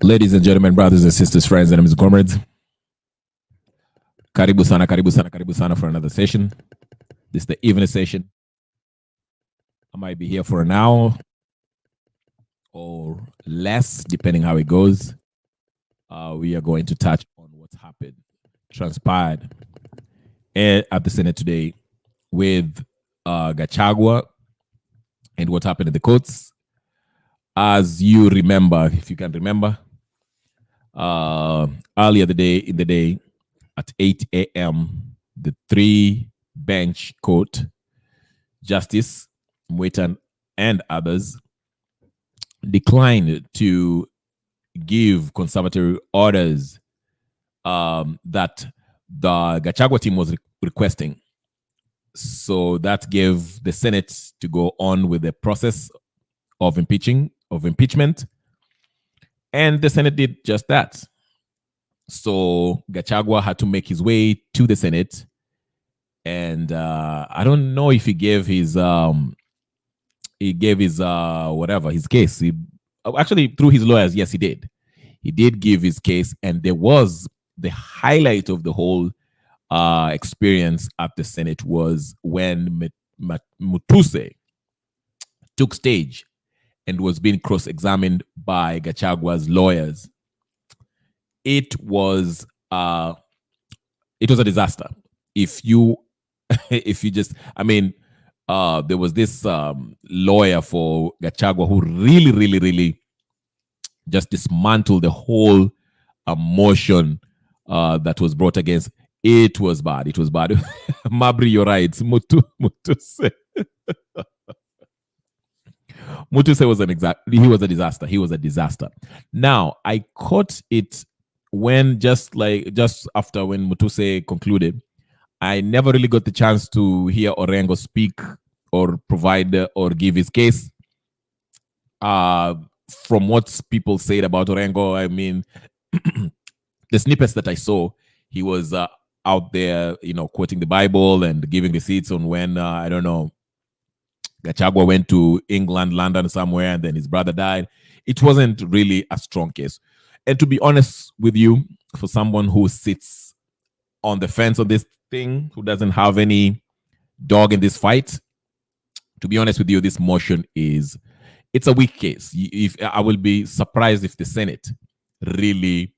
Ladies and gentlemen, brothers and sisters, friends, enemies and comrades, karibu sana, karibu sana, karibu sana for another session. This is the evening session. I might be here for an hour or less, depending how it goes. We are going to touch on what's happened, transpired at the Senate today with Gachahua and what happened in the courts. As you remember, if you can remember, earlier in the day at 8 a.m., the 3-bench court, Justice Mwetan and others, declined to give conservatory orders that the Gachahua team was requesting. So that gave the Senate to go on with the process of impeachment. And the Senate did just that. So Gachahua had to make his way to the Senate. And I don't know if he gave his case. Actually, through his lawyers, yes, he did. He did give his case, and there was the highlight of the whole experience at the Senate was when Matuse took stage and was being cross-examined by Gachahua's lawyers. It was a disaster. If you just, there was this lawyer for Gachahua who really just dismantled the whole motion that was brought against. It was bad. Mabri, you're right. Matuse. Matuse was a disaster. Now, I caught it when just after when Matuse concluded. I never really got the chance to hear Orengo speak or provide or give his case. From what people said about Orengo, the snippets that I saw, he was out there, quoting the Bible and giving receipts on when, Gachahua went to England, London, somewhere, and then his brother died. It wasn't really a strong case. And to be honest with you, for someone who sits on the fence of this thing, who doesn't have any dog in this fight, to be honest with you, this motion it's a weak case. I will be surprised if the Senate really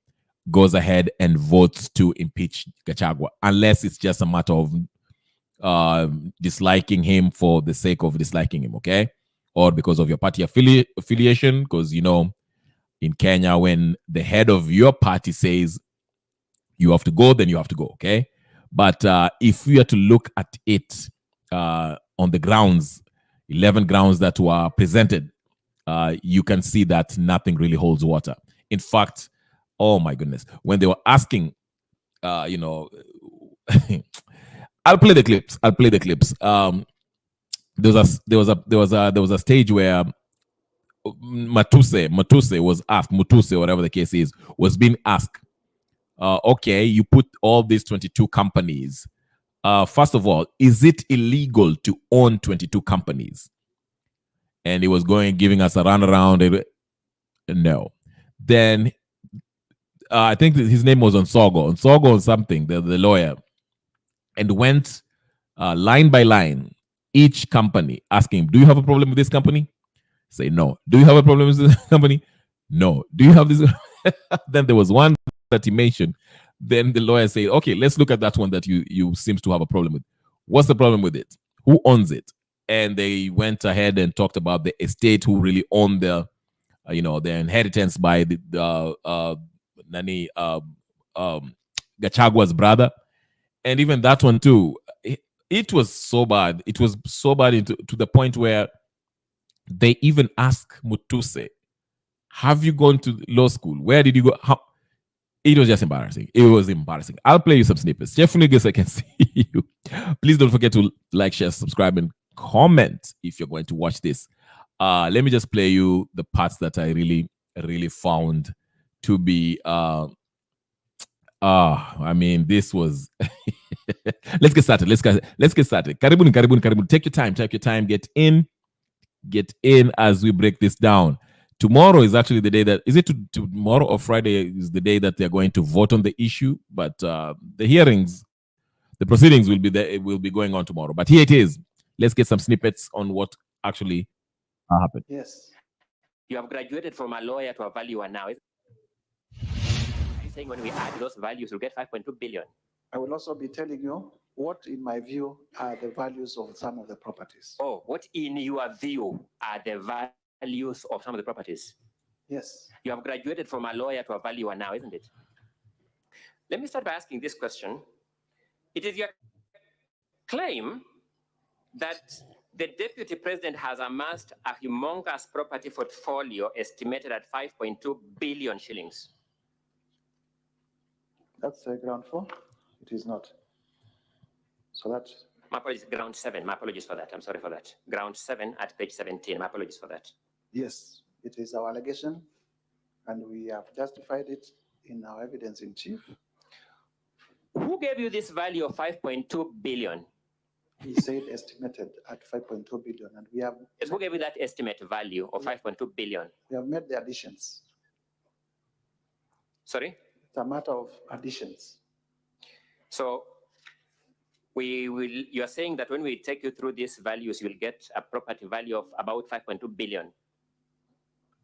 goes ahead and votes to impeach Gachahua, unless it's just a matter of disliking him for the sake of disliking him, okay? Or because of your party affiliation, because, in Kenya, when the head of your party says you have to go, then you have to go, okay? But if we are to look at it on the grounds, 11 grounds that were presented, you can see that nothing really holds water. In fact, oh my goodness, when they were asking, I'll play the clips. There was a stage where Matuse was asked, Matuse, whatever the case is, was being asked, okay, you put all these 22 companies. First of all, is it illegal to own 22 companies? And he was giving us a runaround. No. Then I think his name was Onsogo or something, the lawyer, and went line by line, each company, asking, do you have a problem with this company? Say no. Do you have a problem with this company? No. Do you have this? Then there was one that he mentioned. Then the lawyer said, okay, let's look at that one that you seems to have a problem with. What's the problem with it? Who owns it? And they went ahead and talked about the estate who really owned their inheritance by Gachahua's brother. And even that one too, it was so bad. It was so bad to the point where they even asked Matuse, have you gone to law school? Where did you go? It was just embarrassing. It was embarrassing. I'll play you some snippets. Definitely guess I can see you. Please don't forget to like, share, subscribe, and comment if you're going to watch this. Let me just play you the parts that I really, really found to be this was let's get started. Let's get started. Karibuni. Take your time. Get in as we break this down. tomorrow is actually the day that, is it tomorrow or Friday is the day that they're going to vote on the issue, but the hearings, the proceedings will be there, it will be going on tomorrow. But here it is. Let's get some snippets on what actually happened. Yes. You have graduated from a lawyer to a valuer now. You're saying when we add those values, we'll get 5.2 billion. I will also be telling you what, in my view, are the values of some of the properties. Oh, what in your view are the values of some of the properties? Yes. You have graduated from a lawyer to a valuer now, isn't it? Let me start by asking this question. It is your claim that the deputy president has amassed a humongous property portfolio estimated at 5.2 billion shillings. That's ground 4. It is not. So that's... My apologies, ground 7. My apologies for that. I'm sorry for that. Ground 7 at page 17. My apologies for that. Yes, it is our allegation, and we have justified it in our evidence in chief. Who gave you this value of 5.2 billion? He said estimated at 5.2 billion, and we have... Yes, who gave you that estimate value of 5.2 billion? We have made the additions. Sorry? It's a matter of additions. So you're saying that when we take you through these values, you'll get a property value of about 5.2 billion?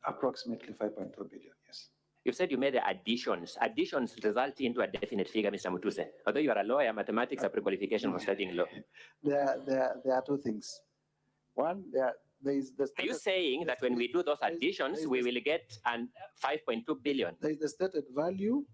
Approximately 5.2 billion, yes. You said you made the additions. Additions result into a definite figure, Mr. Matuse. Although you are a lawyer, mathematics are pre-qualification for studying law. There are two things. One, there is the... Are you saying that when we do those additions, we will get 5.2 billion? There is the stated value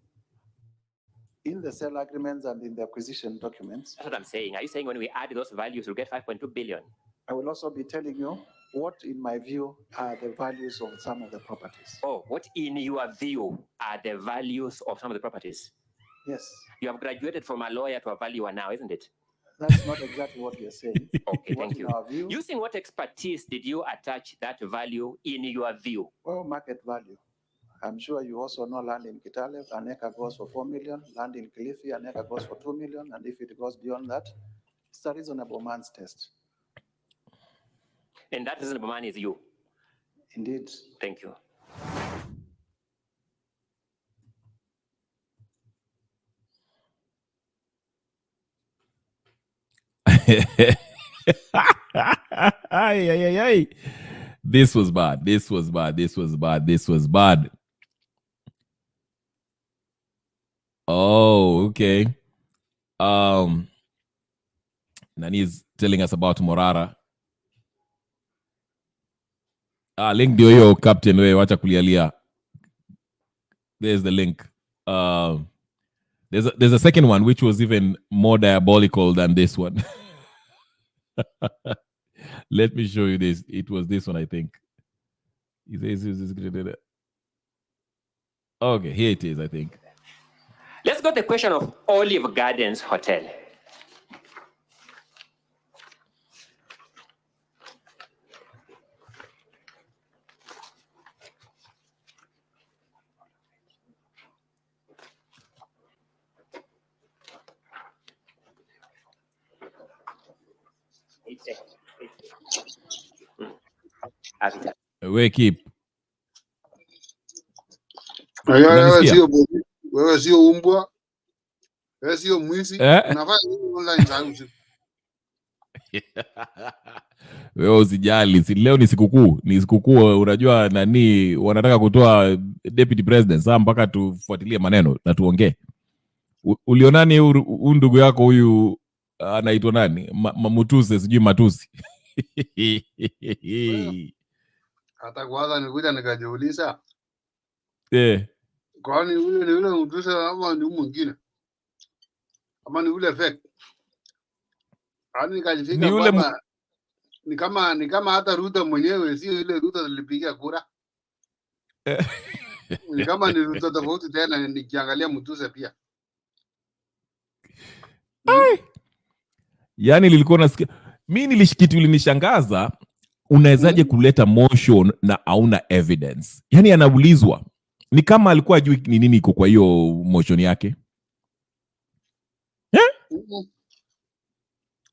in the sale agreements and in the acquisition documents. That's what I'm saying. Are you saying when we add those values, we'll get 5.2 billion? I will also be telling you what, in my view, are the values of some of the properties. Oh, what, in your view, are the values of some of the properties? Yes. You have graduated from a lawyer to a valuer now, isn't it? That's not exactly what you're saying. Okay, what thank you. View, using what expertise did you attach that value in your view? Well, market value. I'm sure you also know land in Kitale, an acre goes for 4 million, land in Kilifi, an acre goes for 2 million, and if it goes beyond that, it's a reasonable man's test. And that reasonable man is you? Indeed. Thank you. This was bad. This was bad. This was bad. This was bad. Oh, okay. Nani's telling us about Morara. Link ndio hiyo captain, we wacha kulialia. There's the link. There's a second one which was even more diabolical than this one. Let me show you this. It was this one, I think. Okay, here it is, I think. Let's go to the question of Olive Gardens Hotel. We keep. Wewe sio umbwa. Wewe sio mwizi. Unafanya nini online saa usiku? Wewe usijali, leo ni sikukuu. Ni sikukuu, unajua nani wanataka kutoa deputy president. Sasa mpaka tufuatilie maneno na tuongee. Ulionani huyu ndugu yako huyu anaitwa nani? Matuse, sijui Matuse. Hata kwanza nikuja nikajiuliza. Kwani yule ni yule Matuse ama ni mwingine? Ama ni yule fake? Ani nikajifika kwamba ni kama hata Ruto mwenyewe sio ile Ruto alipigia kura. Ni kama ni Ruto tofauti tena nikiangalia Matuse pia. Yaani nilikuwa nasikia mimi kitu ilinishangaza, unawezaje kuleta motion na hauna evidence? Yaani anaulizwa ni kama alikuwa ajui ni nini iko kwa hiyo motion yake.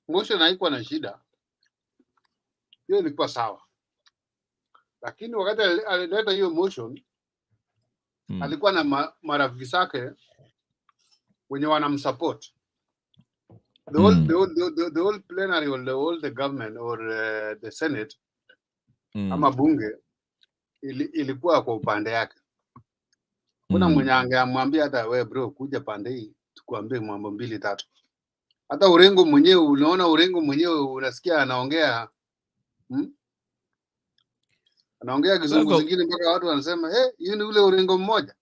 Motion haikuwa na shida. Hiyo ilikuwa sawa. Lakini wakati alileta hiyo motion alikuwa na marafiki zake wenye wanamsupport. The whole plenary or the government or the Senate ama bunge ilikuwa kwa upande yake. Kuna mwenye angeamwambia hata wewe bro kuja pande hii tukuambie mambo 2-3. Hata Urengo mwenyewe unaona Urengo mwenyewe unasikia anaongea anaongea kizungu zingine mpaka watu wanasema hiyo ni ule Urengo mmoja.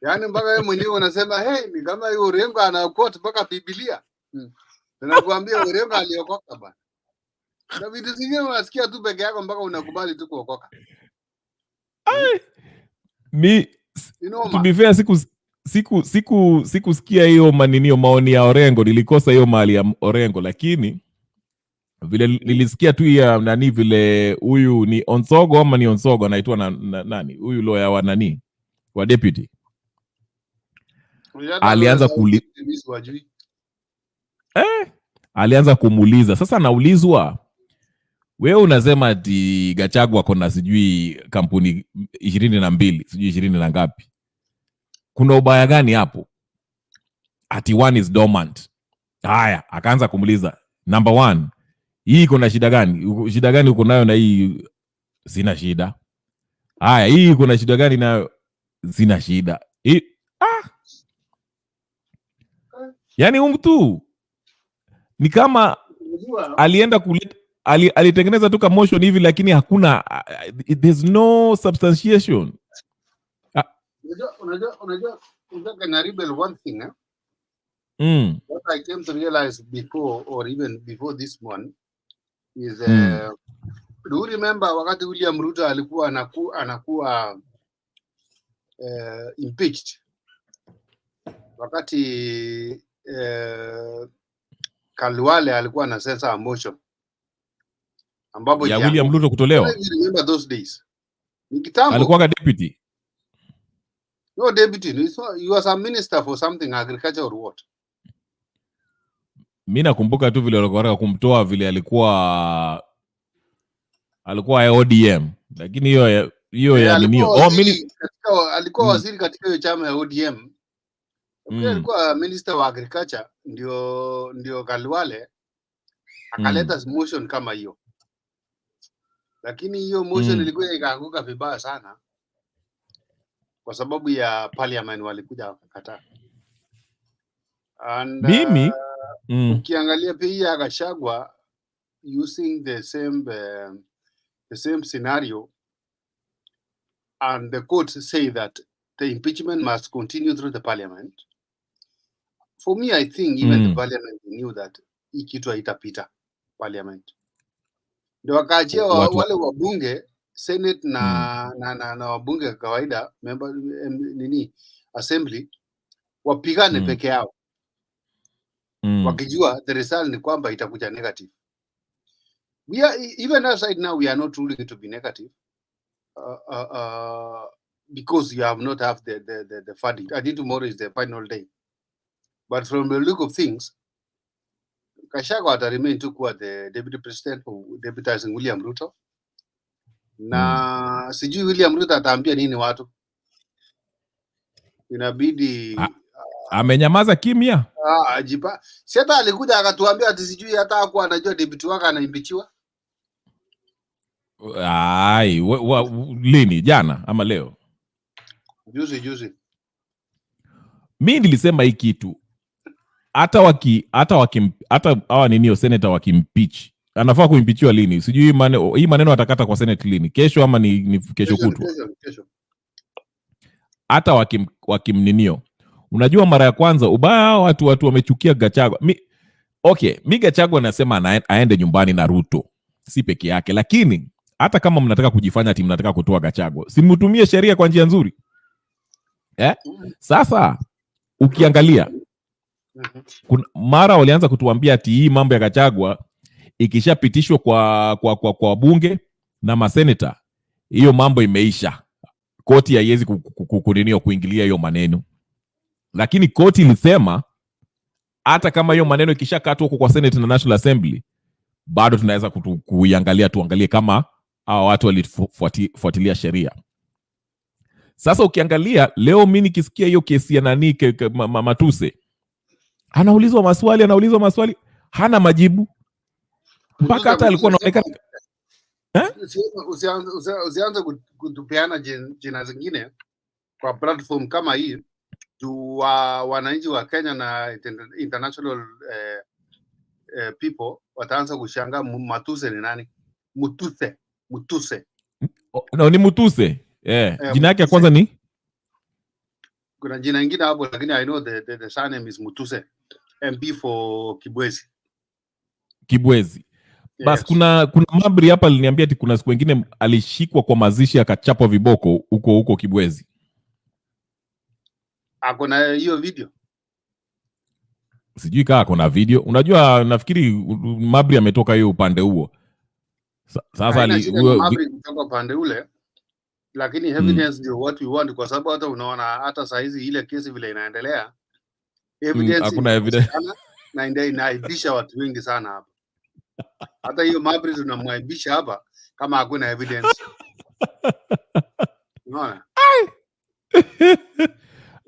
Yaani mpaka yeye mwenyewe anasema ni kama hiyo Urengo anaquote mpaka Biblia. Tunakuambia Urengo aliokoka bwana. Na vitu zingine unasikia tu peke yako mpaka unakubali tu kuokoka. To be fair sikusikia hiyo maoni ya Orengo, nilikosa hiyo mali ya Orengo, lakini vile nilisikia tu ya nani vile huyu ni Onsogo ama ni Onsogo anaitwa na nani huyu lawyer wa nani wa deputy alianza kumuuliza. Sasa naulizwa wewe unasema ati Gachahua kona sijui kampuni 22 sijui 20 na ngapi, kuna ubaya gani hapo? Ati one is dormant. Haya, akaanza kumuuliza number 1, hii kuna shida gani? Shida gani uko nayo na hii? Sina shida. Haya, hii kuna shida gani nayo? Sina shida. Yaani mtu ni kama alienda alitengeneza tu motion hivi, lakini hakuna there's no substantiation. Unajua can rebel one thing what I came to realize before or even before this one is do you remember wakati William Ruto alikuwa anakuwa impeached, wakati Kalwale alikuwa na sensa motion ambapo ya William Ruto kutolewa. Remember those days? Ni kitambo. Alikuwa deputy. No deputy, you was a minister for something, agriculture or what? Mimi nakumbuka tu vile walikuwa kumtoa vile alikuwa ODM, lakini hiyo ya nini? Alikuwa waziri katika hiyo chama ya ODM. Alikuwa minister wa agriculture, ndio Kalwale akaleta motion kama hiyo. Lakini hiyo motion ilikuwa ikaanguka vibaya sana kwa sababu ya parliament walikuja wakakataa. And mimi ukiangalia pia Gachahua using the same scenario, and the court say that the impeachment must continue through the parliament. For me, I think even the parliament knew that hii kitu haitapita parliament. Ndio wakaachia wale wabunge Senate na wabunge kawaida member assembly wapigane peke yao. Wakijua the result ni kwamba itakuja negative. We are even outside now, we are not ruling it to be negative because you have not have the funding. I think tomorrow is the final day. But from the look of things, Gachahua ata remain to kuwa the deputy president deputizing William Ruto. Na sijui William Ruto ataambia nini watu. Inabidi amenyamaza kimya. Ajipa. Si hata alikuja akatuambia ati sijui hata hakuwa anajua deputy wake anaimpichiwa. Lini? Jana ama leo? Juzi. Mimi nilisema hii kitu hata hawa ninio senator wakimpeach, anafaa kuimpeachiwa lini? Sijui hii maneno atakata kwa Senate lini? Kesho ama ni kesho kutwa? Hata wakimninio. Unajua mara ya kwanza ubaya watu wamechukia Gachahua. Mi Gachahua nasema aende nyumbani na Ruto, si peke yake, lakini hata kama mnataka kujifanya ati mnataka kutoa Gachahua, simtumie sheria kwa njia nzuri. Sasa ukiangalia mara walianza kutuambia ati hii mambo ya Gachahua ikishapitishwa kwa bunge na maseneta, hiyo mambo imeisha. Koti haiwezi kuingilia hiyo maneno. Lakini koti ilisema hata kama hiyo maneno ikishakatwa huko kwa Senate na National Assembly, bado tunaweza kuiangalia, tuangalie kama hawa watu walifuatilia sheria. Sasa ukiangalia leo, mimi nikisikia hiyo kesi ya nani Matuse, anaulizwa maswali, hana majibu, mpaka hata alikuwa anaonekana usianze kutupeana jina zingine kwa platform kama hii tu wananchi wa Kenya na international people wataanza kushangaa Matuse ni nani? Mutuse. No, ni Mutuse. Jina yake ya kwanza ni? Kuna jina ingine hapo, lakini I know the surname is Mutuse. MP for Kibwezi. Bas, kuna Mabri hapa aliniambia ati kuna siku nyingine alishikwa kwa mazishi akachapwa viboko huko Kibwezi. Akona hiyo video? Sijui kama kuna video. Unajua, nafikiri Mabri ametoka hiyo upande huo. Sasa Mabri kutoka upande ule, lakini evidence ndio what we want, kwa sababu hata unaona hata saa hizi ile kesi vile inaendelea, evidence hakuna evidence na inaibisha watu wengi sana hapa. Hata hiyo Mabri tunamwaibisha hapa kama hakuna evidence. Unaona?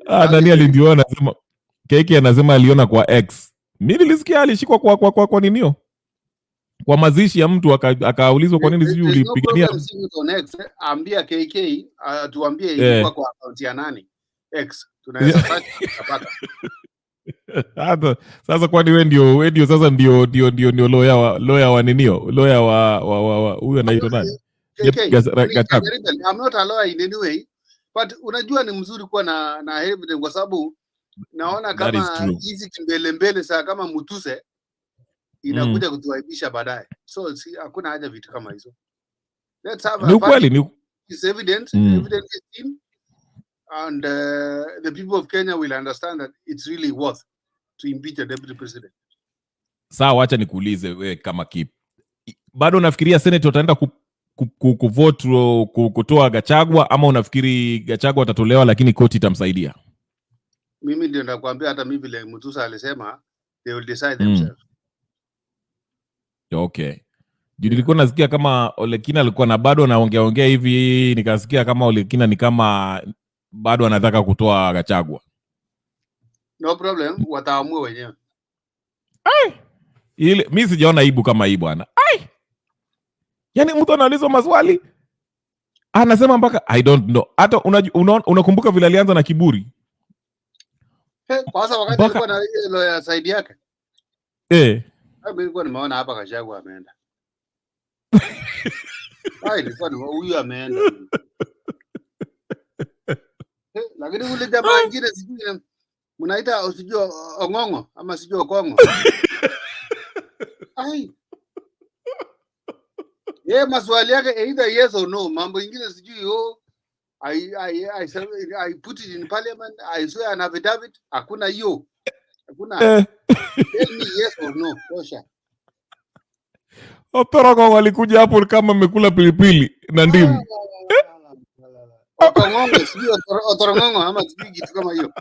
Nani aliona? Anasema Keke anasema aliona kwa X. Mimi nilisikia alishikwa kwa ninio, kwa mazishi ya mtu, akaulizwa kwa nini sijui ulipigania. Ambia KK tuambie ilikuwa kwa account ya nani X, tunaweza kupata. Sasa kwani wewe ndio sasa ndio lawyer wa ninio, lawyer wa huyu anaitwa nani? I'm not a lawyer in any way, but unajua ni mzuri kuwa na evidence, kwa sababu naona kama hizi kimbele saa kama Mutuse inakuja kutuaibisha baadaye. So hakuna haja vitu kama hizo. Let's have ni ukweli, it's evident, evidence is in, and the people of Kenya will understand that it's really worth to impeach the deputy president. Sawa, acha nikuulize wewe kama Kip, bado unafikiria Senate wataenda kuvote kutoa Gachahua, ama unafikiri Gachahua atatolewa lakini koti itamsaidia? Mimi ndio nakwambia, hata mimi vile Matuse alisema they will decide themselves. Okay. Nilikuwa nasikia kama Olekina alikuwa na bado anaongea hivi, nikasikia kama Olekina ni kama bado anataka kutoa Gachahua. No problem, wataamua wenyewe. Ile mimi sijaona aibu kama hii bwana. Yaani mtu anaulizwa maswali anasema mpaka I don't know. Hata unakumbuka vile alianza na kiburi? Kwanza wakati alikuwa na ile ya side yake. Mimi nilikuwa nimeona hapa Gachahua ameenda. Nilikuwa huyu ameenda. Lakini ule jamaa mwingine sijui mnaita usijua Ongongo ama sijua Kongo. Maswali yake either yes or no, mambo ingine sijui I put it in parliament, I swear an affidavit, hakuna hiyo. Hakuna. Tell me yes or no, tosha. Otorogo walikuja hapo kama amekula pilipili na ndimu. Otongongo sijui Otorongo ama sijui kitu kama hiyo.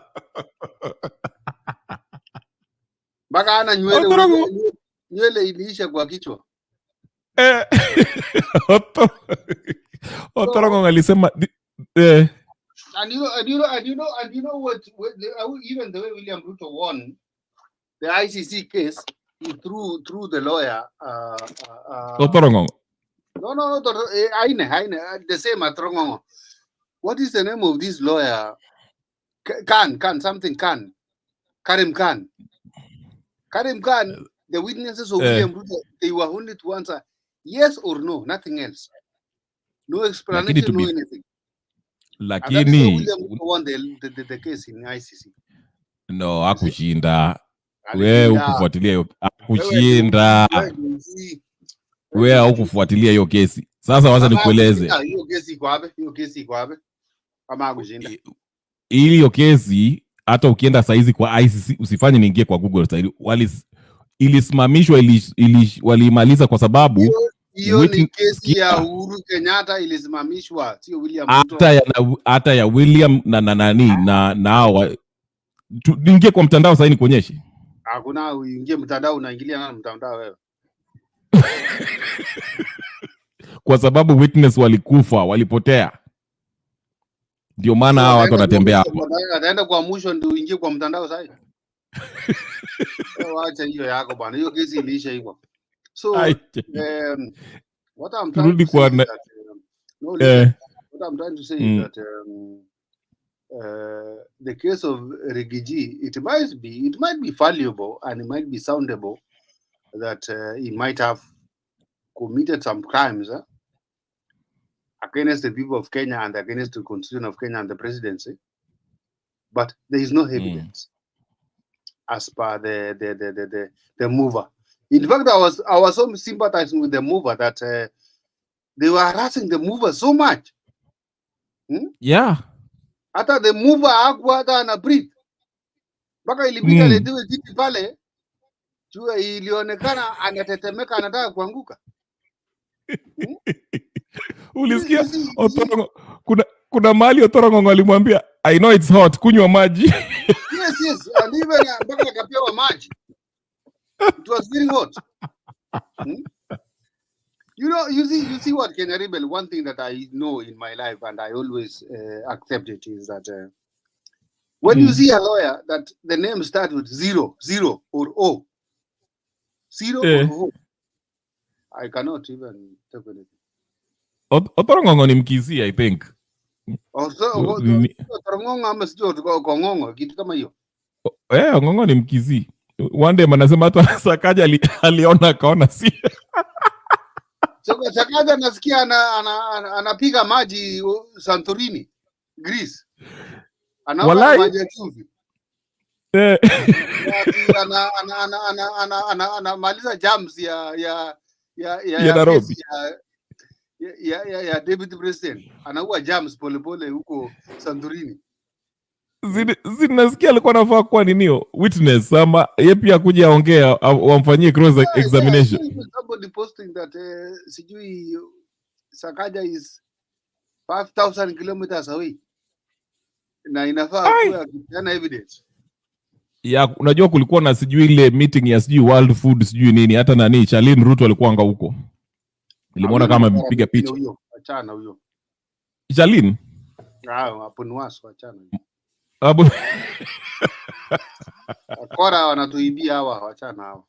Baka ana nywele iliisha kwa kichwa. Otorogo alisema And you know what, even the way William Ruto won the ICC case through the lawyer Otorogo. No, Aine, the same Otorogo. What is the name of this lawyer? Karim Khan. The witnesses of William Ruto, they were only to answer yes or no, nothing else. No explanation, no anything. Lakini William Ruto won the case in ICC. No, hakushinda. Wewe ukufuatilia hiyo, hakushinda. Wewe haukufuatilia hiyo kesi. Sasa wacha nikueleze. Hiyo kesi iko wapi? Kama hakushinda. Hiyo kesi hata ukienda saizi kwa ICC, usifanye niingie kwa Google sasa. Ilisimamishwa, walimaliza kwa sababu hiyo ni kesi ya Uhuru Kenyatta ilisimamishwa, sio William Ruto. Hata ya William na nani na hao. Niingie kwa mtandao sasa nikuonyeshe. Hakuna uingie mtandao, unaingilia na mtandao wewe. Kwa sababu witness walikufa, walipotea. Ndio maana hawa watu wanatembea hapo. Ataenda kwa mwisho ndio uingie kwa mtandao sasa. Wacha hiyo yako bwana. Hiyo kesi iliisha hivyo. So what I'm trying to say is that what I'm trying to say is that the case of Rigiji, it might be valuable and it might be soundable that he might have committed some crimes against the people of Kenya and against the constitution of Kenya and the presidency, but there is no evidence as per the mover. In fact, I was so sympathizing with the mover that they were harassing the mover so much. Yeah. Hata the mover hakuwa hata ana breathe. Mpaka ilibidi aletewe kiti pale. Jua ilionekana anatetemeka anataka kuanguka. Ulisikia Otorongo, kuna mahali Otorongo alimwambia I know it's hot, kunywa maji. Yes, and even mpaka akapewa maji. It was very hot. You see what Kenya Rebel, one thing that I know in my life and I always accept it is that when you see a lawyer that the name starts with 0 or O, 0 or O, I cannot even take anything. Otorongo ni Mkisii, I think. Otorongo ama sio Kongongo, kitu kama hiyo. Ngongo ni Mkisii. One day manasema hata Sakaja aliona akaona si. Sakaja nasikia anapiga maji Santorini, Greece. Anaona maji ya chumvi. Anamaliza jams ya Nairobi. Ya deputy president. Anaua jams polepole huko Santorini. Zinasikia alikuwa anafaa kuwa ninio witness ama yeye pia kuja aongea wamfanyie cross examination. Somebody posting that sijui Sakaja is 5,000 kilometers away. Na inafaa kuwa kiana evidence. Ya unajua kulikuwa na sijui ile meeting ya sijui World Food sijui nini, hata nani Charlene Ruto alikuwa anga huko. Nilimwona kama amepiga picha. Achana huyo. Charlene? Hapo ni waso achana. Hapo Akora wanatuibia hawa, achana hawa.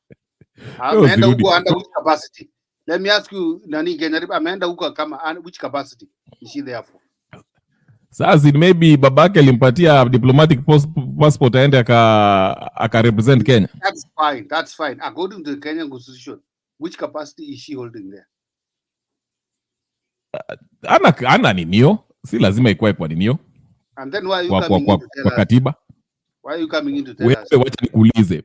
Ameenda huko under which capacity? Let me ask you, nani Kenya ameenda huko kama which capacity is she there for? Sasa maybe babake alimpatia diplomatic passport aende aka represent Kenya. That's fine. According to the Kenyan constitution, which capacity is she holding there? Ana ninio, si lazima ikuwe kwa ninio. And then why are you coming in to tell us? Katiba? Why are you coming in to tell us? Wewe wacha nikuulize.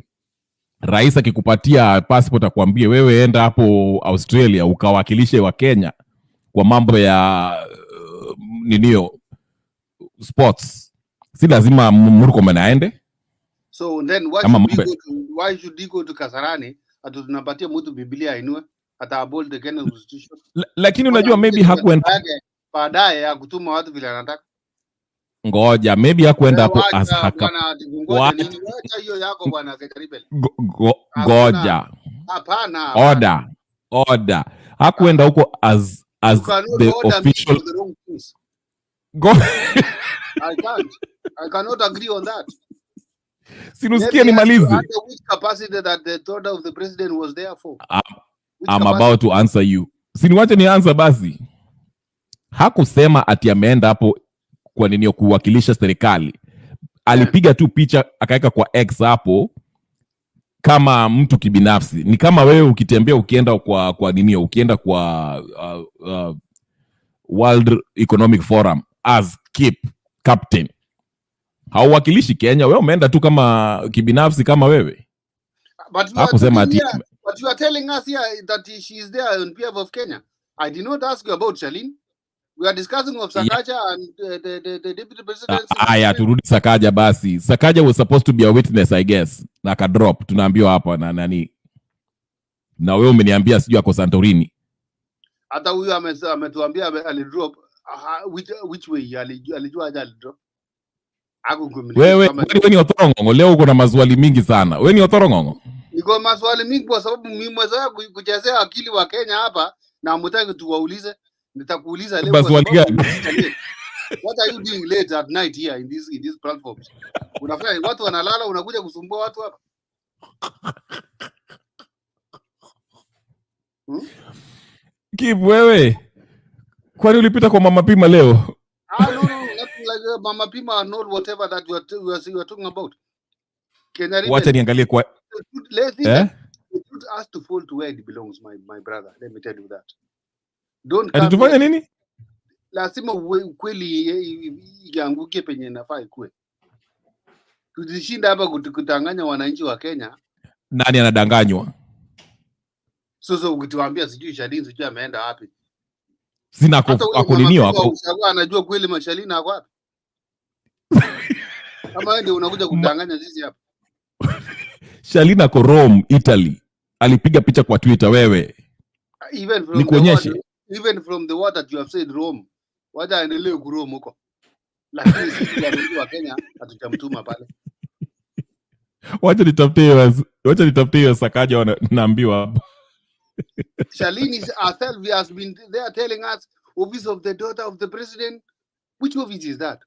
Rais akikupatia passport akwambie wewe enda hapo Australia ukawakilishe wa Kenya kwa mambo ya ninio sports. Si lazima Murkomen aende. So then why should he go to Kasarani atu tunapatia mtu Biblia ainue ata abolish the Kenyan constitution? Lakini unajua maybe hakuenda baadaye ya kutuma watu vile anataka. Ngoja maybe hakuenda hapo as Wacha hiyo yako bwana Ketaribel. Ngoja. Hapana. Order. Hakuenda huko as the official. I cannot agree on that. Sinusikia nimalize. Which capacity that the order of the president was there for? I'm about to answer you. Siniwache ni answer basi. Hakusema ati ameenda hapo kwa nini kuwakilisha serikali. Alipiga tu picha akaweka kwa X hapo kama mtu kibinafsi. Ni kama wewe ukitembea ukienda kwa nini ukienda kwa World Economic Forum as captain. Hauwakilishi Kenya, wewe umeenda tu kama kibinafsi kama wewe. Hakusema ati but you are telling us here that she is there on behalf of Kenya. I did not ask you about Charlene. We are discussing of Sakaja and the deputy president. Aya, turudi Sakaja basi. Sakaja was supposed to be a witness, I guess. Na ka drop tunaambiwa hapa na nani. Na wewe umeniambia sijui ako Santorini. Hata huyu ametuambia alidrop which way alijua aje alidrop. Wewe ni Otorongo, leo uko na maswali mingi sana. Wewe ni Otorongo? Niko maswali mingi kwa sababu mimi mwezoea kuchezea akili wa Kenya hapa na mtaki tuwaulize. Nitakuuliza leo kwa sababu what are you doing late at night here in these platforms? Unafanya watu wanalala unakuja kusumbua watu hapa. Kip wewe. Kwani ulipita kwa Mama Pima leo? No, nothing like Mama Pima or not whatever that you are talking about. Wacha niangalie kwa the truth has to fall to where it belongs, my brother. Let me tell you that. Don't come. Tufanye nini? Lazima ukweli ianguke penye nafaa ikue. Tujishinda hapa kutanganya wananchi wa Kenya. Nani anadanganywa? Sasa ukituambia sijui Shalini sijui ameenda wapi. Sina akuniniwa hapo. Anajua kweli Mashalini ako wapi? Kama wewe ndio unakuja kudanganya sisi hapa. Shalini ako Rome, Italy. Alipiga picha kwa Twitter wewe. Even from the word that you have said Rome. Wacha aendelee ku Rome huko. Lakini sisi wa Kenya hatutamtuma pale. Wacha nitafute hiyo Sakaja naambiwa hapo. Shalini herself has been there telling us office of the daughter of the president. Which office is that?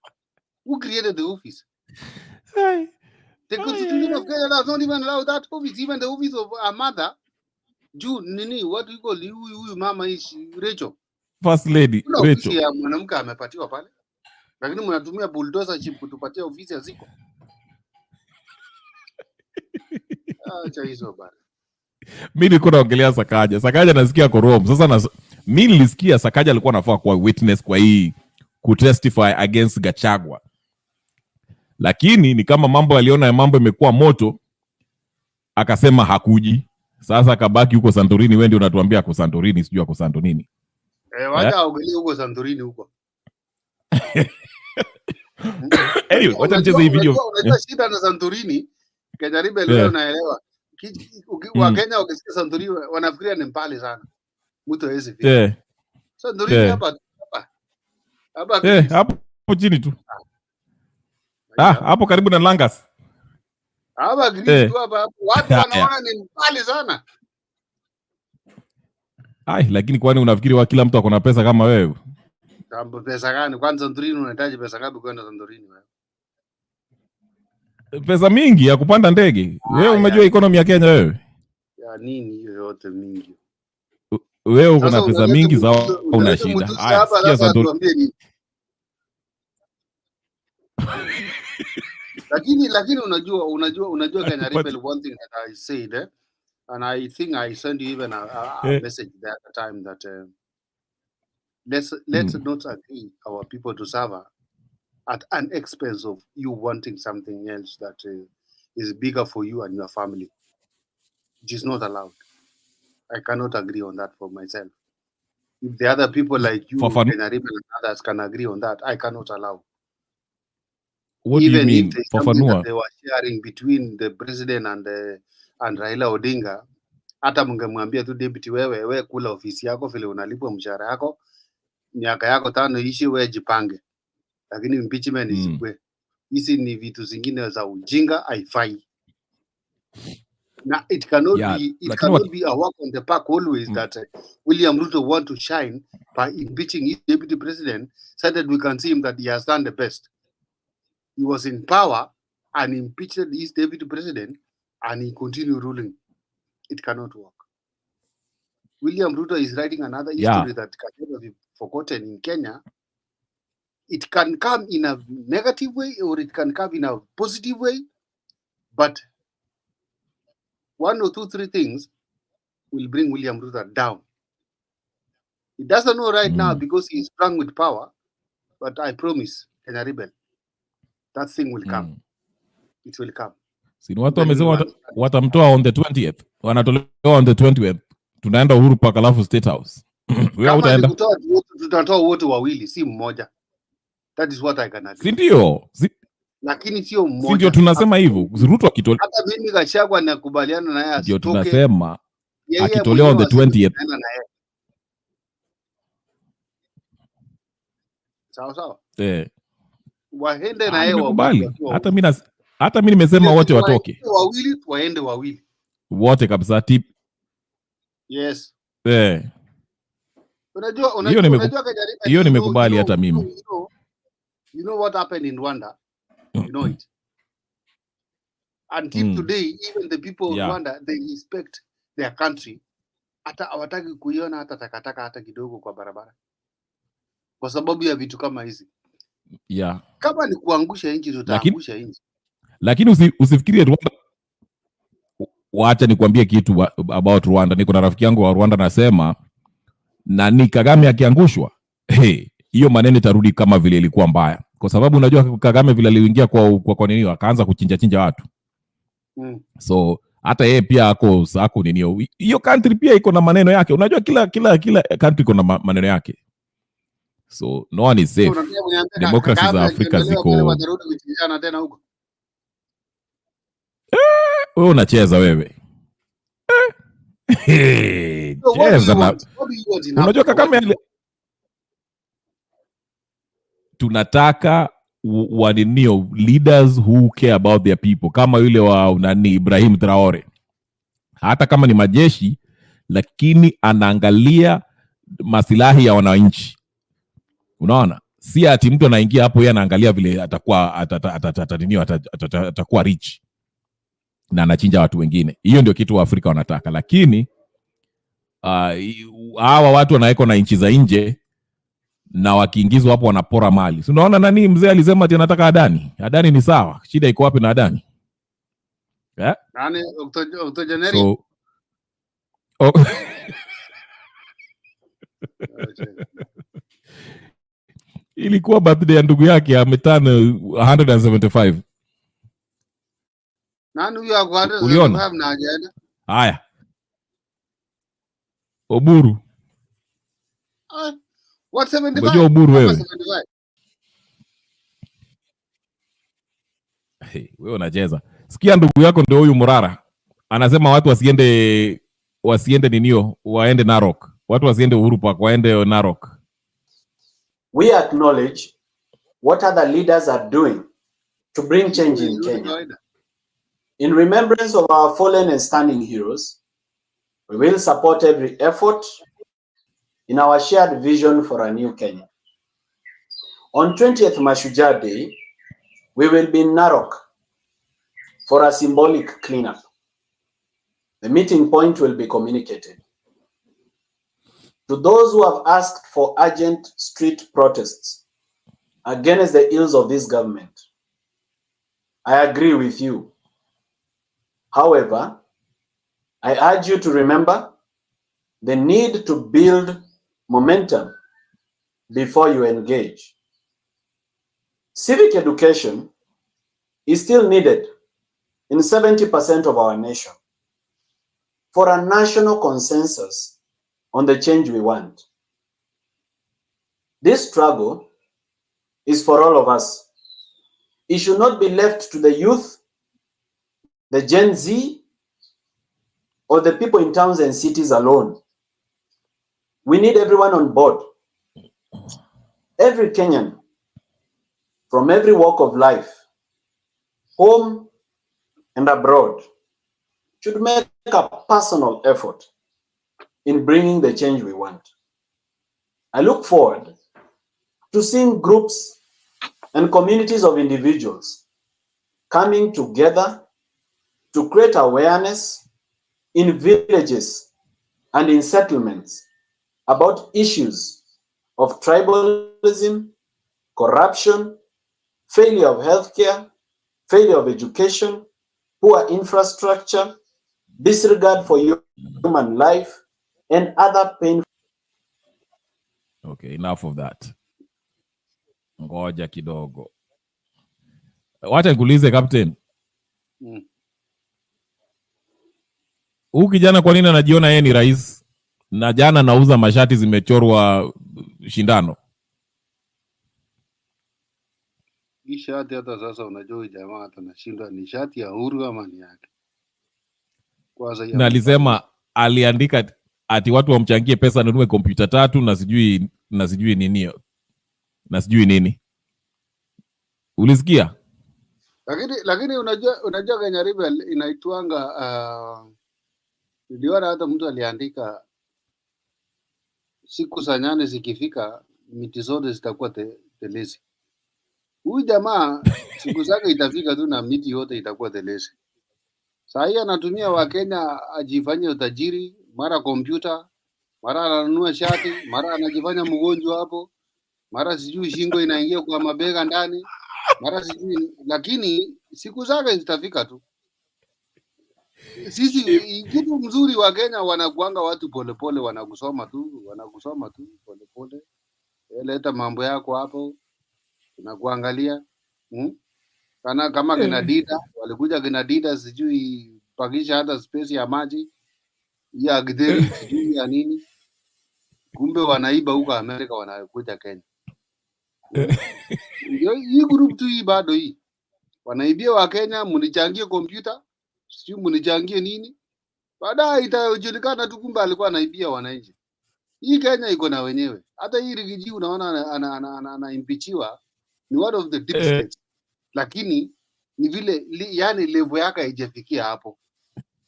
Who created the office? The Constitution of Kenya does not even allow that office. Even the office of a mother, what do you call huyu mama is Rachel? First lady, Rachel. Ya mwanamke amepatiwa pale. Lakini mnatumia bulldozer chip kutupatia ofisi haziko. Acha hizo bana. Mimi nilikuwa naongelea Sakaja. Sakaja nasikia kwa Rome. Sasa mimi nilisikia Sakaja alikuwa anafaa kuwa witness kwa hii kutestify against Gachahua. Lakini ni kama aliona mambo imekuwa moto akasema hakuji. Sasa akabaki huko Santorini. Wewe ndio unatuambia kwa Santorini, sijui kwa Santorini. Wacha aongelee huko Santorini huko. Wacha nicheze hii video. Unajua shida na Santorini, Kajaribe leo naelewa. Wa Kenya wakisikia Santorini wanafikiria ni mbali sana. Mtu hawezi fika. Santorini hapa. Hapo chini tu. Hapo karibu na Langas. Hapa Greece tu hapa. Watu wanaona ni mbali sana. Lakini kwani unafikiri kila mtu akona pesa kama wewe? Pesa gani? Kwanza Santorini unahitaji pesa ngapi kwenda Santorini wewe? Pesa mingi ya kupanda ndege. Wewe umejua economy ya Kenya wewe? Ya nini hiyo yote mingi? Wewe uko na pesa mingi za una shida. Sikia Santorini. Lakini unajua Kenya Rebel, one thing that I said and I think I sent you even a message there at the time that let's not agree our people to suffer at an expense of you wanting something else that is bigger for you and your family. It is not allowed. I cannot agree on that for myself. If the other people like you, Kenya Rebel and others can agree on that, I cannot allow. What even do you mean? If something that they were sharing between the president and Raila Odinga, hata mngemwambia tu deputy, wewe kula ofisi yako vile unalipwa mshahara yako, miaka yako 5 ishi, wewe jipange. Lakini impeachment isikwe. Hizi ni vitu zingine za ujinga, haifai. Now it cannot be a walk on the park always that William Ruto want to shine by impeaching his deputy president so that we can see him that he has done the best. He was in power and impeached his deputy president and he continued ruling. It cannot work. William Ruto is writing another history that can never be forgotten in Kenya. It can come in a negative way or it can come in a positive way, but 1 or 2, 3 things will bring William Ruto down. He doesn't know right now because he's sprung with power, but I promise, Kenya Rebel, that thing will come. It will come. Sini watu wamesema watamtoa on the 20th. Wanatolewa on the 20th. Tunaenda Uhuru Park alafu State House. Wewe utaenda? Tutatoa wote wawili, si mmoja. That is what I can agree. Si ndio? Lakini sio mmoja. Si ndio tunasema hivyo. Ruto akitolewa. Hata mimi Gachahua nakubaliana naye asitoke. Ndio tunasema akitolewa on the 20th. Sawa. Waende na yeye wabali. Hata mimi nimesema wote watoke. Waende wawili. wote kabisa tip. Yes. Hiyo nimekubali hata mimi. You know what happened in Rwanda? You know it. Until today, even the people of Rwanda, they respect their country. Hata hawataki kuiona hata takataka hata kidogo kwa barabara, kwa sababu ya vitu kama hizi. Kama ni kuangusha nchi, tutaangusha nchi. Lakini usifikirie Rwanda. Wacha nikwambie kitu about Rwanda. Niko na rafiki yangu wa Rwanda nasema, nani Kagame akiangushwa, hiyo maneno itarudi kama vile ilikuwa mbaya. Kwa sababu unajua Kagame vile aliingia kwa nini akaanza kuchinja watu. So hata yeye pia ako nini, hiyo country pia iko na maneno yake. Unajua kila country iko na maneno yake. So no one is safe. Democracy za Afrika ziko wewe unacheza wewe. Cheza na unajua Kagame tunataka waninio leaders who care about their people, kama yule wa nani Ibrahim Traore. Hata kama ni majeshi, lakini anaangalia masilahi ya wananchi. Unaona? Si ati mtu anaingia hapo yeye anaangalia vile atakuwa rich na anachinja watu wengine. Hiyo ndio kitu wa Afrika wanataka. Lakini hawa watu wanaweka na nchi za nje na wakiingizwa hapo wanapora mali. Si unaona nani mzee alisema ati anataka Adani? Adani ni sawa. Shida iko wapi na Adani? Nani Octogenarian? Ilikuwa birthday ya ndugu yake ametana 175. Nani huyo ako 175 na hajaenda? Haya. Oburu. What 75? Ngoja Oburu wewe. Wewe unacheza. Sikia ndugu yako ndio huyu Murara. Anasema watu wasiende ninio, waende Narok. Watu wasiende Uhuru Park, waende Narok. We acknowledge what other leaders are doing to bring change in Kenya. In remembrance of our fallen and standing heroes, we will support every effort in our shared vision for a new Kenya. On 20th Mashujaa Day, we will be in Narok for a symbolic cleanup. The meeting point will be communicated. To those who have asked for urgent street protests against the ills of this government, I agree with you. However, I urge you to remember the need to build momentum before you engage. Civic education is still needed in 70% of our nation for a national consensus on the change we want. This struggle is for all of us. It should not be left to the youth, the Gen Z, or the people in towns and cities alone. We need everyone on board. Every Kenyan, from every walk of life, home and abroad, should make a personal effort in bringing the change we want. I look forward to seeing groups and communities of individuals coming together to create awareness in villages and in settlements about issues of tribalism, corruption, failure of healthcare, failure of education, poor infrastructure, disregard for human life, and other painful. Okay, enough of that. Ngoja kidogo. Wacha nikuulize Captain. Huyu kijana kwa nini anajiona yeye ni rais? Na jana nauza mashati zimechorwa shindano. Hii shati hata sasa unajua jamaa hata nashinda ni shati ya Uhuru ama ni yake. Kwanza na alisema aliandika ati watu wamchangie pesa nunue kompyuta 3 na sijui nini. Ulisikia? Lakini unajua Kenya Rebel inaitwanga Niliona hata mtu aliandika siku za 8 zikifika miti zote zitakuwa telezi. Huyu jamaa siku zake itafika tu na miti yote itakuwa telezi. Saa hii anatumia Wakenya ajifanye utajiri, mara kompyuta, mara ananunua shati, mara anajifanya mgonjwa hapo, mara sijui shingo inaingia kwa mabega ndani, mara sijui, lakini siku zake zitafika tu. Sisi kitu mzuri wa Kenya wanakuanga watu polepole, wanakusoma tu polepole. Leta mambo yako hapo, tunakuangalia. Kama kina Dida, walikuja kina Dida sijui pakisha hata space ya maji ya gideri sijui ya nini, kumbe wanaiba huko Amerika, wanakuja Kenya. Hii group tu hii bado hii wanaibia wa Kenya, mnichangie kompyuta sijui mnichangie nini, baadaye itajulikana tu kumbe alikuwa anaibia wananchi. Hii Kenya iko na wenyewe. Hata hii Rigiji unaona ana impeachiwa ni one of the deep states, lakini ni vile yani level yake haijafikia hapo,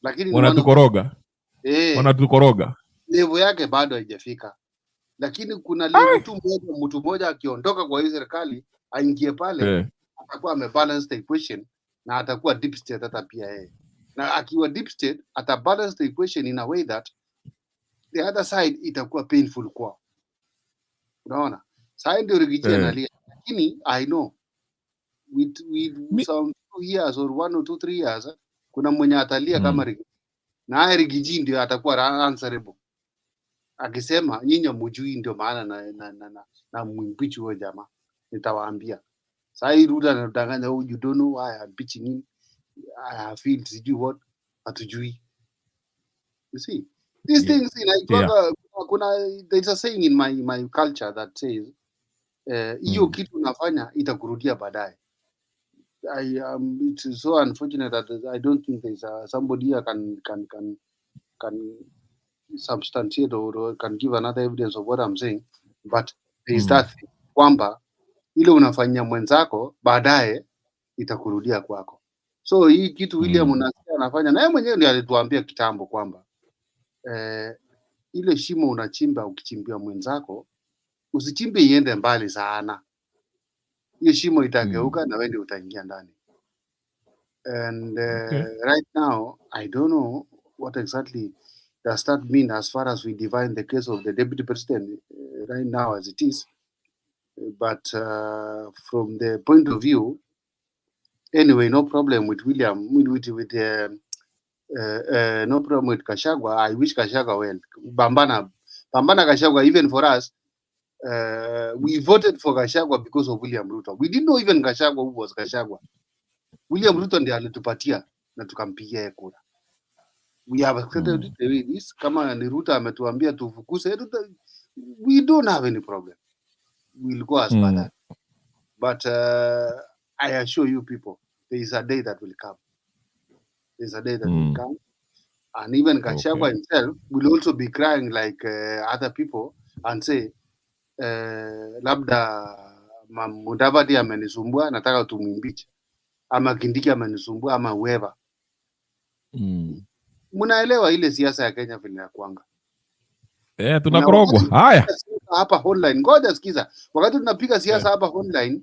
lakini wanatukoroga level yake bado haijafika, lakini kuna level tu mtu mmoja akiondoka kwa hii serikali aingie pale, atakuwa amebalance the equation na atakuwa deep state hata pia yeye, na akiwa deep state ata balance the equation in a way that the other side itakuwa painful kwao. Unaona, sasa ndio Rigiji analia, lakini I know with some 2 years or 1 or 2 3 years kuna mwenye atalia kama Rigiji, na Rigiji ndio atakuwa answerable akisema nyinyi mjui, ndio maana na mwimpeach huyo jamaa. Nitawaambia sasa hii Ruto anadanganya, you don't know why I'm pitching him, I feel sijui what, hatujui. You see these things kuna there's a saying in my culture that says hiyo kitu unafanya itakurudia baadaye. It's so unfortunate that I don't think there's somebody here can substantiate or can give another evidence of what I'm saying, but there is that thing kwamba ile unafanyia mwenzako baadaye itakurudia kwako. So hii kitu William unasikia anafanya, na yeye mwenyewe ndiye alituambia kitambo kwamba ile shimo unachimba, ukichimbia mwenzako usichimbe iende mbali sana, hiyo shimo itageuka na wewe ndio utaingia ndani. And right now I don't know what exactly does that mean as far as we define the case of the deputy president right now as it is, but from the point of view, anyway, no problem with William, with no problem with Gachahua. I wish Gachahua well. Pambana Gachahua. Even for us, we voted for Gachahua because of William Ruto. We didn't know even Gachahua who was Gachahua. William Ruto ndiye alitupatia na tukampigia kura. We have accepted it the way it is. Kama ni Ruto ametuambia tufukuse, we don't have any problem. We'll go as per that. But I assure you people, there is a day that will come. There's a day that will come. And even Gachahua himself will also be crying like other people and say, labda Mudavadi amenisumbua, nataka tumwimpeach. Ama Kindiki amenisumbua, ama whoever. Munaelewa ile siasa ya Kenya vile yakwanga. Tunakorogwa. Haya. Hapa online. Ngoja sikiza. Wakati tunapiga siasa hapa online,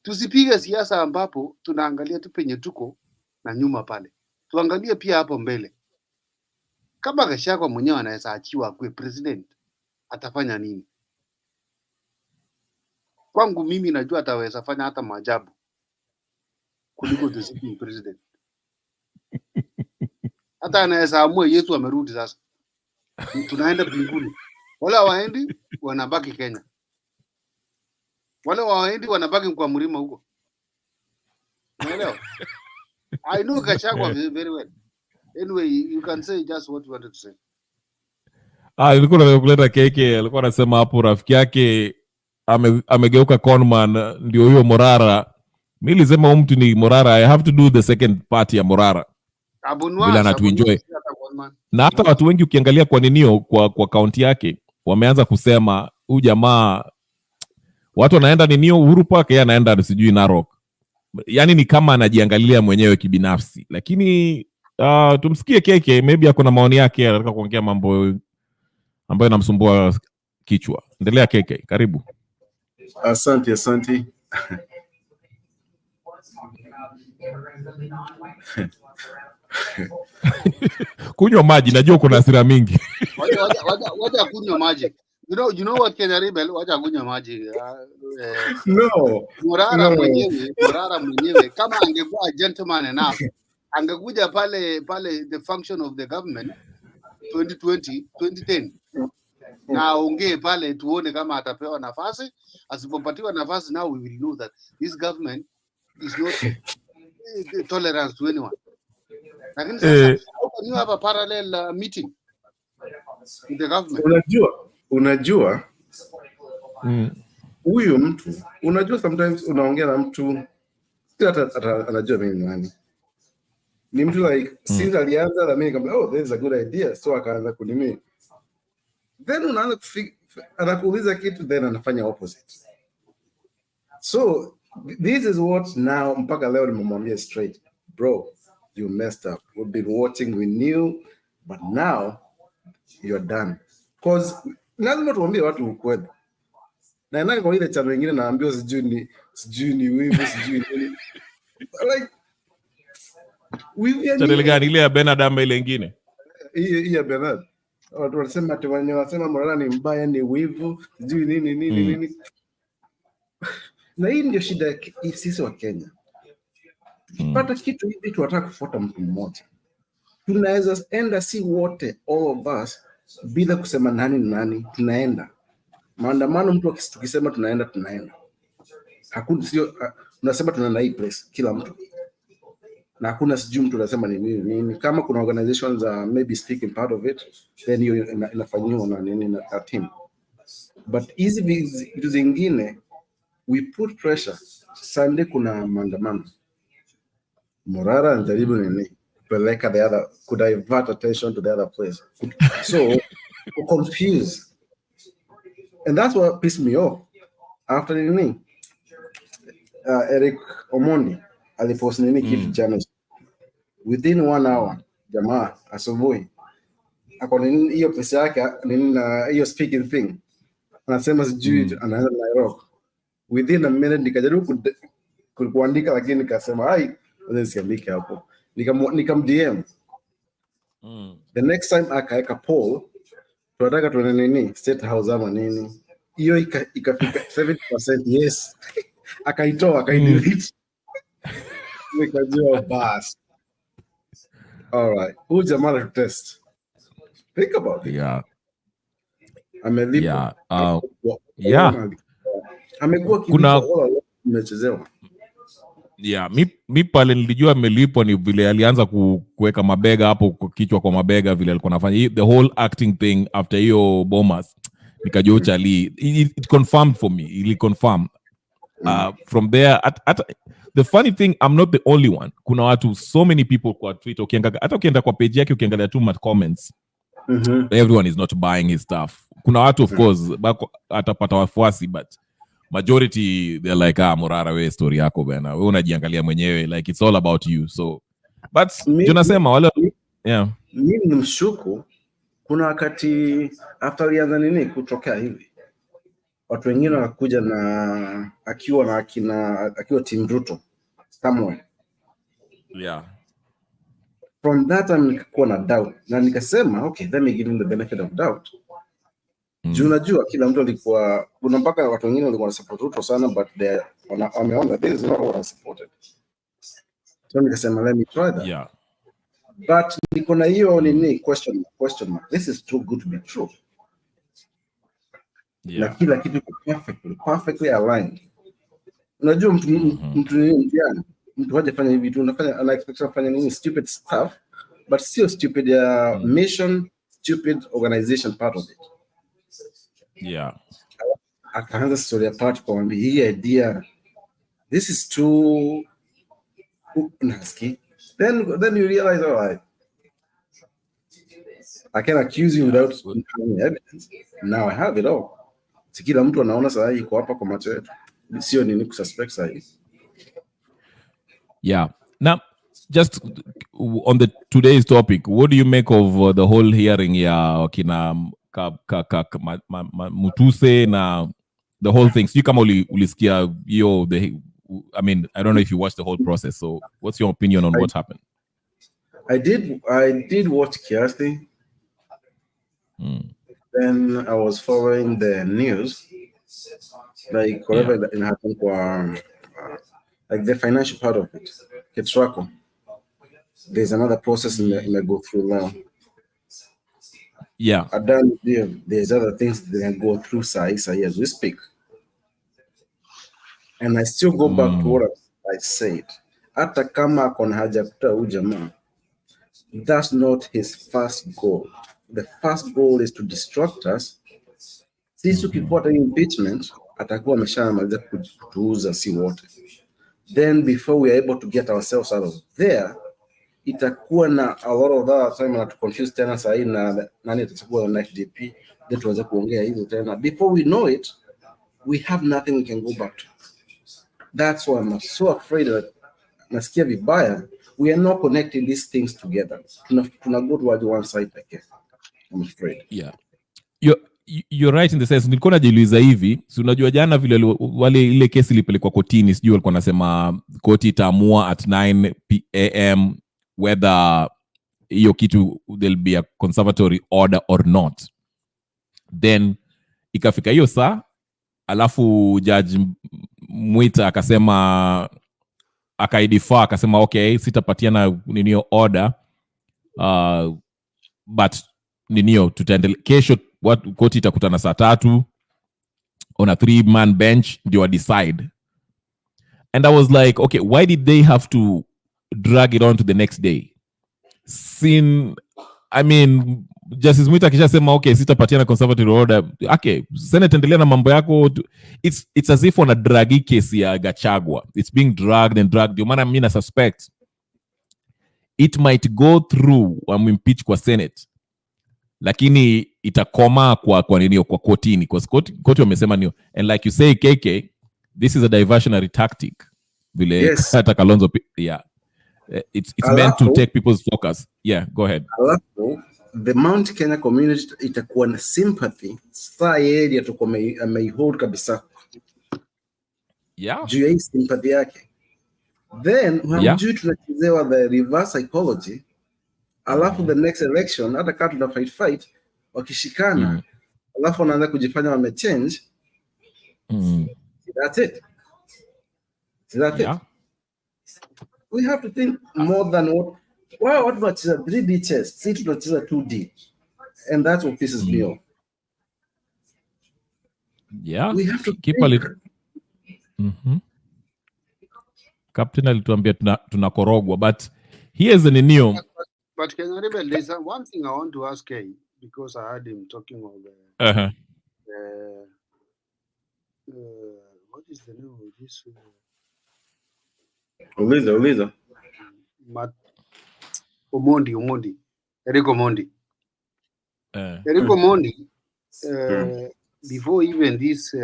tusipige siasa ambapo tunaangalia tu penye tuko na nyuma pale. Tuangalie pia hapo mbele. Kama Gachahua mwenyewe anaweza achiwa akuwe president, atafanya nini? Kwangu mimi najua ataweza fanya hata maajabu kuliko the sitting president. Hata anaweza amua Yesu amerudi sasa, tunaenda mbinguni. Wale waendi wanabaki Kenya, wale waendi wanabaki kwa mlima huko. Unaelewa? I know Gachahua very well. Anyway, you can say just what you wanted to say. Nilikuwa nataka kuleta keke. Alikuwa anasema hapo rafiki yake amegeuka conman, ndio huyo Morara. Mimi nilisema mtu ni Morara. I have to do the second part ya Morara. Bila anatuenjoy. Na hata watu wengi ukiangalia kwa ninio kwa kaunti yake wameanza kusema huyu jamaa, watu wanaenda ninio Uhuru Park, yeye anaenda sijui Narok. Yaani ni kama anajiangalia mwenyewe kibinafsi. Lakini tumsikie KK, maybe ako na maoni yake, anataka kuongea mambo ambayo yanamsumbua kichwa. Endelea KK, karibu. Asante. Kunywa maji, najua kuna hasira mingi. Wacha kunywa maji. You know what Kenya Rebel, wacha kunywa maji. No. Morara mwenyewe kama angekuwa gentleman enough, angekuja pale the function of the government 2010 na aongee pale tuone kama atapewa nafasi. Asipopatiwa nafasi, now we will know that this government is not tolerant to anyone. Lakini sasa how can you have a parallel meeting with the government? Unajua huyu mtu, unajua sometimes unaongea na mtu hata anajua mimi ni nani. Ni mtu like since alianza na mimi nikamwambia this is a good idea, so akaanza kunimi. Then unaanza anakuuliza kitu, then anafanya opposite. So this is what now mpaka leo nimemwambia straight, bro, you messed up. We've been watching, we knew, but now you're done. Because lazima tuambie watu ukweli. Na nani kwa ile chano nyingine naambiwa sijui ni wivu, sijui nini. Like channel gani ile ya Bernard ama ile nyingine? Hii ya Bernard. Watu wanasema ati wanasema Morana ni mbaya, ni wivu, sijui nini. Na hii ndio shida sisi wa Kenya. Tukipata kitu hivi tunataka kufuata mtu mmoja. Tunaweza enda si wote, all of us, bila kusema nani tunaenda. Maandamano mtu tukisema tunaenda. Hakuna sio unasema tunaenda hii place kila mtu. Na hakuna sijui mtu anasema ni nini. Kama kuna organizations maybe speaking part of it, then you inafanywa na nini na team. But hizi vitu zingine we put pressure. Sunday kuna maandamano. Morara anajaribu nini peleka the other, could divert attention to the other place. So confused. And that's what pissed me off. After nini Eric Omondi alipost nini kitu jana, within 1 hour jamaa asubuhi akona nini hiyo pesa yake nini na hiyo speaking thing anasema sijui anaenda Nairobi. Within a minute nikajaribu kuandika, lakini nikasema hai siandike hapo, nikam DM. The next time akaeka poll tunataka tuone nini State House ama nini, hiyo ikafika 70% yes. Akaidelete. Nikajua bas. All right, who jamaa to test? Think about it. Amelipa. Amekuwa kuna umechezewa. Mi pale nilijua amelipwa ni vile alianza kuweka mabega hapo, kichwa kwa mabega vile alikuwa anafanya the whole acting thing after hiyo Bomas. Nikajua chali it confirmed for me, ili confirm. From there the funny thing, I'm not the only one. Kuna watu, so many people kwa Twitter, hata ukienda kwa page yake ukiangalia tu comments, everyone is not buying his stuff. Kuna watu of course atapata wafuasi, but majority they're like Morara, we story yako bana, wewe unajiangalia mwenyewe, like it's all about you. So but tunasema wale mimi ni mshuku. Kuna wakati after alianza nini kutokea hivi, watu wengine wanakuja na akiwa Team Ruto somewhere. From that time nikakuwa na doubt na nikasema okay, let me give him the benefit of doubt. Juu unajua kila mtu alikuwa, kuna mpaka watu wengine walikuwa support Ruto sana, but they wameona this is not what I supported. So nikasema let me try that. But niko na hiyo nini question mark. This is too good to be true. Na kila kitu perfectly aligned. Unajua mtu haja fanya hivi tu, unafanya ana expect kufanya nini stupid stuff, but still stupid mission, stupid organization part of it. Akaanza story apart kwa mwambi hii idea, this is too nasty. Then you realize, all right, I can accuse you without having evidence. Now I have it all. Si kila mtu anaona saa hii iko hapa kwa macho yetu, sio nini kususpect saa hii. Na just on the today's topic, what do you make of the whole hearing ya kina Matuse na the whole thing? So you kama ulisikia I mean, I don't know if you watched the whole process. So what's your opinion on what happened? I did watch Kiasi. Then I was following the news, like whatever that happened for like the financial part of it. Ketrako. There's another process in the go through now. Yeah. There's other things that go through as we speak. And I still go back to what I said. Hata kama akona haja kutoa ujamaa, that's not his first goal. The first goal is to distract us. Sisi tukifuata impeachment, atakuwa ameshamaliza kutuuza si wote. Then before we are able to get ourselves out of there, itakuwa na a lot of that time na to confuse tena sahi na nani atakuwa na DP, then tuanze kuongea hizo tena. Before we know it, we have nothing we can go back to. That's why I'm so afraid that nasikia vibaya, we are not connecting these things together. Tuna go to one side again. I'm afraid. Yeah. You're right in the sense, nilikuwa najiuliza hivi, si unajua jana vile wale ile kesi ilipelekwa kotini, sijui walikuwa nasema koti itaamua at 9 am whether hiyo kitu there'll be a conservatory order or not. Then ikafika hiyo saa, alafu judge Mwita akasema akaidifa, akasema okay, sitapatiana ninio order, but ninio tutaendelea kesho, koti itakutana saa 3 on a 3-man bench ndio decide. And I was like, okay, why did they have to drag it on to the next day? I mean, Justice Mwita kisha sema okay, sitapatiana conservative order. Okay, Senate endelea na mambo yako. It's as if on a dragi case ya Gachahua. It's being dragged and dragged. Ndio maana mimi na suspect it might go through impeach kwa Senate, lakini itakoma kwa nini kwa kotini, because koti wamesema nio. And like you say KK, this is a diversionary tactic. Vile hata Kalonzo, yeah. It's meant to take people's focus. Yeah, go ahead. The Mount Kenya community itakuwa na sympathy saa yeye atakuwa ameihold kabisa. Yeah. Juu ya sympathy yake. Then hamjui tunachezewa the reverse psychology. Alafu the next election hata kama tuna fight wakishikana, alafu wanaanza kujifanya wamechange. That's it. We have to think more than what tunacheza 3D chess, si tunacheza 2D. And that's what pisses me off. Yeah. We have to keep a little. Captain alituambia tunakorogwa, but here's an new. But can I rebel? There's one thing I want to ask Kay, because I heard him talking of what is the name of this? Uliza. Omondi. Eric Omondi. Eric Omondi, before even these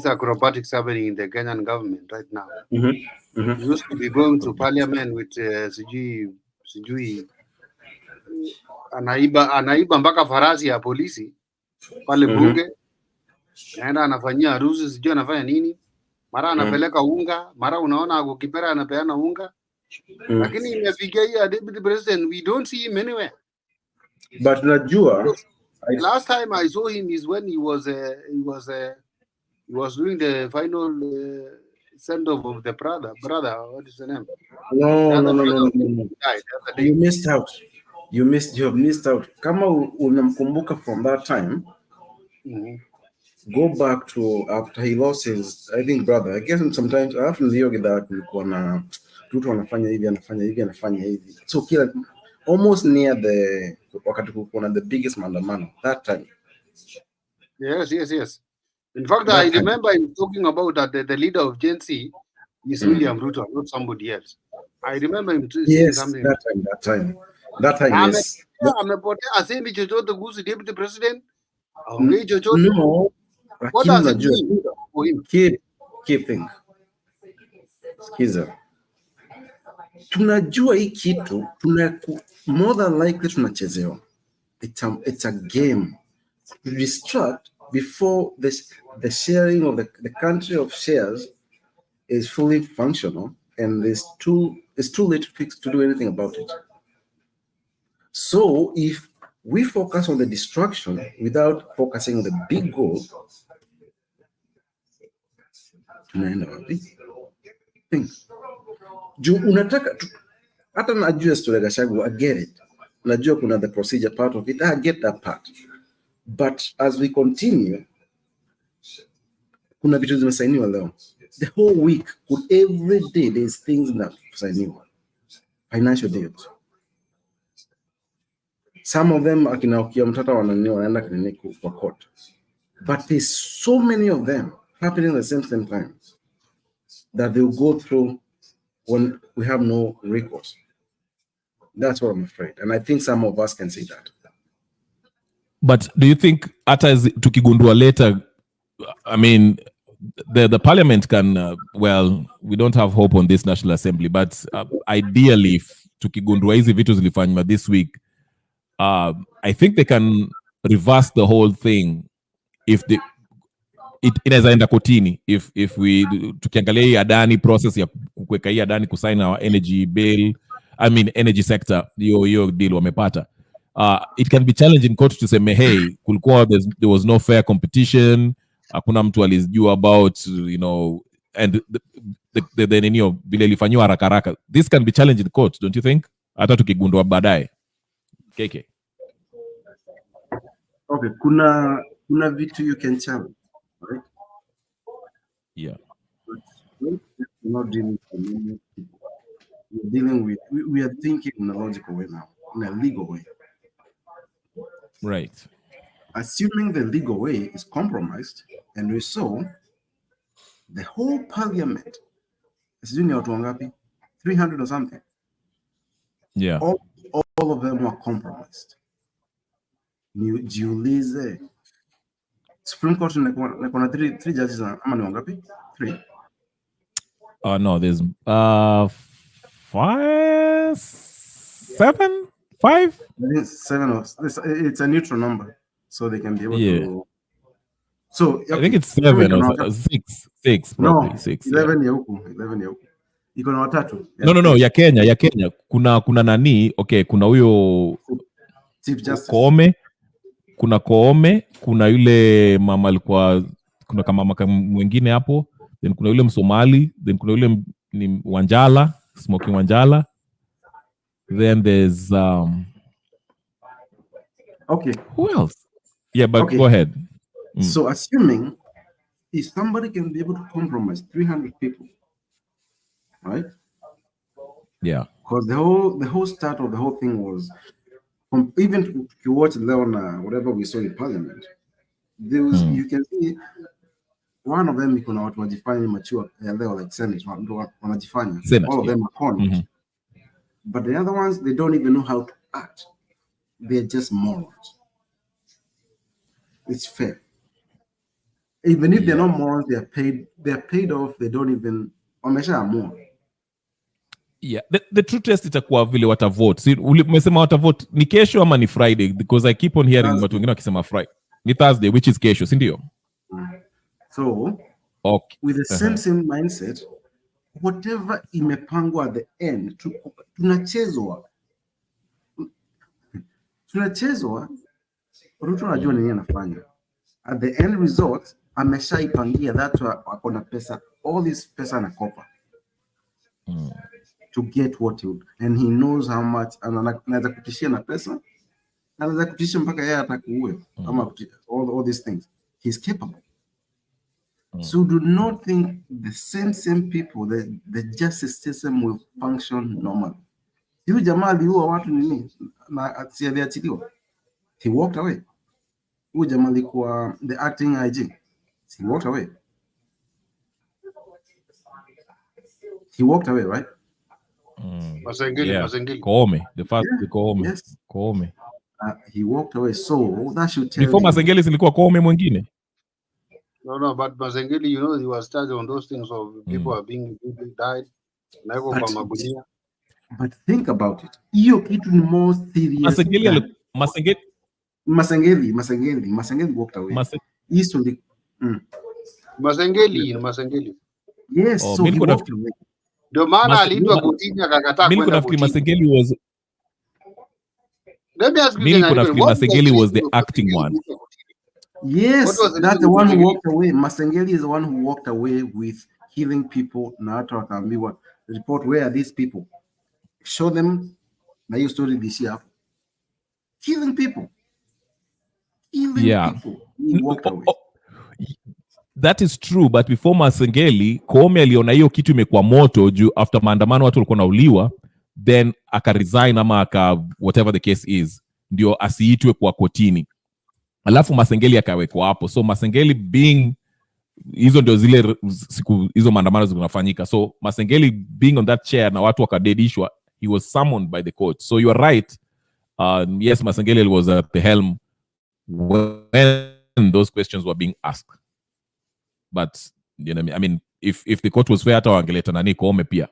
acrobatics happening in the Kenyan government right now, used to be going to parliament with sijui anaiba mpaka farasi ya polisi pale bunge, naenda anafanyia harusi, sijui anafanya nini, mara anapeleka unga, mara unaona ako Kipera anapeana unga, lakini imefikia hii deputy president, we don't see him anywhere. But najua last time I saw him is when he was doing the final send off of the brother. What is the name? No. You missed out. You have missed out. Kama unamkumbuka from that time, go back to after he lost his, I think, brother. I guess sometimes after the yoga kulikuwa na mtu anafanya hivi. So kila almost near the wakati kulikuwa na the biggest maandamano that time. Yes. In fact, I remember him talking about that the leader of Gen Z is William Ruto, not somebody else. I remember him saying something. That time, yes. Amepotea asemi chochote kuhusu deputy president. Aongei chochote. No. What does it mean for him? Keep think. Skiza. tunajua hii kitu, more than likely tunachezewa. It's a game. To distract before the sharing of the country of shares is fully functional, and it's too late to do anything about it. So if we focus on the distraction without focusing on the big goal, tunaenda wapi? Think. Juu unataka hata najua story ya Gachahua, I get it. Najua kuna the procedure part of it, I get that part. But as we continue, kuna vitu zimesainiwa leo. The whole week, every day there's things that sainiwa. Financial deals. Some of them akina ukia mtata wanaenda kliniki kwa court. But there's so many of them happening at the same time that they'll go through when we have no recourse. That's what I'm afraid. And I think some of us can say that. But do you think hata tukigundua later, I mean, the parliament can, well, we don't have hope on this National Assembly, but ideally, if tukigundua hizi vitu zilifanywa this week, I think they can reverse the whole thing if inaweza enda kotini if we tukiangalia hii Adani process ya kuweka hii Adani kusign our energy bill, I mean energy sector, hiyo deal wamepata. It can be challenging court to say, hey, kulikuwa there was no fair competition, hakuna mtu alijua about, you know, and the nini vile ilifanywa haraka. This can be challenging court, don't you think? Hata tukigundua baadaye. KK. Okay, kuna vitu you can challenge, right? Yeah. We're not dealing with people. We're dealing with, we are thinking in a logical way now, in a legal way. Right. Assuming the legal way is compromised, and we saw the whole parliament, sijui ni watu wangapi, 300 or something. Yeah. All of them were compromised. Jiulize, Supreme Court kuna three judges, ama ni wangapi? 3. No, there's 5, 7, 5. I think 7 it's a neutral number, so they can be able to. So I think it's 7 or 6 probably. No, 6. 11 ya huku. Iko na watatu. No, ya Kenya. Kuna nani? Okay, kuna huyo Chief Justice Koome, kuna yule mama alikuwa, kuna kama mama mwingine hapo, then kuna yule Msomali, then kuna yule ni Wanjala, Smoking Wanjala. Then there's okay. Who else? Yeah, but okay. Go ahead. So assuming if somebody can be able to compromise 300 people, right? Yeah. Because the whole start of the whole thing was, even if you watch Leona, whatever we saw in Parliament, there was you can see one of them kuna watu wajifanya mature leo like Senate, wanajifanya. All of them are cornered. But the other ones, they don't even know how to act. They're just morons. It's fair. Even if they're not morons, they're paid off, they don't even wamesha more. Yeah, the true test itakuwa vile watavote. Si umesema watavote ni kesho ama ni Friday? Because I keep on hearing watu wengine wakisema Friday. Ni Thursday, which is kesho, si ndio? So, okay. With the same mindset, whatever imepangwa at the end, tunachezwa Ruto anajua nini anafanya. At the end result, ameshaipangia that akona pesa, all this pesa anakopa to get what he would, and he knows how much, anaweza kutishia na pesa, anaweza kutishia mpaka yeye atakuue, ama all these things. He's capable. So do not think the same people, the justice system will function normally. Huyu jamaa aliua watu nini na asiachiliwa. He walked away. Huyu jamaa alikuwa the acting IG. He walked away. He walked away, right? Masengeli. Koome. The first Koome. Yes. Koome. He walked away. So that should tell before Masengeli zilikuwa Koome mwingine. No, but Masengeli, he was started on those things of people are being died. Naiko kwa magunia. But think about it. Hiyo kitu ni more serious. Masengeli walked away. Masengeli. Yes, so he walked away. Ndio maana aliitwa kotini akakataa kwenda kotini. Masengeli was the acting one. Yes, that's the one who walked away. Masengeli is the one who walked away with killing people. Na watu wakaambiwa report, where are these people? Show them. Na hiyo story this year. Killing people. People. He walked away. That is true, but before Masengeli, Koome aliona hiyo kitu imekuwa moto juu after maandamano watu walikuwa nauliwa, then akaresign ama whatever the case is, ndio asiitwe kwa kotini. Alafu Masengeli akawekwa hapo. So Masengeli being, hizo ndio zile siku hizo maandamano zinafanyika. So Masengeli being on that chair na watu wakadedishwa, he was summoned by the court. So you are right. Yes, Masengeli was at the helm when those questions were being asked. But you know, I mean, if the court was fair, hata wangeleta nani Koome pia.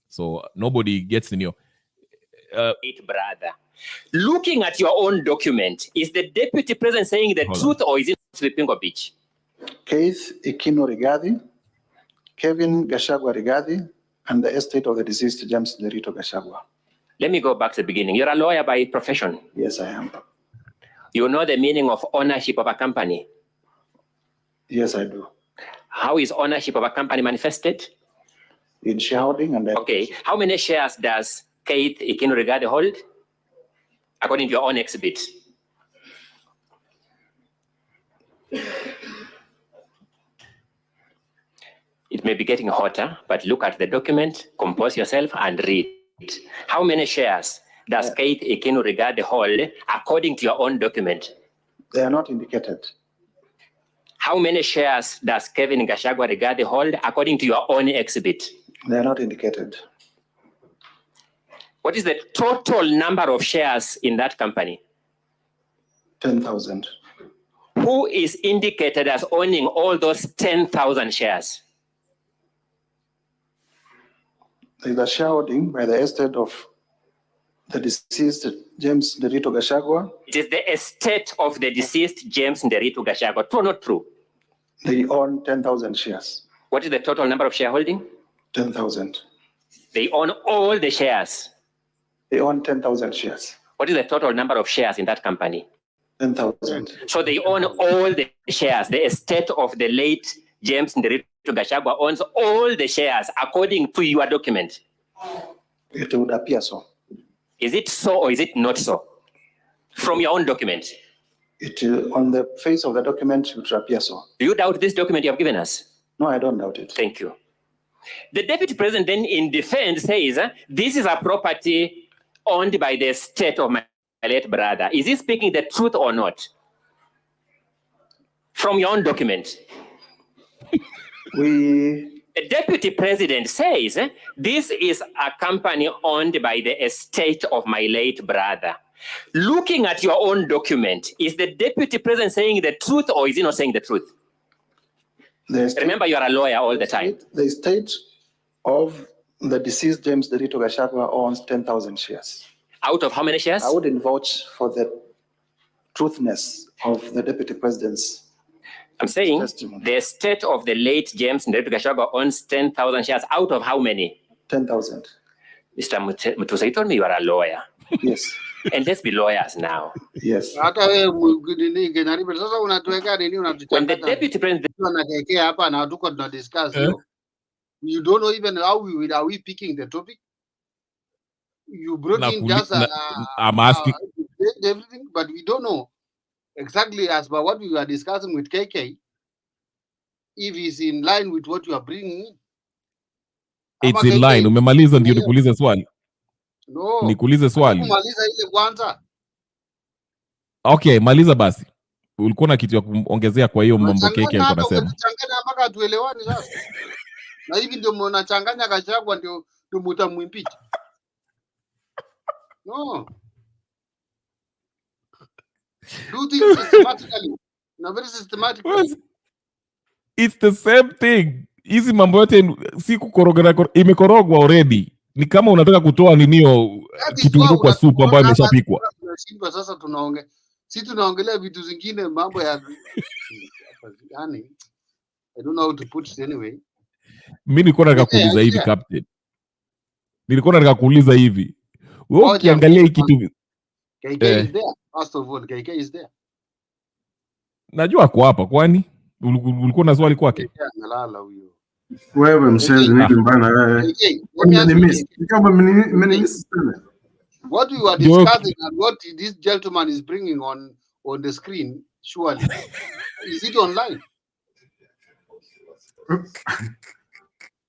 So nobody gets in your brother. Looking at your own document, is the deputy president saying the truth or is it slipping a beach? Keith Ikino Rigathi, Kevin Gachahua Rigathi, and the estate of the deceased James Lerito Gachahua. Let me go back to the beginning. You're a lawyer by profession. Yes, I am. You know the meaning of ownership of a company? Yes, I do. How is ownership of a company manifested? In shareholding and okay. How many shares does Keith Ikino Rigathi hold? According to your own exhibit. It may be getting hotter, but look at the document, compose yourself, and read. How many shares does Keith Ikino Rigathi hold according to your own document? They are not indicated. How many shares does Kevin Gachahua Rigathi hold according to your own exhibit? They are not indicated. What is the total number of shares in that company? 10,000. Who is indicated as owning all those 10,000 shares? There is a shareholding by the estate of the deceased James Lerito Gachahua. It is the estate of the deceased James Lerito Gachahua. True or not true? They own 10,000 shares. What is the total number of shareholding? 10,000. They own all the shares. They own 10,000 shares. What is the total number of shares in that company? 10,000. So they own all the shares. The estate of the late James Lerito Gachahua owns all the shares according to your document. It would appear so. Is it so or is it not so? From your own document. On the face of the document, it would appear so. Do you doubt this document you have given us? No, I don't doubt it. Thank you. The deputy president then in defense says, this is a property owned by the estate of my late brother. Is he speaking the truth or not? From your own document. The deputy president says, this is a company owned by the estate of my late brother. Looking at your own document, is the deputy president saying the truth or is he not saying the truth? Remember, you are a lawyer all the time. The estate of the deceased James Lerito Gachahua owns 10,000 shares. Out of how many shares? I wouldn't vouch for the truthness of the deputy president's I'm saying testimony. The estate of the late James Lerito Gachahua owns 10,000 shares. Out of how many? 10,000. Mr. Matuse, you told me you are a lawyer. Yes. And let's be lawyers now. Yes. When the deputy president, you don't know even how are we picking the topic. You brought in just I'm asking everything, but we don't know exactly as by what we were discussing with KK, if it's in line with what you are bringing in. It's in line. Umemaliza ndio nikuulize swali. No. Nikuulize swali. Umaliza ile kwanza. Okay, maliza basi. Ulikuwa na kitu ya kuongezea kwa hiyo mambo KK alikuwa anasema. Unachanganya mpaka tuelewani sasa. Na hivi ndio mnachanganya Gachahua ndio mtamwimpeach. No. Do things systematically. Na very systematically. It's the same thing. Hizi mambo yote si kukorogana, imekorogwa already. Ni kama unataka kutoa ninio kitunguu kwa supu ambayo imeshapikwa. Tunashindwa sasa, tunaongelea vitu zingine, mambo ya yani I don't know how to put it anyway. Mimi nilikuwa nataka kuuliza hivi captain. Nilikuwa nataka kuuliza hivi. Wewe ukiangalia hii kitu KK is there. First of all, KK is there. Najua kwa hapa, kwani ulikuwa na swali kwake? Analala huyo. Wewe mshenzi nini mbana wewe? What we were discussing and what this gentleman is bringing on the screen, surely is it online?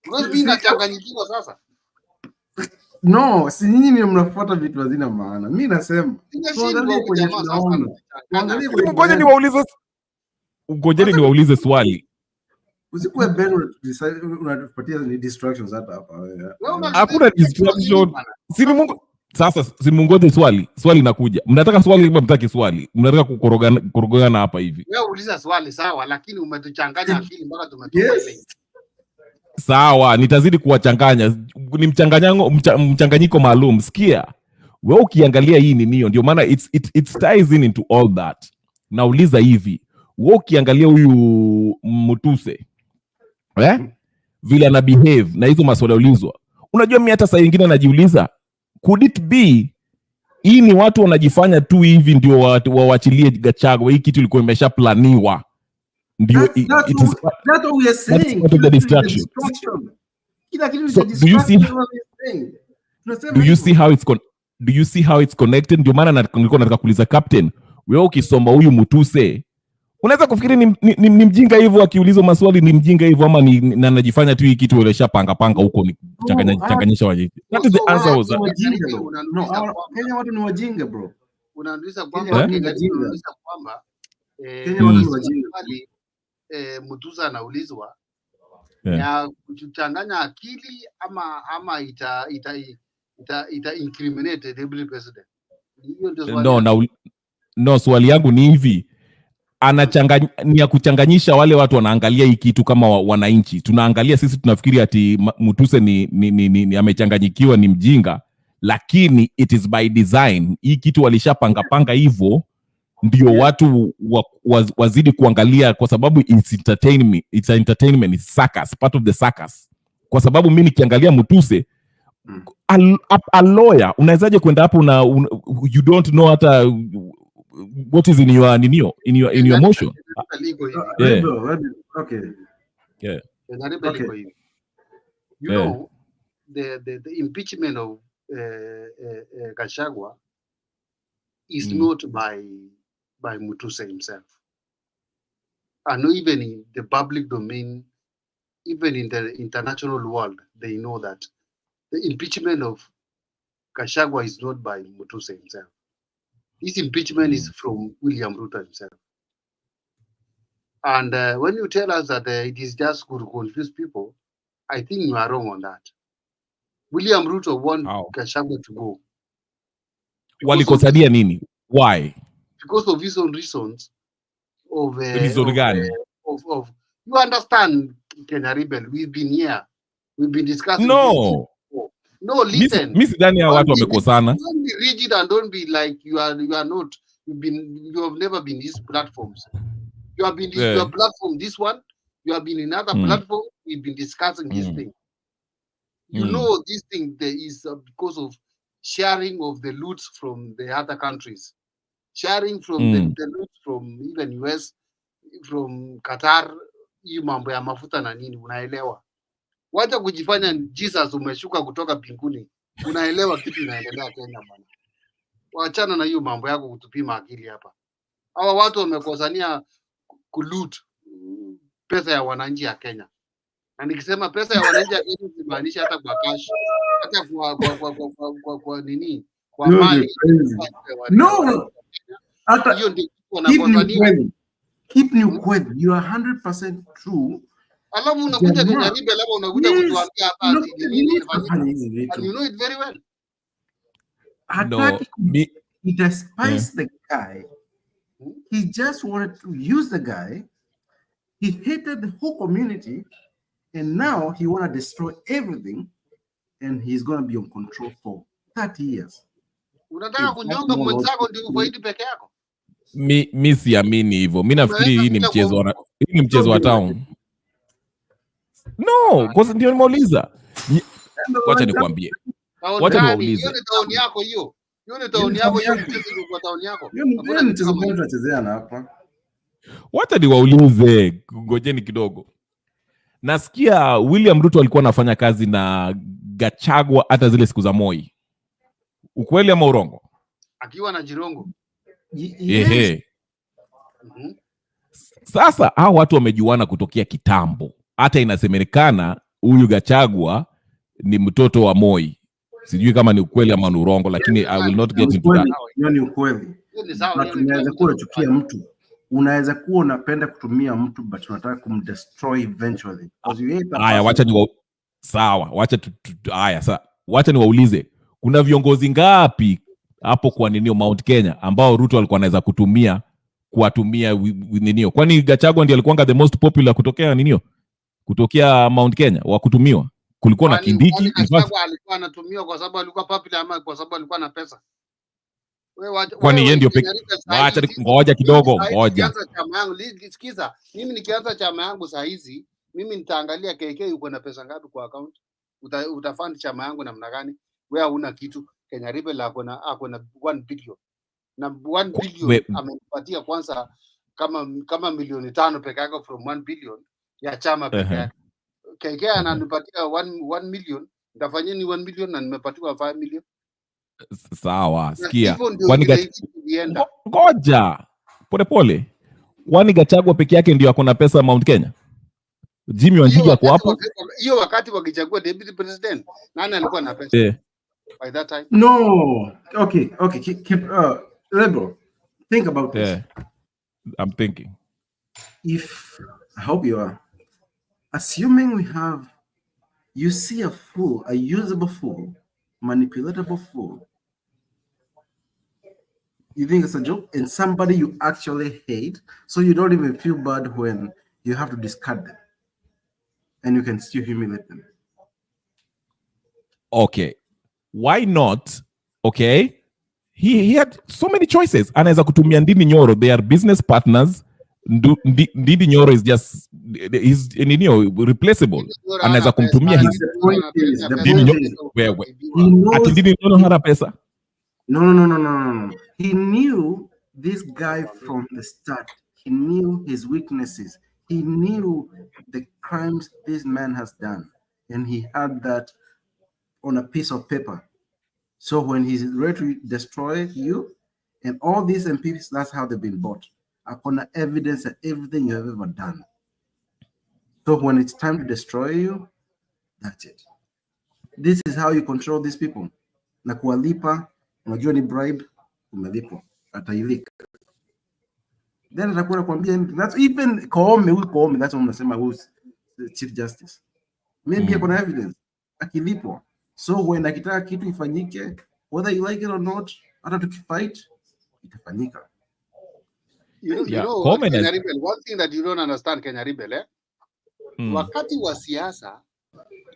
Because mimi nachanganyikiwa sasa. No, si nyinyi mnafuata vitu hazina maana. Mimi nasema ngojeni niwaulize swali. Usikuwe bado unatupatia distractions hapa wewe. Hakuna distraction. Si mungoje swali. Swali inakuja. Mnataka swali kama mtaki swali. Mnataka kukorogana hapa hivi. Wewe uliza swali sawa, lakini umetuchanganya akili mpaka tumetoka ile. Sawa, nitazidi kuwachanganya. Ni mchanganyiko maalum. Sikia. Wewe ukiangalia hii ndio maana it ties into all that. Nauliza hivi. Wewe ukiangalia huyu Matuse vile ana behave na hizo maswali ulizwa, unajua mimi hata saa nyingine najiuliza, could it be hii ni watu wanajifanya tu hivi ndio waachilie Gachahua? Hii kitu ilikuwa imeshaplaniwa, ndio that's what we are saying. Part of the distraction. So, do you see how it's connected? Ndio maana nilikuwa nataka kuuliza captain, wewe ukisoma huyu Matuse unaweza kufikiri ni mjinga hivyo, akiulizwa maswali ni mjinga hivyo, ama ni anajifanya tu hii kitu ilesha panga huko, ni changanyisha waje. That is the answer was that. No, Kenya watu ni wajinga bro. Unaanza kwamba Kenya watu ni wajinga. Matuse anaulizwa ya kuchanganya akili ama ita incriminate the deputy president. No, swali yangu ni hivi, ni ya kuchanganyisha wale watu wanaangalia hii kitu kama wananchi. Tunaangalia sisi tunafikiri ati Matuse ni amechanganyikiwa, ni mjinga, lakini it is by design. Hii kitu walishapanga hivyo ndio watu wazidi kuangalia, kwa sababu it's entertainment, it's circus, part of the circus. Kwa sababu mimi nikiangalia Matuse a lawyer, unawezaje kwenda hapo na you don't know hata what is in your motion? Okay. Yeah. You know, the impeachment of Gachahua is not by Matuse himself. And even in the public domain, even in the international world, they know that the impeachment of Gachahua is not by Matuse himself. This impeachment is from William Ruto himself. And when you tell us that it is just to confuse people, I think you are wrong on that. William Ruto want Gachahua to go. Walikosadia nini? Why? Because of his own reasons. You understand, Kenya Rebel, we've been here. We've been discussing. No, listen. Miss Dania watu wamekosana. Don't be rigid and don't be like you are not. You have never been these platforms. You have been your platform, this one. You have been in other platform. We've been discussing this thing. You know this thing there is because of sharing of the loot from the other countries, sharing from the loot from even US, from Qatar. Hiyo mambo ya mafuta na nini, unaelewa? Wacha kujifanya Jesus umeshuka kutoka mbinguni. Unaelewa kitu inaendelea Kenya bwana. Waachana na hiyo mambo yako kutupima akili hapa. Hawa watu wamekosania kuloot pesa ya wananchi ya Kenya. Na nikisema pesa ya wananchi ya Kenya simaanisha hata kwa cash, hata kwa nini? Kwa mali. No. Hata hiyo ndio wanakosania. Keep new kweli. You are 100% true. Alafu unakuja Kenya Rebel, alafu unakuja kutuambia hapa ati you know it very well. He despised the guy. He just wanted to use the guy. He hated the whole community, and now he want to destroy everything and he's going to be on control for 30 years. Unataka kunyonga mwenzako ndio ufaidi peke yako? Mi siamini hivyo. Mi nafikiri hii ni mchezo wa town. No, because ndio nimeuliza. Wacha nikwambie. Wacha niwaulize. Hiyo ni taoni yako hiyo. Hiyo ni taoni yako hiyo, mchezo kwa taoni yako. Hakuna mchezo gani tunachezeana hapa? Wacha niwaulize, ngojeni kidogo. Nasikia William Ruto alikuwa anafanya kazi na Gachahua hata zile siku za Moi. Ukweli ama urongo? Akiwa na Jirongo. Ehe. Sasa hao watu wamejuana kutokea kitambo. Hata inasemekana huyu Gachahua ni mtoto wa Moi. Sijui kama ni ukweli ama ni urongo, lakini I will not get into that. Hiyo ni ukweli. Unaweza kuwa unachukia mtu. Unaweza kuwa unapenda kutumia mtu but unataka kumdestroy eventually. Haya, wacha wacha niwaulize. Kuna viongozi ngapi hapo kwa ninio Mount Kenya ambao Ruto alikuwa anaweza kuwatumia ninio? Kwani Gachahua ndiye alikuwa the most popular kutokea Mount Kenya wa kutumiwa? Kulikuwa na Kindiki. Gachahua alikuwa anatumiwa kwa sababu alikuwa popular ama kwa sababu alikuwa na pesa? Kwani yeye ndio wacha ngoja kidogo, ngoja. Sikiza, mimi nikianza chama yangu saa hizi, mimi nitaangalia KK uko na pesa ngapi kwa account? Utafund chama yangu namna gani? Wewe huna kitu. Kenya Rebel ako na 1 billion. Na 1 billion amenipatia kwanza kama milioni 5 peke yake from 1 billion ya chama peke yake. KK ananipatia 1 million, nitafanya ni 1 million na nimepatiwa 5 million. Sawa, sikia. Kwani ngoja pole. Kwani Gachahua peke yake ndio ako na pesa Mount Kenya? Jimmy Wanjigi ako hapo? Hiyo wakati wakichagua deputy president, nani alikuwa na pesa? By that time? No. Okay. Keep Rebel. Think about this. I'm thinking. I hope you are. Assuming you see a fool, a usable fool, manipulatable fool. You think it's a joke? And somebody you actually hate, so you don't even feel bad when you have to discard them. And you can still humiliate them. Okay. Why not? Okay. He had so many choices. Anaweza kutumia Ndindi Nyoro. They are business partners. Ndindi Nyoro is just replaceable. Anaweza kumtumia Ndindi Nyoro. Ati Ndindi Nyoro hana pesa. No. He knew this guy from the start. He knew his weaknesses. He knew the crimes this man has done. And he had that on a piece of paper. So when he's ready to destroy you, and all these MPs, that's how they've been bought. Upon evidence of everything you have ever done. So when it's time to destroy you, that's it. This is how you control these people. Na kuwalipa, unajua ni bribe, umelipo, atailika. Then atakuwa nakwambia, that's even Koome, that's what unasema, who's the Chief Justice. Maybe kuna evidence, akilipo. So when akitaka kitu ifanyike, whether you like it or not, hata tukifight, itafanyika. Kenya Rebel, one thing that you don't understand, Kenya Rebel, wakati wa siasa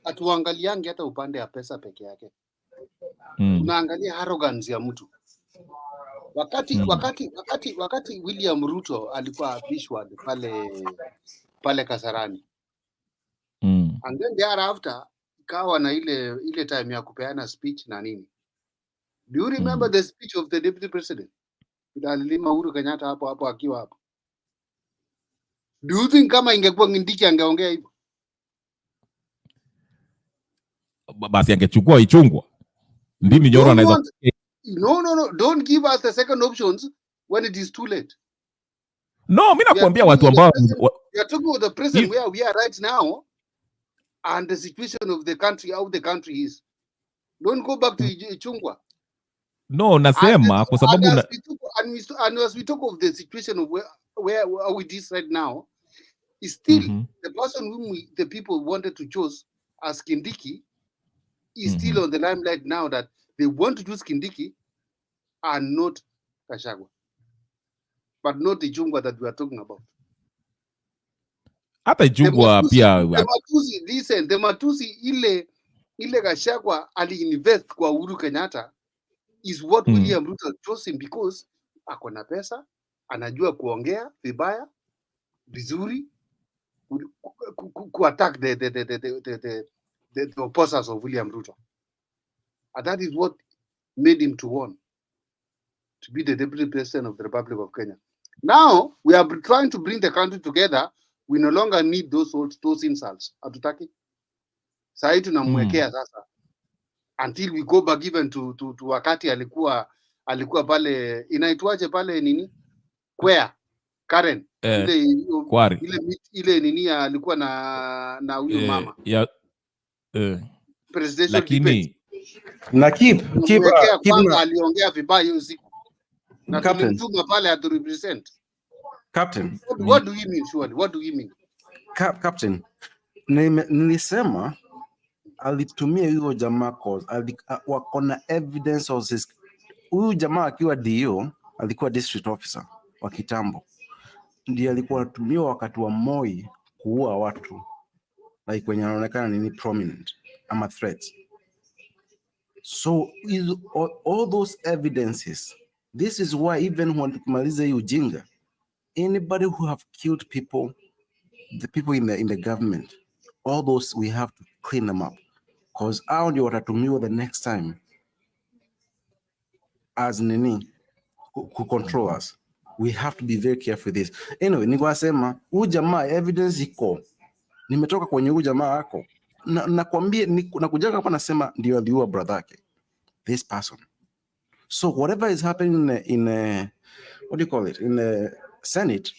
hatuangaliangi hata upande ya pesa peke yake. Tunaangalia arrogance ya mtu. Wakati William Ruto alikuwa apishwa pale Kasarani. And then thereafter kawa na ile time ya kupeana speech na nini. Do you remember the speech of the deputy president? Alilima Uhuru Kenyatta hapo akiwa hapo. Do you think kama ingekuwa Kindiki angeongea hivyo? Basi angechukua ichungwa. Ndimi Nyoro anaweza. No. Don't give us the second options when it is too late. No, mimi nakwambia watu ambao we are talking about the present where we are right now and the situation of the country, how the country is. Don't go back to ichungwa. No, nasema kwa sababu and as we talk of the situation of where it is right now, is still the person whom the people wanted to choose as Kindiki is still on the limelight now, that they want to choose Kindiki and not Gachahua, but not the Ichungwa that we are talking about. Hata Ichungwa pia the Matuse ile ile Gachagua ali-invest kwa Uhuru Kenyatta is what William Ruto chose him because ako na pesa, anajua kuongea vibaya vizuri, attack the opposers of William Ruto. And that is what made him to want to be the deputy president of the Republic of Kenya. Now we are trying to bring the country together. We no longer need those insults. Hatutaki. Sasa tunamwekea sasa until we go back even to wakati alikuwa pale inaitwaje pale nini? Kwea Karen ile nini alikuwa na huyu mama. Presidential debate. Na keep aliongea vibaya hiyo siku. Na tulimtuma pale atu represent. Captain. What do you mean surely? What do you mean? Captain. Nilisema alitumia hiyo jamaa cause wako na evidence of this. Huyu jamaa akiwa DO alikuwa district officer wa kitambo. Ndiye alikuwa anatumia wakati wa Moi kuua watu. Like when anaonekana nini prominent ama threats. So all those evidences, this is why even when tukimaliza hii ujinga, anybody who have killed people, the people in the government, all those we have to clean them up. Because hao ndio watatumiwa the next time as nini who control us. We have to be very careful with this. Anyway, nikuwasema huyu jamaa evidence iko. Nimetoka kwenye huyu jamaa wako. Nakwambia nakujaga hapa nasema ndio aliua brother yake. This person. So whatever is happening in what do you call it? In the Senate,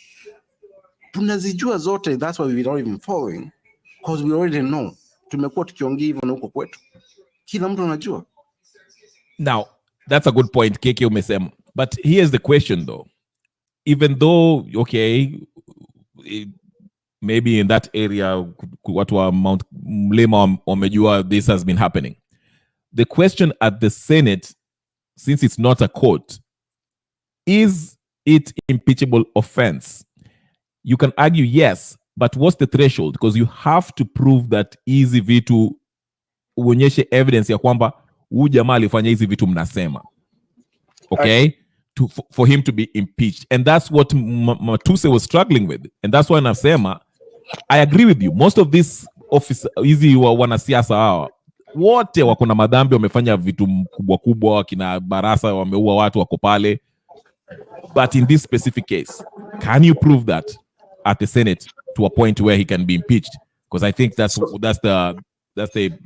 tunazijua zote. That's why we're not even following. Because we already know. Tumekuwa tukiongea hivyo na huko kwetu. Kila mtu anajua. Now, that's a good point, KK umesema. But here's the question though. Even though, okay, maybe in that area, watu wa Mount Mlima wamejua this has been happening. The question at the Senate, since it's not a court, is it impeachable offense? You can argue yes, but what's the threshold? Because you have to prove that hizi vitu uonyeshe evidence ya kwamba huyu jamaa alifanya hizi vitu mnasema. Okay? For him to be impeached. And that's what Matuse was struggling with. And that's why nasema, I agree with you. Most of these officers, hizi wanasiasa hawa, wote wako na madhambi, wamefanya vitu kubwa wakina Barasa wameua watu wako pale. But in this specific case, can you prove that at the Senate to a point where he can be impeached? Because I think that's the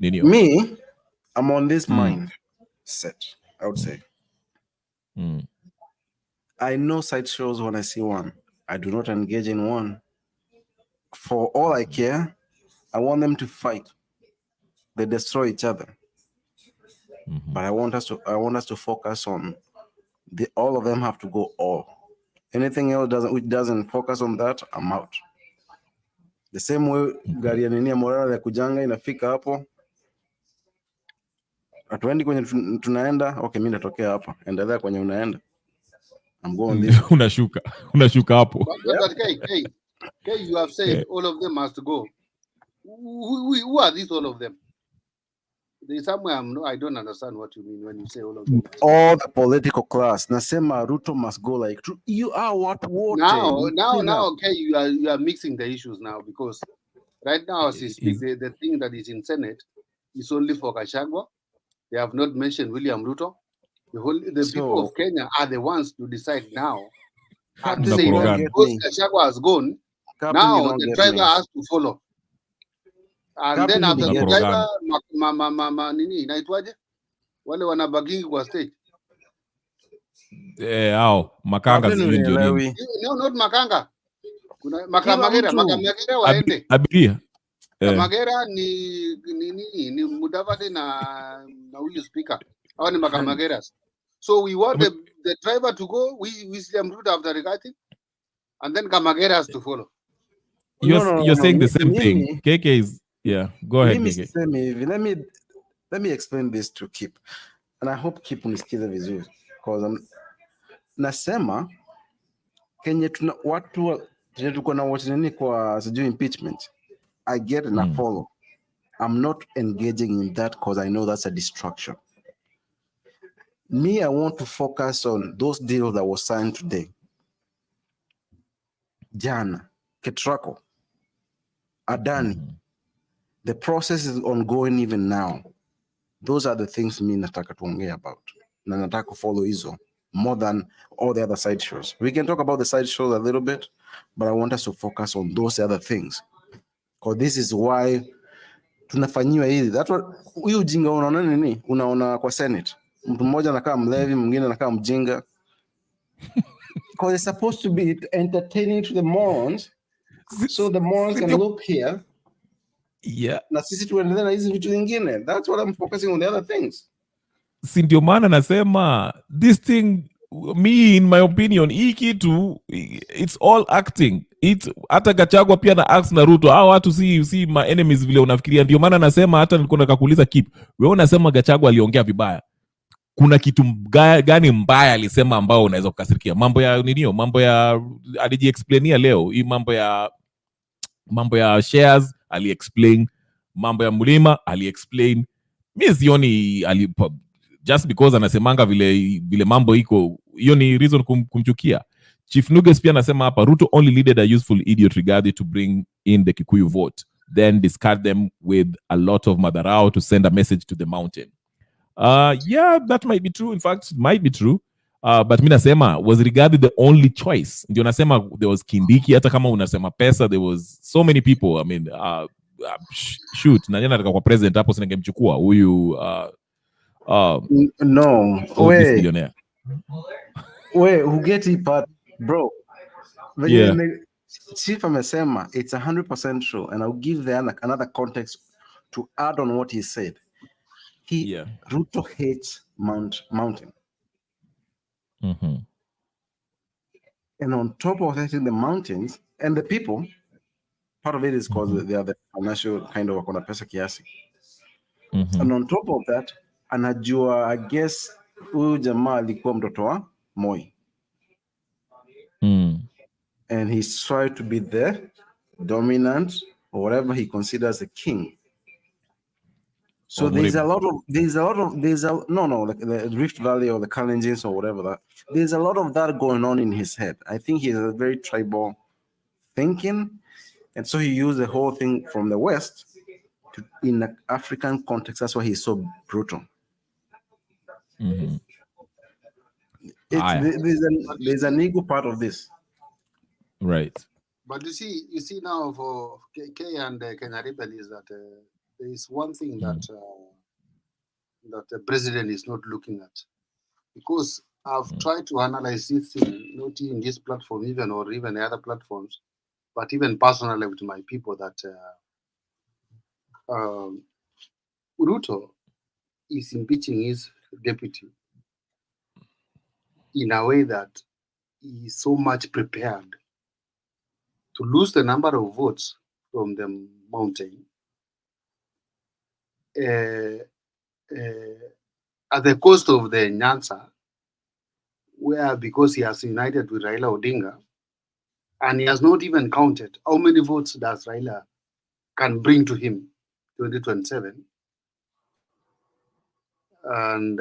me, I'm on this mindset, I would say. I know side shows when I see one. I do not engage in one. For all I care, I want them to fight. They destroy each other. But I want us to focus on all of them have to go all. Anything else which doesn't focus on that, I'm out. The same way gari ya nini ya morale ya kujanga inafika hapo. Atuendi kwenye tunaenda, okay, mimi natokea hapa. Endelea kwenye unaenda. I'm going this. Unashuka hapo. But Kay, you have said all of them must go. Who are these all of them? There's somewhere I don't understand what you mean when you say all of them. All the political class. Nasema Ruto must go like you are what water. Now, okay, you are mixing the issues now because right now as you speak, the thing that is in Senate is only for Gachagua. They have not mentioned William Ruto. The people of Kenya are the ones to decide now. And say because Gachagua has gone, now the driver has to follow. And then after the driver, nini inaitwaje? Wale wanabagingi kwa stage. Makanga ndio nini? No, not Makanga. Kuna Makamagera waende. Abiria. Makamagera ni Mudavadi na huyu speaker. Hao ni Makamageras. So we want the driver to go, we see them route after Rigati, and then Kamageras to follow. You're saying the same thing. KK is go ahead. Let me explain this to Kip, and I hope Kip unisikiza vizuri because nasema Kenya tuna watu tuko na wote nini kwa sijui impeachment. I get and I follow. I'm not engaging in that because I know that's a distraction. Me, I want to focus on those deals that were signed today. Jana, Ketrako, Adani. The process is ongoing even now. Those are the things me nataka tuongea about. Na nataka follow hizo more than all the other side shows. We can talk about the side shows a little bit, but I want us to focus on those other things. Because this is why tunafanyiwa hizi. That's what huyu ujinga unaona nini? Unaona kwa Senate. Mtu mmoja anakaa mlevi, mwingine anakaa mjinga. Because it's supposed to be entertaining to the morons. So the morons can look here. Yeah. Na sisi tuendelee na hizi vitu zingine. That's what I'm focusing on the other things. Si ndio maana nasema this thing, me in my opinion, hii kitu it's all acting. Hata Gachagua pia na act na Ruto, hao watu si my enemies vile unafikiria. Ndio maana nasema, hata nilikuwa nataka kuuliza Kip, wewe unasema Gachagua aliongea vibaya, kuna kitu gani mbaya alisema ambao unaweza kukasirikia? Mambo ya ninio, mambo ya alijiexplainia leo hii, mambo ya shares aliexplain, mambo ya mlima aliexplain. Mimi sioni just because anasemanga vile mambo iko, hiyo ni reason kumchukia. Chief Nuges pia anasema hapa, Ruto only needed a useful idiot regarding to bring in the Kikuyu vote, then discard them with a lot of madharau to send a message to the mountain. Yeah, that might be true. In fact, might be true. But mi nasema, was regarded the only choice. Ndio nasema there was Kindiki, hata kama unasema pesa, there was so many people. I mean, shoot, na nani ataka kwa president hapo, singemchukua huyu no, who get it part, bro. Yeah. Chief amesema it's 100% true, and I'll give another context to add on what he said. Ruto hates mountain. And on top of hating the mountains and the people, part of it is because they are the financial kind of wakona pesa kiasi. And on top of that, anajua, I guess, huyu jamaa alikuwa mtoto wa Moi. And he's tried to be the dominant or whatever he considers a king. So there's a lot of like the Rift Valley or the Kalenjins or whatever that. There's a lot of that going on in his head. I think he's a very tribal thinking, and so he used the whole thing from the West in an African context. That's why he's so brutal. There's an ego part of this, right? But you see now for K and Kenya Rebel is that there is one thing that the president is not looking at, because I've tried to analyze this thing, not in this platform even, or even other platforms, but even personally with my people, that Ruto is impeaching his deputy in a way that he is so much prepared to lose the number of votes from the mountain at the cost of the Nyanza, where because he has united with Raila Odinga, and he has not even counted how many votes does Raila can bring to him 2027. And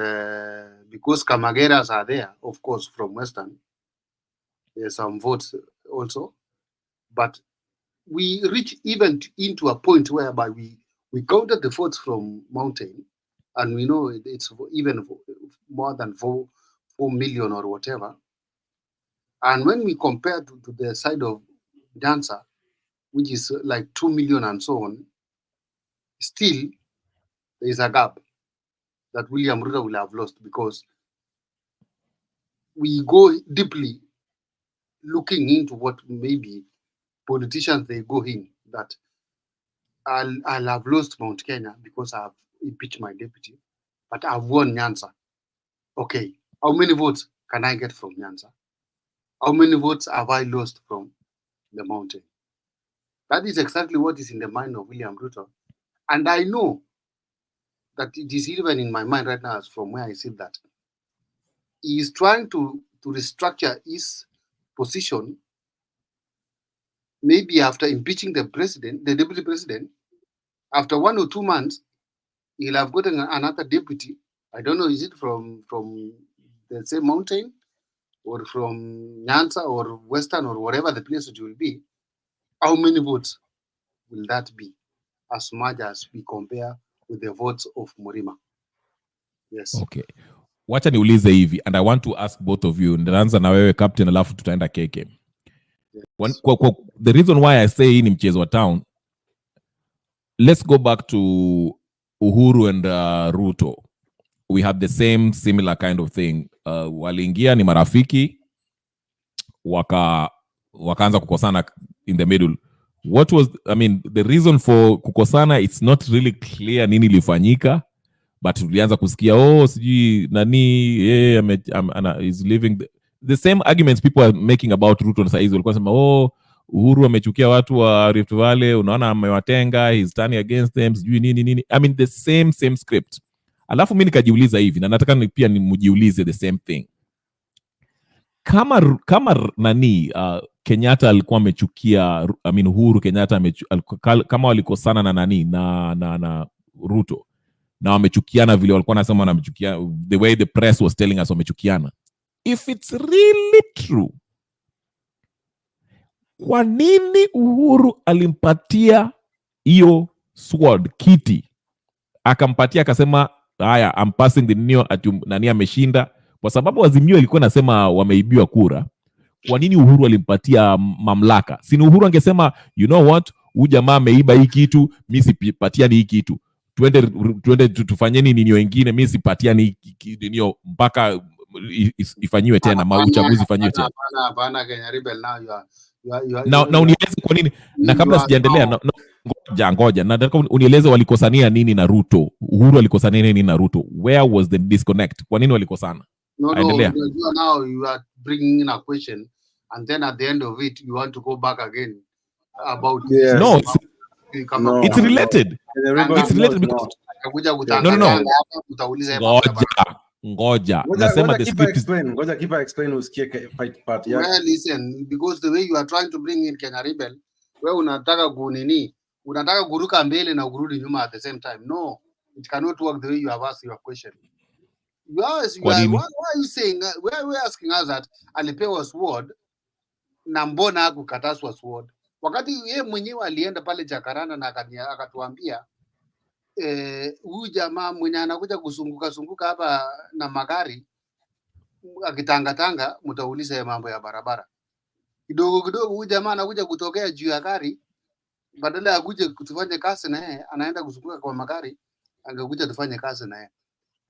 because Kamageras are there, of course, from Western, there's some votes also. But we reach even into a point whereby we counted the votes from Mountain, and we know it's even more than 4 million or whatever. And when we compare to the side of Dancer, which is like 2 million and so on, still there is a gap that William Ruto will have lost, because we go deeply looking into what maybe politicians they go in, that I'll have lost Mount Kenya because I've impeached my deputy, but I've won Nyanza. Okay, how many votes can I get from Nyanza? How many votes have I lost from the mountain? That is exactly what is in the mind of William Ruto. And I know that it is even in my mind right now, as from where I see that he is trying to restructure his position, maybe after impeaching the president, the deputy president, After 1 or 2 months, he'll have gotten another deputy. I don't know, is it from the same mountain or from Nyanza or Western or whatever the place it will be? How many votes will that be? As much as we compare with the votes of Murima. Yes. Okay. Wacha niulize hivi, and I want to ask both of you. Ndaanza na wewe captain, alafu tutaenda KK. Yes. The reason why I say hii ni mchezo wa town, let's go back to Uhuru and Ruto. We had the same similar kind of thing. Waliingia ni marafiki, wakaanza kukosana in the middle. What was, the reason for kukosana, it's not really clear nini ilifanyika, but tulianza kusikia, sijui nani, is living the same arguments people are making about Ruto na saizi. Walikuwa sema, Uhuru amechukia watu wa Rift Valley, unaona amewatenga, he's turning against them, sijui nini. The same script. Alafu mimi nikajiuliza hivi, na nataka pia nimujiulize the same thing. Kama nani Kenyatta alikuwa amechukia, Uhuru Kenyatta kama walikosana na nani na Ruto, na wamechukiana vile walikuwa nasema wanamechukia, the way the press was telling us wamechukiana. If it's really true, kwa nini Uhuru alimpatia hiyo sword kiti, akampatia akasema haya, I'm passing the new ati nani ameshinda? Kwa sababu Azimio ilikuwa nasema wameibiwa kura. Kwa nini Uhuru alimpatia mamlaka? Sini Uhuru angesema, you know what, huyu jamaa ameiba hii kitu, mimi sipatia ni hii kitu, twende tufanyeni nini wengine, mimi sipatia ni nini mpaka ifanyiwe tena, uchaguzi ifanyiwe tena. Hapana, Kenya Rebel, na unieleze kwa nini, na kabla sijaendelea, ngoja nataka unieleze walikosania nini na Ruto. Uhuru alikosania nini na Ruto? Where was the disconnect? Kwa nini walikosana? No, now you are bringing in a question, and then at the end of it you want to go back again about it's related. It's related because ngoja nasema the script is ngoja keep explain usikie part yake. Well, listen, because the way you are trying to bring in Kenya Rebel, wewe unataka kuruka mbele na kurudi nyuma at the same time. No, it cannot work the way you have asked your question. Why are you saying, we're asking us that alipewa sword na mbona hakukataswa sword, wakati yeye mwenyewe alienda pale Jakaranda na akatuambia huyu jamaa mwenye anakuja kusunguka hapa na magari akitangatanga, mtauliza ya mambo ya barabara kidogo. Huyu jamaa anakuja kutokea juu ya gari, badala ya kuja kutufanye kazi na yeye anaenda kuzunguka kwa magari, angekuja tufanye kazi na yeye.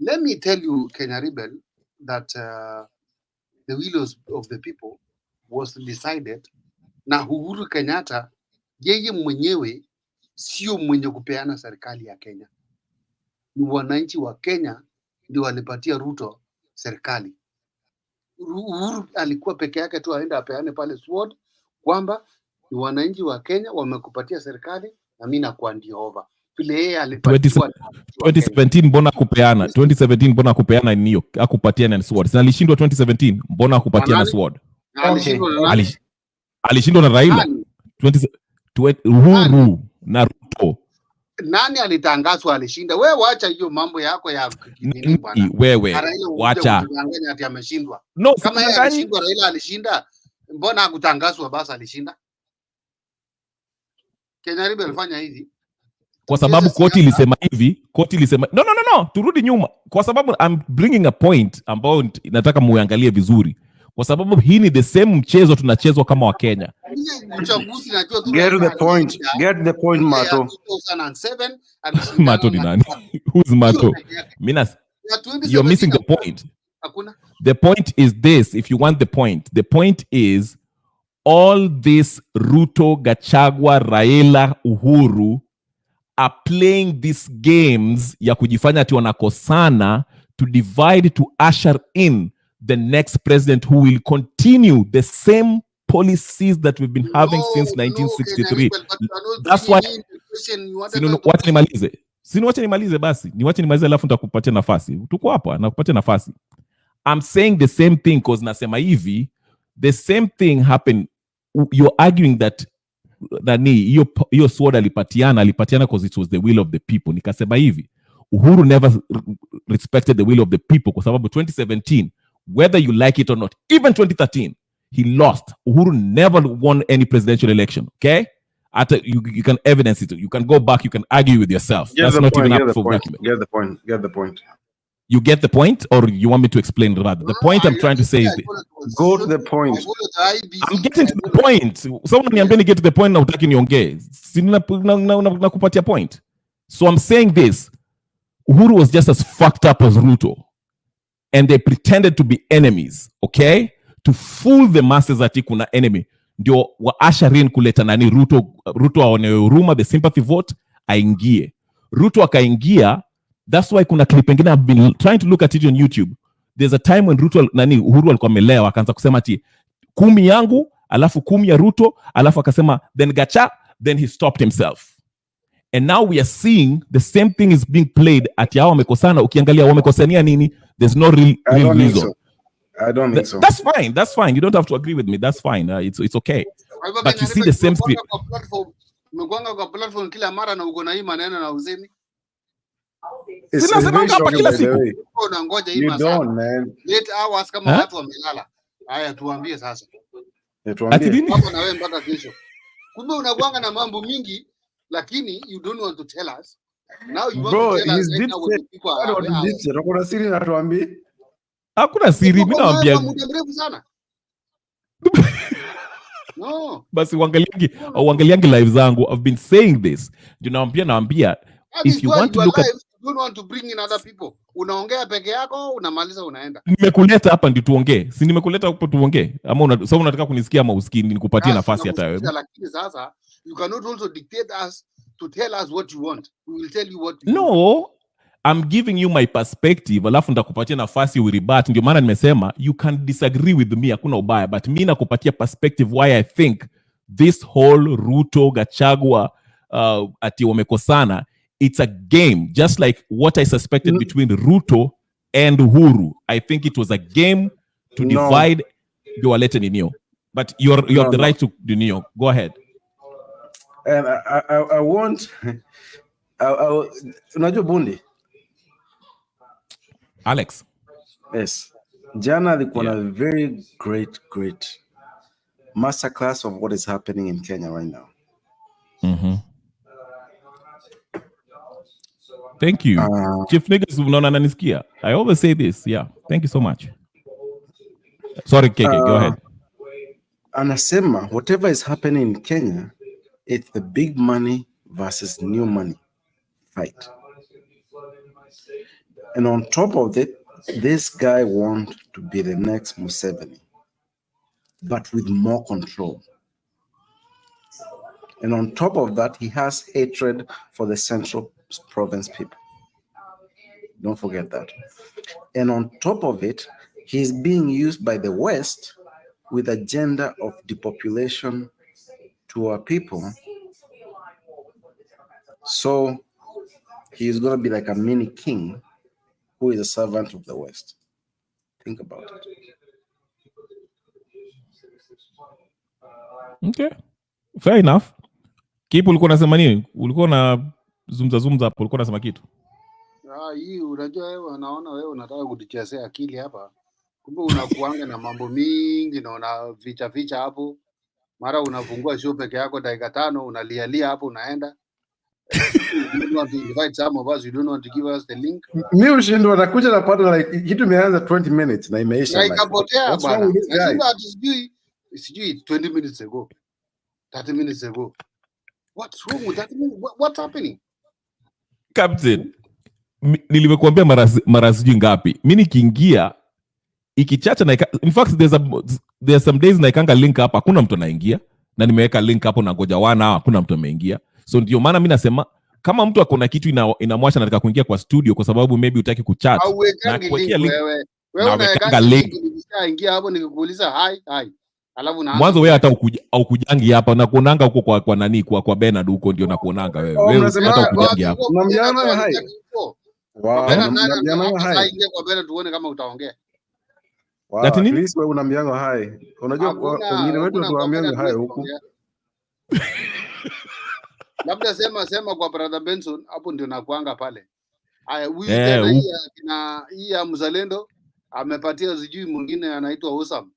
Let me tell you, Kenya Rebel, that the will of the people was decided na Uhuru Kenyatta. Yeye mwenyewe sio mwenye kupeana serikali ya Kenya, ni wananchi wa Kenya ndio walipatia Ruto serikali. Uhuru alikuwa peke yake tu aenda apeane pale sword kwamba ni wananchi wa Kenya wamekupatia serikali na mimi nakuwa ndio over. Vile yeye alipatiwa 2017 mbona kupeana? 2017 mbona kupeana niyo akupatia na sword? Sina alishindwa 2017, mbona kupatia na sword? Alishindwa na Raila. Uhuru na Ruto. Nani alitangazwa alishinda? Wewe wacha hiyo mambo yako ya nini bwana. Wewe wacha. Ati ameshindwa. No, kama yeye alishindwa, Raila alishinda, mbona hakutangazwa basi alishinda? Kenya Rebel alifanya hivi kwa sababu koti ilisema hivi, no, turudi nyuma, kwa sababu I'm bringing a point ambao nataka muangalie vizuri, kwa sababu hii ni the same mchezo tunachezwa kama wa Kenya. Get the point Mato. 2007 Mato ni nani? Who's Mato? You're missing the point. The point is this, if you want the point is all this Ruto, Gachahua, Raila, Uhuru are playing these games ya kujifanya ati wanakosana to divide, to usher in the next president who will continue the same policies that we've been having since 1963. That's why wacha nimalize basi. Niwache nimalize alafu nitakupatia nafasi. Tuko hapa na kupatia nafasi. I'm saying the same thing because nasema hivi, the same thing happened. You're arguing that nani hiyo sword alipatiana because it was the will of the people. Nikasema hivi, Uhuru never respected the will of the people kwa sababu 2017, whether you like it or not, even 2013, he lost. Uhuru never won any presidential election, okay? You can evidence it. You can go back, you can argue with yourself. That's not even up for argument. Get the point. You get the point, or you want me to explain rather? The point I'm trying to say is go to the point. I'm getting to the point. Someone niambie get to the point na utaki niongee. Si nakupatia point. So I'm saying this. Uhuru was just as fucked up as Ruto. And they pretended to be enemies, okay? To fool the masses ati kuna enemy. Ndio wa asharin kuleta nani Ruto aone huruma, the sympathy vote, aingie. Ruto akaingia. That's why kuna clip ingine I've been trying to look at it on YouTube. There's a time when Uhuru alikuwa amelewa akaanza kusema ati 10 yangu alafu 10 ya Ruto alafu akasema then gacha, then he stopped himself. And now we are seeing the same thing is being played at hao wamekosana. Ukiangalia wamekosania nini, there's no real reason. I don't think so. That's fine. You don't have to agree with me. That's fine. It's okay. But you see the same spirit. Umegwanga kwa platform kila mara na uko na hii maneno na usemi. Unangoja hii masaa. Late hours kama watu wamelala. Haya tuambie sasa. Tuambie. Hapo na wewe mpaka kesho. Kumbe unagwanga na mambo mingi lakini you don't want to tell us. Now you want to tell us right now what people are. Kuna siri na tuambie. Hakuna siri, mimi naambia. Muda mrefu sana. No. Basi uangaliangi live zangu. I've been saying this. Naambia if you want to look at, you don't want to bring in other people. Unaongea peke yako, unamaliza unaenda. Nimekuleta hapa ndio tuongee. Si nimekuleta hapo tuongee. Ama sasa unataka kunisikia ama usikii nikupatie nafasi hata wewe. Lakini sasa you cannot also dictate us to tell us what you want. We will tell you what you want. I'm giving you my perspective, alafu ndakupatia nafasi uribat. Ndio maana nimesema you can disagree with me, hakuna ubaya, but mimi nakupatia perspective why I think this whole Ruto Gachagua ati wamekosana, it's a game just like what I suspected between Ruto and Uhuru. I think it was a game to divide your walete ninio. But you have the right to ninio. Go ahead. And I want unajua Bundi Alex. Yes. Jana alikuwa na very great masterclass of what is happening in Kenya right now. Thank you. Chief Niggas unaona nanisikia. I always say this. Yeah. Thank you so much. Sorry, KK, go ahead. Anasema whatever is happening in Kenya, it's the big money versus new money fight. And on top of it, this guy wants to be the next Museveni, but with more control. And on top of that, he has hatred for the central province people. Don't forget that. And on top of it, he's being used by the West with agenda of depopulation to our people. So he's going to be like a mini king who is a servant of the West. Think about it. Okay. Fair enough. Kipu ulikuwa unasema nini? Ulikuwa na zumza hapo, ulikuwa unasema kitu? Hii unajua wewe unaona wewe unataka kutuchezea akili hapa. Kumbe unakuanga na mambo mingi na una vicha hapo. Mara unafungua show peke yako dakika 5 unalialia hapo unaenda. You don't want to invite some of us, you don't want to give us the link. Mimi ushindwa nakuja na partner like kitu imeanza 20 minutes na imeisha. Like kapotea bwana. Sijui 20 minutes ago. 30 minutes ago. What's wrong with that? What's happening? Captain, nilikwambia mara sijui ngapi. Mimi nikiingia ikichacha na in fact there's some days naikanga link hapa hakuna mtu anaingia na nimeweka link hapo na ngoja wana hakuna mtu ameingia. So ndio maana mimi nasema kama mtu akona kitu inamwacha nataka kuingia kwa studio kwa sababu maybe utaki kuchat na kuwekea link wewe unaweka link nikishaingia hapo nikikuuliza hi alafu na mwanzo wewe hata ukujangi hapa na kuonanga huko kwa nani kwa Bernard huko ndio nakuonanga wewe hata ukujangi hapa unamjana hai wow unamjana ingia kwa Bernard tuone kama utaongea. Wow, at least wewe unamjana hai unajua wengine wetu tuambianga hai huko Labda sema kwa brother Benson hapo ndio nakuanga pale. Haya, huyu tena hii ya Mzalendo amepatia sijui mwingine anaitwa Usam.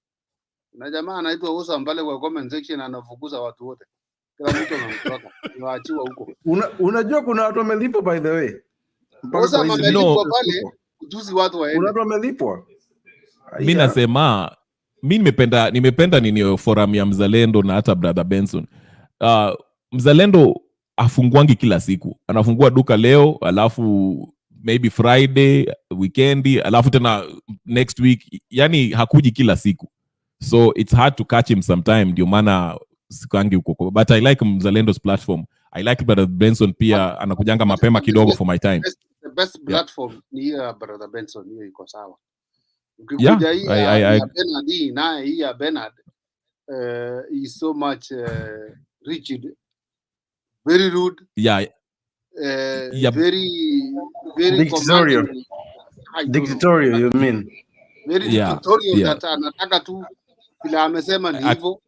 Na jamaa anaitwa Usam pale kwa comment section anafukuza watu wote. Kila mtu anamtoka. Niwaachiwa huko. Unajua kuna watu wamelipwa by the way. Usam amelipwa pale kutusi watu waende. Kuna watu wamelipwa. Mimi nasema mimi nimependa nini forum ya Mzalendo na hata brother Benson. Mzalendo afungwangi kila siku. Anafungua duka leo, alafu maybe Friday, weekendi, alafu tena next week. Yani hakuji kila siku. So it's hard to catch him sometime. Ndio maana sikangi huko. But I like Mzalendo's platform. I like brother Benson pia anakujanga mapema kidogo for my time. The best platform ni hiyo brother Benson, hiyo iko sawa. Ukikuja hii ya Bernard naye hii ya Bernard is so much rigid, very rude, very dictatorial, you mean? Very dictatorial, that anataka tu kila amesema ni hivyo.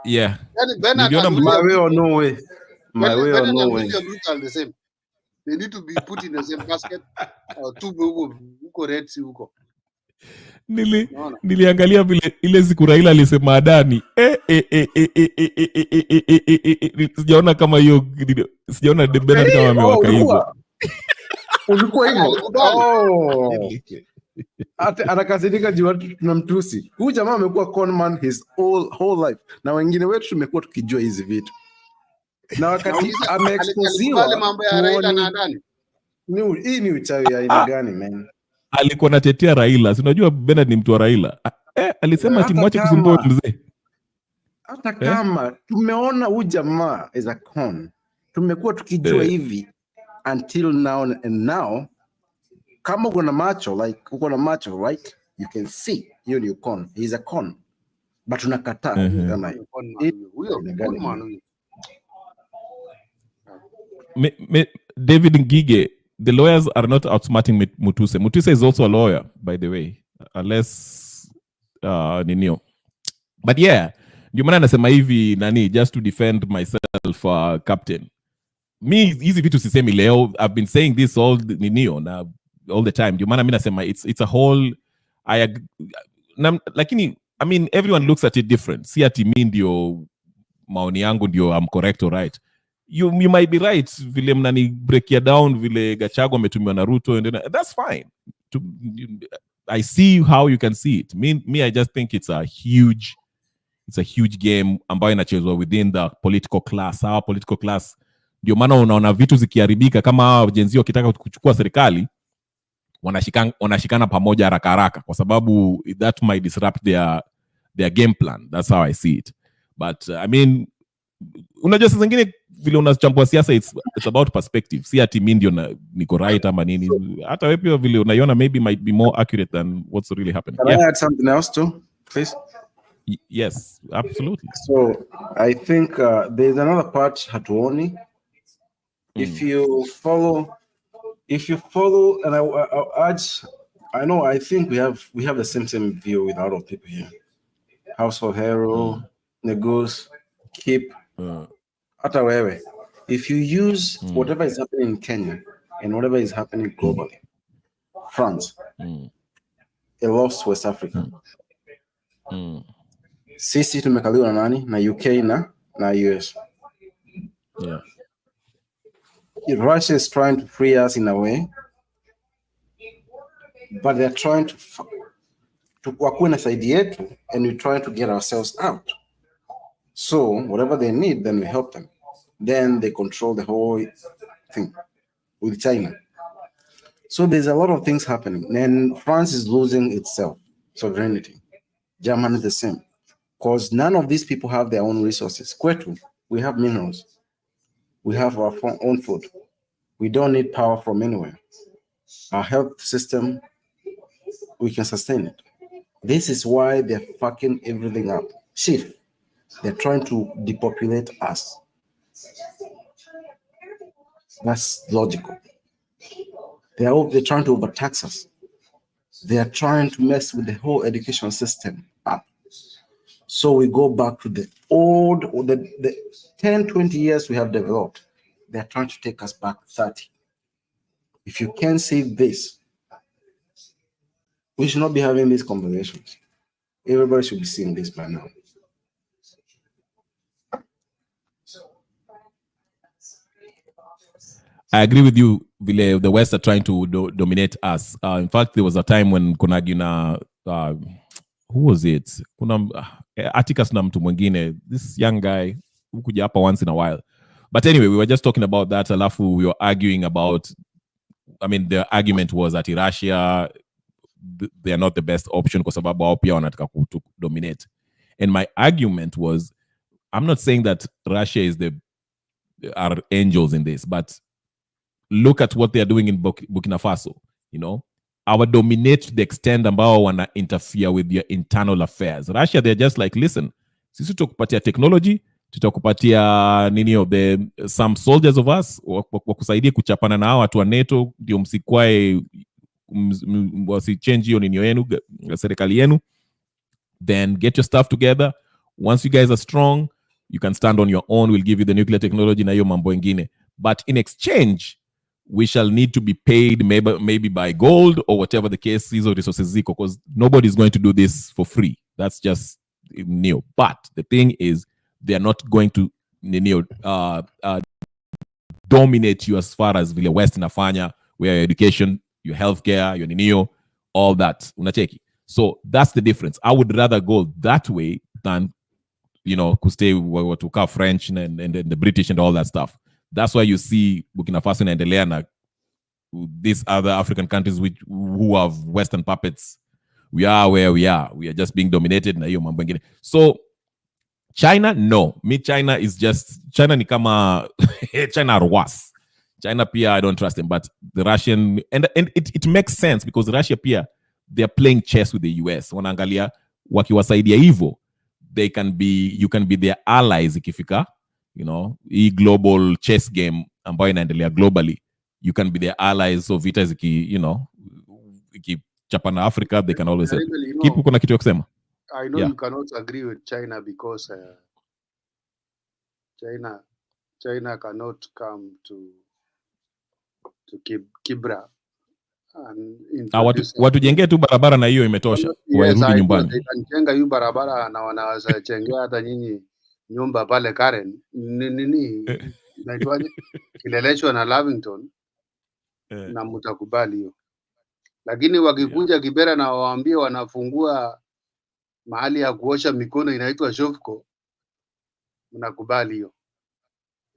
Yeah. Yani Bernard, my way or no way. My way or no way. The same. They need to be put in the same basket. Tu huko Red Sea huko. Niliangalia vile ile siku Raila alisema Adani. Sijaona kama hiyo, sijaona Bernard kama amewaka hivyo. Ulikuwa hivyo? Hata anakasirika juu tunamtusi. Huyu jamaa amekuwa con man his whole life. Na wengine wetu tumekuwa tukijua hizi vitu. Na wakati ameexposiwa mambo ya Raila na Adani. Hii ni uchawi ya aina gani man? Alikuwa anatetea Raila. Si unajua Bernard ni mtu wa Raila. Alisema timwache kusumbua mzee. Hata kama tumeona huyu jamaa is a con. Tumekuwa tukijua hivi until now, and now kama uko na macho right, you can see hiyo ni con. He is a con. But unakataa kama huyo man. David Ngige, the lawyers are not outsmarting Matuse. Matuse is also a lawyer, by the way, unless ninio. But yeah, ndio maana nasema hivi just to defend myself, captain. Me hizi vitu sisemi leo. I've been saying this all the time. Ndio maana mimi nasema it's a whole lakini I mean everyone looks at it different. Si ati mimi ndio maoni yangu ndio I'm correct or right. You might be right vile mnani break ya down vile Gachahua ametumiwa na Ruto, and that's fine. I see how you can see it. Me I just think it's a huge game ambayo inachezwa within the political class. Our political class ndio maana unaona vitu zikiharibika kama jenzio wakitaka kuchukua serikali wanashikana pamoja haraka kwa sababu that might disrupt their game plan. That's how I see it. But I mean, unajua sasa zingine vile unachambua siasa, it's about perspective. Si ati mimi ndio niko right ama nini. Hata wewe pia vile unaiona maybe might be more accurate than what's really happening. Can I add something else too, please? Yes, absolutely. So I think there's another part hatuoni. If you follow, and I think we have the same view with a lot of people here. Household Hero, Negus, Keep, hata wewe. If you use whatever is happening in Kenya and whatever is happening globally, France, it lost West Africa. Sisi tumekaliwa na nani? Na UK na US. Yeah. Russia is trying to free us in a way, but they're trying to wakuwe na side yetu, and we're trying to get ourselves out. So whatever they need, then we help them. Then they control the whole thing with China. So there's a lot of things happening. And France is losing itself, sovereignty. Germany the same. Because none of these people have their own resources. Kwetu, we have minerals. We have our own food. We don't need power from anywhere. Our health system, we can sustain it. This is why they're fucking everything up. Shift. They're trying to depopulate us. That's logical. They're trying to overtax us. They are trying to mess with the whole education system up. So we go back to the old, the 10, 20 years we have developed. they're trying to take us back 30. If you can't save this, we should not be having these conversations. Everybody should be seeing this by now. I agree with you, Vile. The West are trying to dominate us. In fact, there was a time when kuna gina, who was it? Kuna Atticus na mtu mwingine, this young guy who kuja hapa once in a while. But anyway, we were just talking about that. Alafu, we were arguing about, I mean, the argument was that Russia, they are not the best option kwa sababu hao pia wanataka to dominate. And my argument was, I'm not saying that Russia are angels in this, but look at what they are doing in Burkina Faso. You know, our dominate to the extent ambao wana interfere with your internal affairs. Russia, they're just like, listen, sisi tutakupatia technology, tutakupatia some soldiers of us wakusaidie kuchapana na hao watu wa NATO, ndio msikwae wasichange hiyo nini yenu serikali yenu. Then get your stuff together. Once you guys are strong, you can stand on your own. We'll give you the nuclear technology na hiyo mambo ingine. But in exchange, we shall need to be paid maybe by gold or whatever the case is, or resources, because nobody is going to do this for free. That's just new. But the thing is, they are not going to dominate you as far as Vile West inafanya, where your education, your healthcare, your ninio, all that. Unacheki. So that's the difference. I would rather go that way than, stay watuka French and the British and all that stuff. That's why you see Burkina Faso inaendelea na these other African countries who have Western puppets. We are where we are. We are just being dominated na hiyo mambo ingine. So China, no. China is just, China ni kama China are worse. China pia, I don't trust them, but the Russian, and it makes sense because Russia pia, they're playing chess with the US. Wanaangalia wakiwasaidia hivyo, you can be their allies ikifika, hii global chess game ambayo inaendelea globally. You can be their allies, so vita ikichapana Africa, they can always say, kipu kuna kitu ya kusema? I know you cannot agree with China because China cannot come to Kibra and watujengee tu barabara na hiyo imetosha. Warudi nyumbani. Jenga hiyo barabara na wanaweza chengea hata nyinyi nyumba pale Karen nini inaitwaje kileleshwa na Lavington na mtakubali hiyo, lakini wakikuja Kibera na waambie wanafungua mahali ya kuosha mikono inaitwa Shofco, mnakubali hiyo.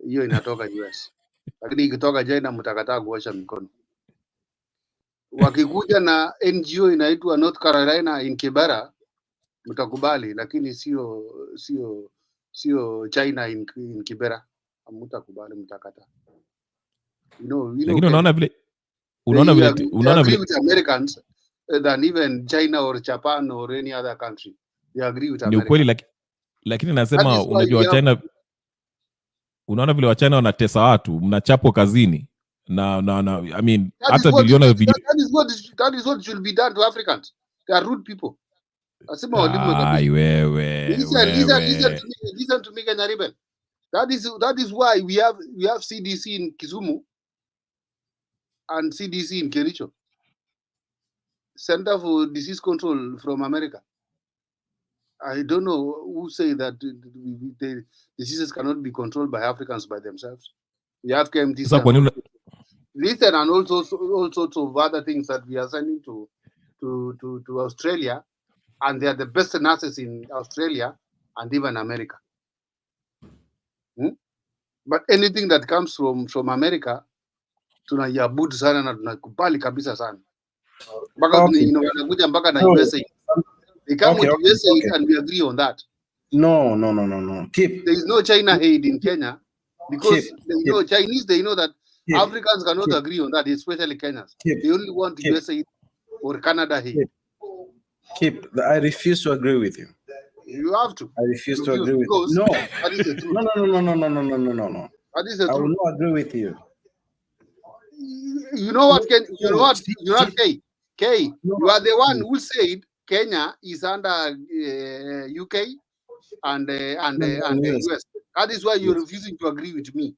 Hiyo inatoka US. Lakini ikitoka China mtakataa kuosha mikono. Wakikuja na NGO inaitwa North Carolina in Kibera, mtakubali, lakini sio China in Kibera. Mtakubali, mtakataa. Lakini unaona vile with Americans than even China or Japan or any other country. They agree with America. Ni ukweli, lakini nasema unajua China, unaona vile wa China wanatesa watu, mnachapo kazini na I mean hata biliona video. That is what should be done to Africans. They are rude people. Asema walimu kabisa. Wewe. Listen to me Kenya Rebel. That is why we have CDC in Kisumu and CDC in Kericho. Center for Disease Control from America. I don't know who say that the diseases cannot be controlled by Africans by themselves. We have KMTC. Listen, and also all sorts of other things that we are sending to Australia, and they are the best nurses in Australia and even America. But anything that comes from America, tunaiabudu sana na tunakubali kabisa sana. Mpaka wanakuja mpaka na USA. They come with USA and we agree on that. No. There is no China aid in Kenya because Chinese, they know that Africans cannot agree on that, especially Kenyans. They only want USA or Canada aid. I refuse to agree with you. You have to. I refuse to agree with you. No, that is the truth. No. That is the truth. I will not agree with you. You know what, Ken? You know what? You're not K. You are the one who said Kenya is under UK and US. That is why you're refusing to agree with me.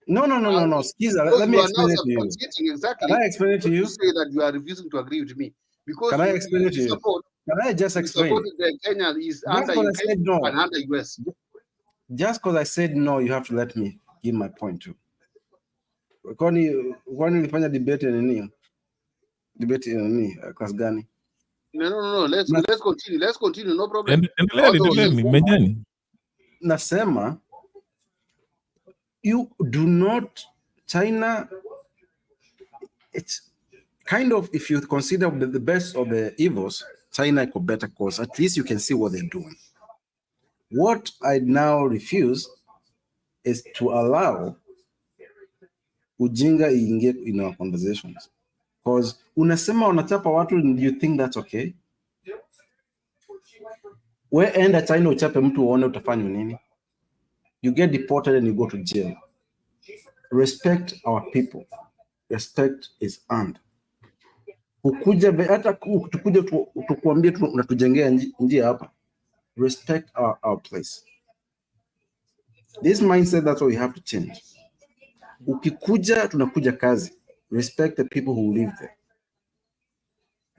No. Skiza, Because let me you are explain now it to you. substantiating exactly. Can I explain it to what you? say that you are refusing to agree with me. Because Can I explain it to you? support, Can I just you explain? support that Kenya is under Because I UK said no. and under US. Just because I said no, you have to let me give my point too. Kwani ulifanya debate nini? Debate nini? Class gani? No. Let's continue. Let's continue. No problem. Endeleeni, menyeni. Nasema, you do not, China, it's kind of, if you consider the best of the evils, China could better cause, at least you can see what they're doing. What I now refuse is to allow ujinga iingie in our conversations. Because unasema unachapa watu, and you think that's okay? Where enda China uchape mtu uone utafanya nini? You get deported and you go to jail. Respect our people. Respect is earned. Ukuja hata tukuja tukuambie unatujengea njia hapa. Respect our place. This mindset, that's what we have to change. Ukikuja tunakuja kazi. Respect the people who live there,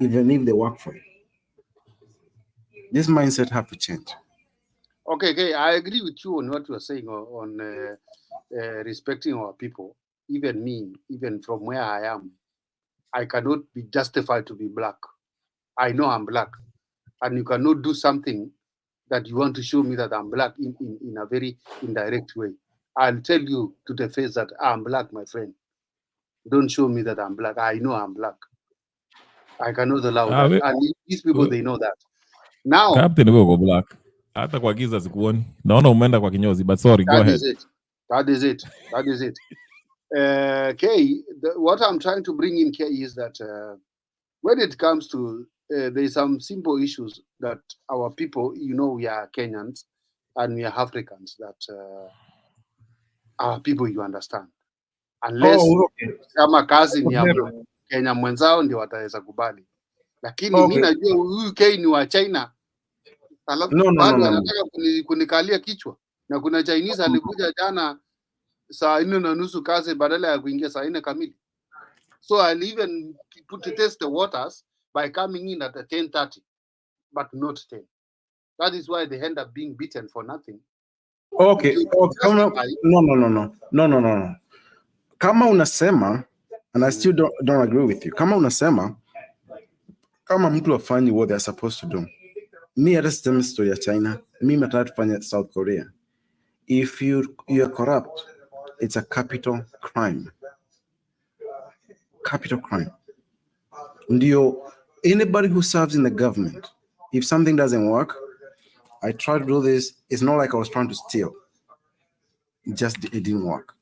even if they work for you. This mindset have to change. Okay, I agree with you on what you are saying on respecting our people. Even me, even from where I am, I cannot be justified to be black. I know I'm black, and you cannot do something that you want to show me that I'm black in a very indirect way. I'll tell you to the face that I'm black, my friend. Don't show me that I'm black. I know I'm black. I cannot allow that. And these people, they know that. Now, Captain, wewe uko black. Hata kwa giza sikuoni. Naona umeenda kwa kinyozi, but sorry, go ahead. That is it. Kay, what I'm trying to bring in, Kay, is that when it comes to there's some simple issues that our people, we are Kenyans and we are Africans, that our people, you understand. Unless kama kazi ni ya Kenya mwenzao ndio wataweza kubali. Lakini mimi najua huyu Kay ni wa China. Alafu bado anataka kunikalia kichwa. Na kuna Chinese alikuja jana saa 4:30 kazi badala ya kuingia saa 4 kamili. So I'll even put to test the waters by coming in at 10:30, but not 10. That is why they end up being beaten for nothing. Okay. No. Kama unasema, and I still don't agree with you. Kama unasema, kama mtu afanyi what they're supposed to do. Me at the story ya China, me nataka tufanye South Korea. If you're corrupt, it's a capital crime. Capital crime. Ndio, anybody who serves in the government, if something doesn't work, I try to do this. It's not like I was trying to steal. It didn't work.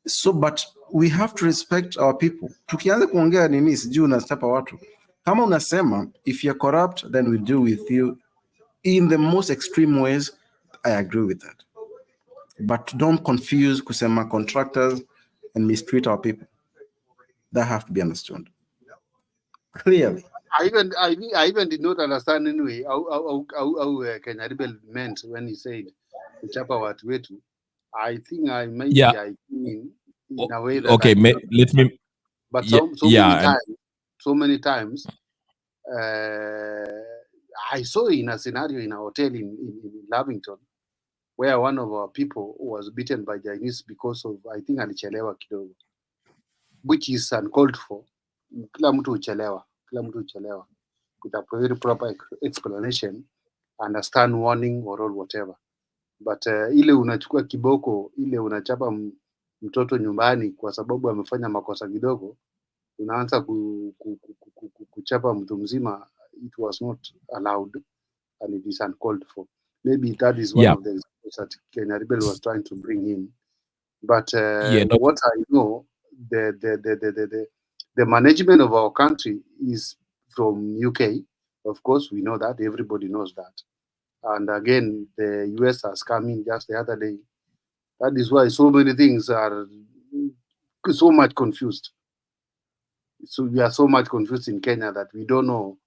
So, but we have to respect our people. Tukianza kuongea nini sijui unachapa watu. Kama unasema, if you're corrupt, then we deal with you in the most extreme ways. I agree with that. But don't confuse kusema contractors and mistreat our people. That have to be understood clearly. I even did not understand anyway how Kenya Rebel meant when he said kuchapa watu wetu. I think I mean in a way that let me. But so many times, I saw in a scenario in a hotel in Lavington where one of our people was beaten by Chinese because of, I think, alichelewa kidogo, which is uncalled for. Kila mtu uchelewa. With a very proper explanation, understand warning or whatever. But ile unachukua kiboko, ile unachapa mtoto nyumbani kwa sababu amefanya makosa kidogo, unaanza kuchapa mtu mzima, it was not allowed and it is uncalled for. Maybe that is one of the examples that Kenya Rebel was trying to bring in. But what I know, the management of our country is from UK. Of course, we know that. Everybody knows that. And again, the US has come in just the other day. That is why so many things are so much confused. So we are so much confused in Kenya that we don't know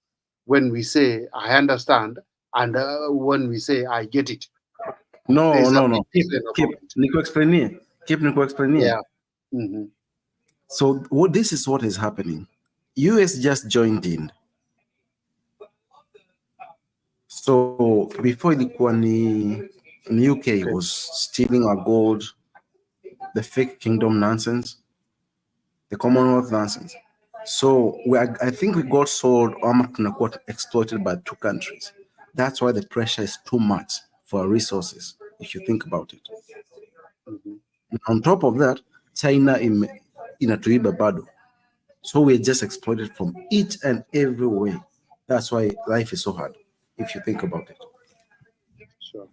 when we say, I understand, and when we say, I get it. No. Keep. Niko explainie. Keep me explaining. Yeah. Mm-hmm. So this is what is happening. US just joined in. So before ilikuwa ni UK was stealing our gold, the fake kingdom nonsense, the Commonwealth nonsense. So I think we got sold or got exploited by two countries. That's why the pressure is too much for our resources, if you think about it. Mm-hmm. On top of that, China inatuiba bado. So we're just exploited from each and every way. That's why life is so hard, if you think about it. Sure.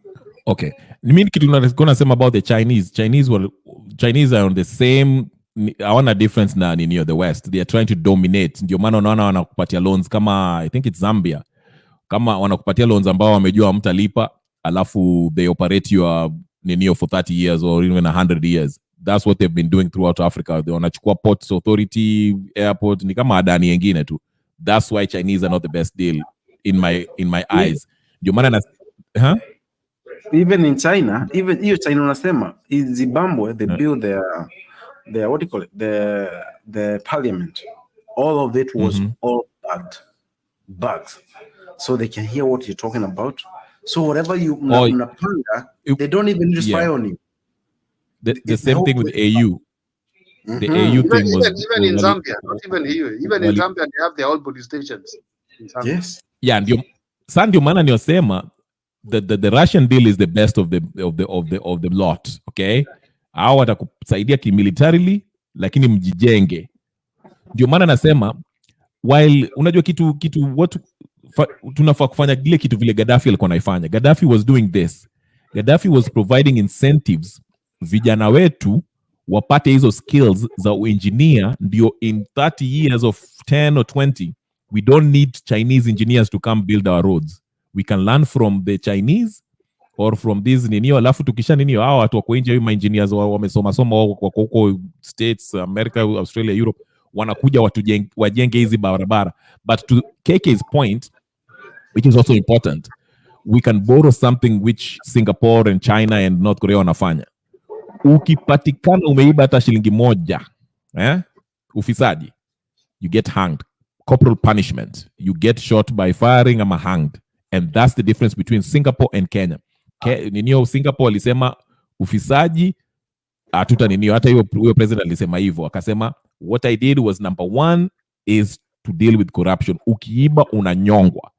Okay. Mimi kitu gonna say about the Chinese. Chinese are on the same. Hawana difference na nini the West. They are trying to dominate. Ndio maana unaona wanakupatia loans kama I think it's Zambia. Kama wanakupatia loans ambao wamejua mtalipa, alafu they operate your nini for 30 years or even 100 years. That's what they've been doing throughout Africa. They wanachukua Ports Authority, airport, ni kama adani yengine tu. That's why Chinese are not the best deal in my eyes. Ndio maana even in China, even hiyo China unasema, in Zimbabwe they build their what do you call it, the parliament. All of it was all bugs, so they can hear what you're talking about. So whatever you unapanga, they don't even just spy on you. The same thing with AU. The AU thing even in Zambia, not even here. Even in Zambia, they have their own police stations. Yes. Yeah, ndio maana niosema the Russian deal is the best of the lot. Okay, hao watakusaidia kimilitarily, lakini mjijenge. Ndio maana nasema while unajua kitu what tunafaa kufanya kile kitu vile Gaddafi alikuwa anaifanya. Gaddafi was doing this. Gaddafi was providing incentives vijana wetu wapate hizo skills za engineer, ndio in 30 years of 10 or 20 we don't need Chinese engineers to come build our roads. We can learn from the Chinese or from these ninio, alafu tukisha ninio hao watu wako nje, hiyo engineers wamesoma wako huko States, America, Australia, Europe, wanakuja wajenge hizi barabara. But to KK's point, which is also important, we can borrow something which Singapore and China and North Korea wanafanya. Ukipatikana umeiba hata shilingi moja, ufisadi, you get hanged. Corporal punishment. You get shot by firing ama hanged. And that's the difference between Singapore and Kenya. Ninio Singapore alisema ufisadi atuta ninio, hata hiyo president alisema hivyo, akasema what I did was number 1 is to deal with corruption. Ukiiba unanyongwa.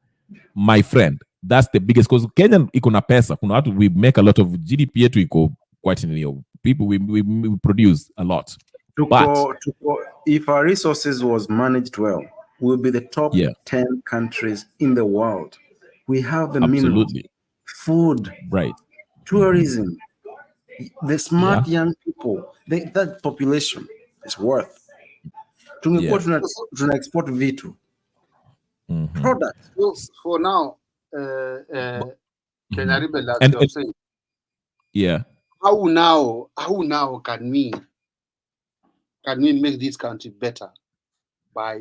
My friend, that's the biggest, because Kenya iko na pesa. Kuna watu, we make a lot of GDP yetu iko quite ninio. People we produce a lot. If our resources was managed well, we'll be the top 10 countries in the world. We have the minerals, food, right, tourism, the smart young people. That population is worth. Tungekuwa tuna export vitu, products. So for now, how now can we make this country better by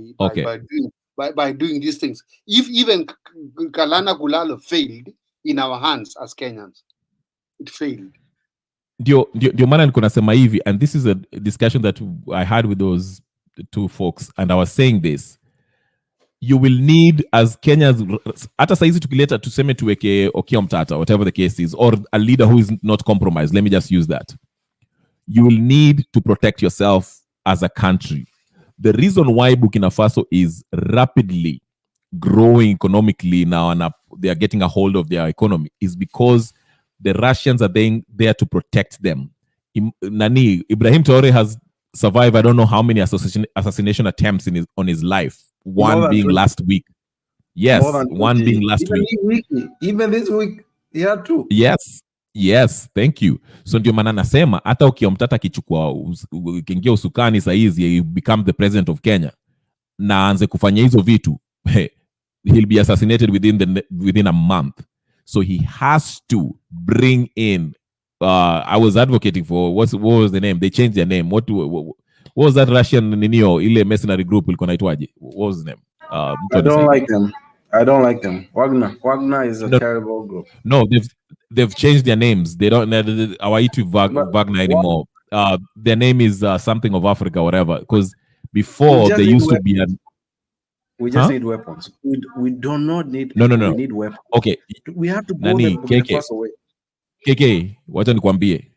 doing these things? If even Kalana Gulalo failed in our hands as Kenyans, it failed. Ndio maana niko nasema hivi, and this is a discussion that I had with those two folks, and I was saying this: you will need, as Kenyans, hata saizi tukileta tuseme tuweke Okiya Mtata, whatever the case is, or a leader who is not compromised, let me just use that, you will need to protect yourself as a country. The reason why Burkina Faso is rapidly growing economically now and they are getting a hold of their economy is because the Russians are there to protect them. Ibrahim Traore has survived, I don't know how many assassination attempts on his life. One being last week. Yes, one being last week. Even this week, yeah, too. Yes, thank you. So ndio maana nasema hata Okiya Mtata akichukua ukiingia usukani saizi, you become the president of Kenya, na aanze kufanya hizo vitu, he'll be assassinated within a month. So he has to bring in I was advocating for what was the name? They changed their name. What was that Russian ninio ile mercenary group ilikuwa naitwaje? What was the name? I don't like them. Wagner is a terrible group. No, they've changed their names. They don't hawaitwi Wagner anymore. their name is something of Africa, whatever. Because before they used to be we just need weapons. We do not need no. We need weapons. Okay. We have to go Nani, the first away. KK, wacha nikwambie.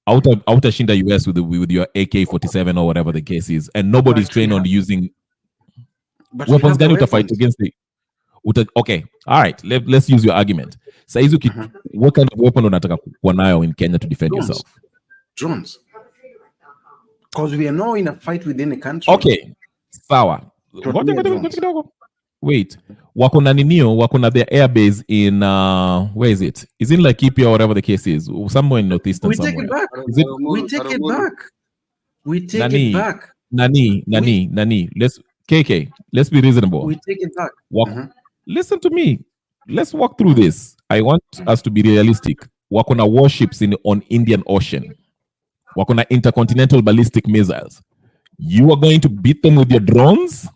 Outashinda US with your AK-47 or whatever the case is, and nobody's trained on using weapons. Gani fight against the okay, all right, let's use your argument. Saizu, what kind of weapon unataka kuwa nayo in Kenya to defend yourself? Drones. Because we are now in a fight within the country. Okay, sawa. Wait, wako na ninio, wako na their airbase in where is it? Is in Laikipia or whatever the case is, somewhere in northeastern we somewhere. Take it back. We take it back. We take it back. Nani. Let's be reasonable. We take it back. Listen to me. Let's walk through this. I want us to be realistic. Wako na warships on Indian Ocean. Wako na intercontinental ballistic missiles. You are going to beat them with your drones?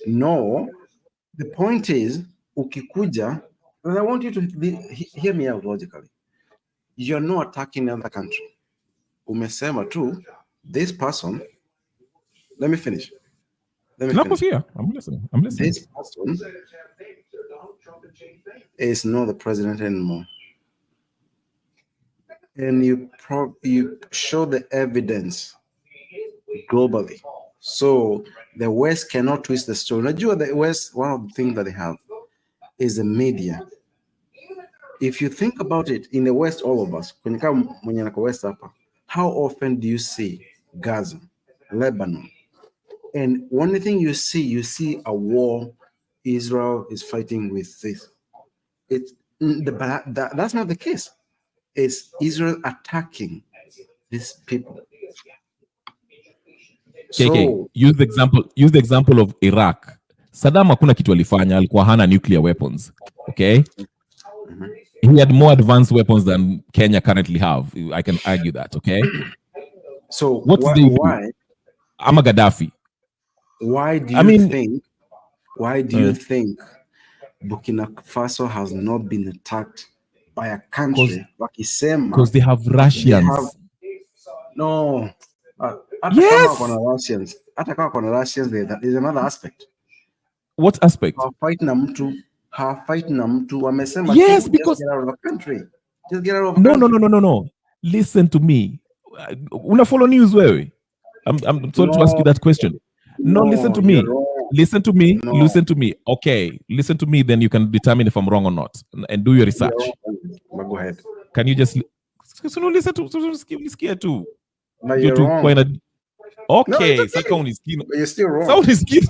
No. The point is, ukikuja, and I want you to hear me out logically. You're not attacking another country. Umesema tu, this person, let me finish. I'm listening. This person is not the president anymore. And you show the evidence globally. So the West cannot twist the story. Najua the West, one of the things that they have is the media. If you think about it, in the West, all of us, how often do you see Gaza, Lebanon? And one thing you see a war Israel is fighting with this. That's not the case. It's Israel attacking these people. So, use the example of Iraq. Saddam hakuna kitu alifanya, alikuwa hana nuclear weapons. Okay? He had more advanced weapons than Kenya currently have. I can argue that, okay? So why? I'm a Gaddafi. Why do you think Burkina Faso has not been attacked by a country? Because they have Russians. Yes. Russians. There's another aspect. What aspect? Fighting wamesema yes, because just get out of the country. Just get out of the country. No. Listen to me. Una follow news wewe? I'm sorry to ask you that question. No, listen to me. Listen to me. No. Listen to me. Okay, listen to me. Then you can determine if I'm wrong or not, and do your research. Go ahead. Can you just listen to too? No, you're wrong. Okay, no, second is key. You're still wrong. Sound is key.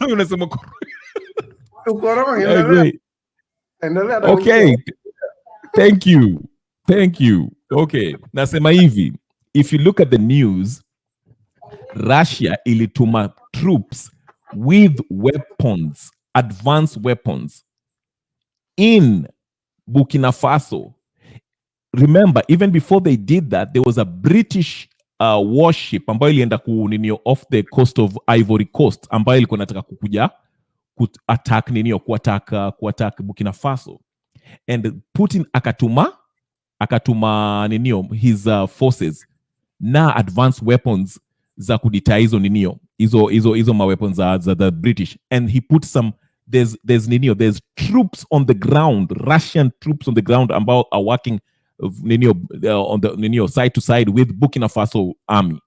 Okay. Thank you. Okay. Nasema hivi. If you look at the news, Russia ilituma troops with weapons, advanced weapons, in Burkina Faso. Remember, even before they did that, there was a British warship ambayo ilienda kuninio off the coast of Ivory Coast ambayo ilikuwa nataka kukuja attack kuattack Burkina Faso. And Putin akatuma his forces na advanced weapons za kudita hizo ma weapons za the British, and he put some there's troops on the ground, Russian troops on the ground ambao are working on the side to side with Burkina Faso army,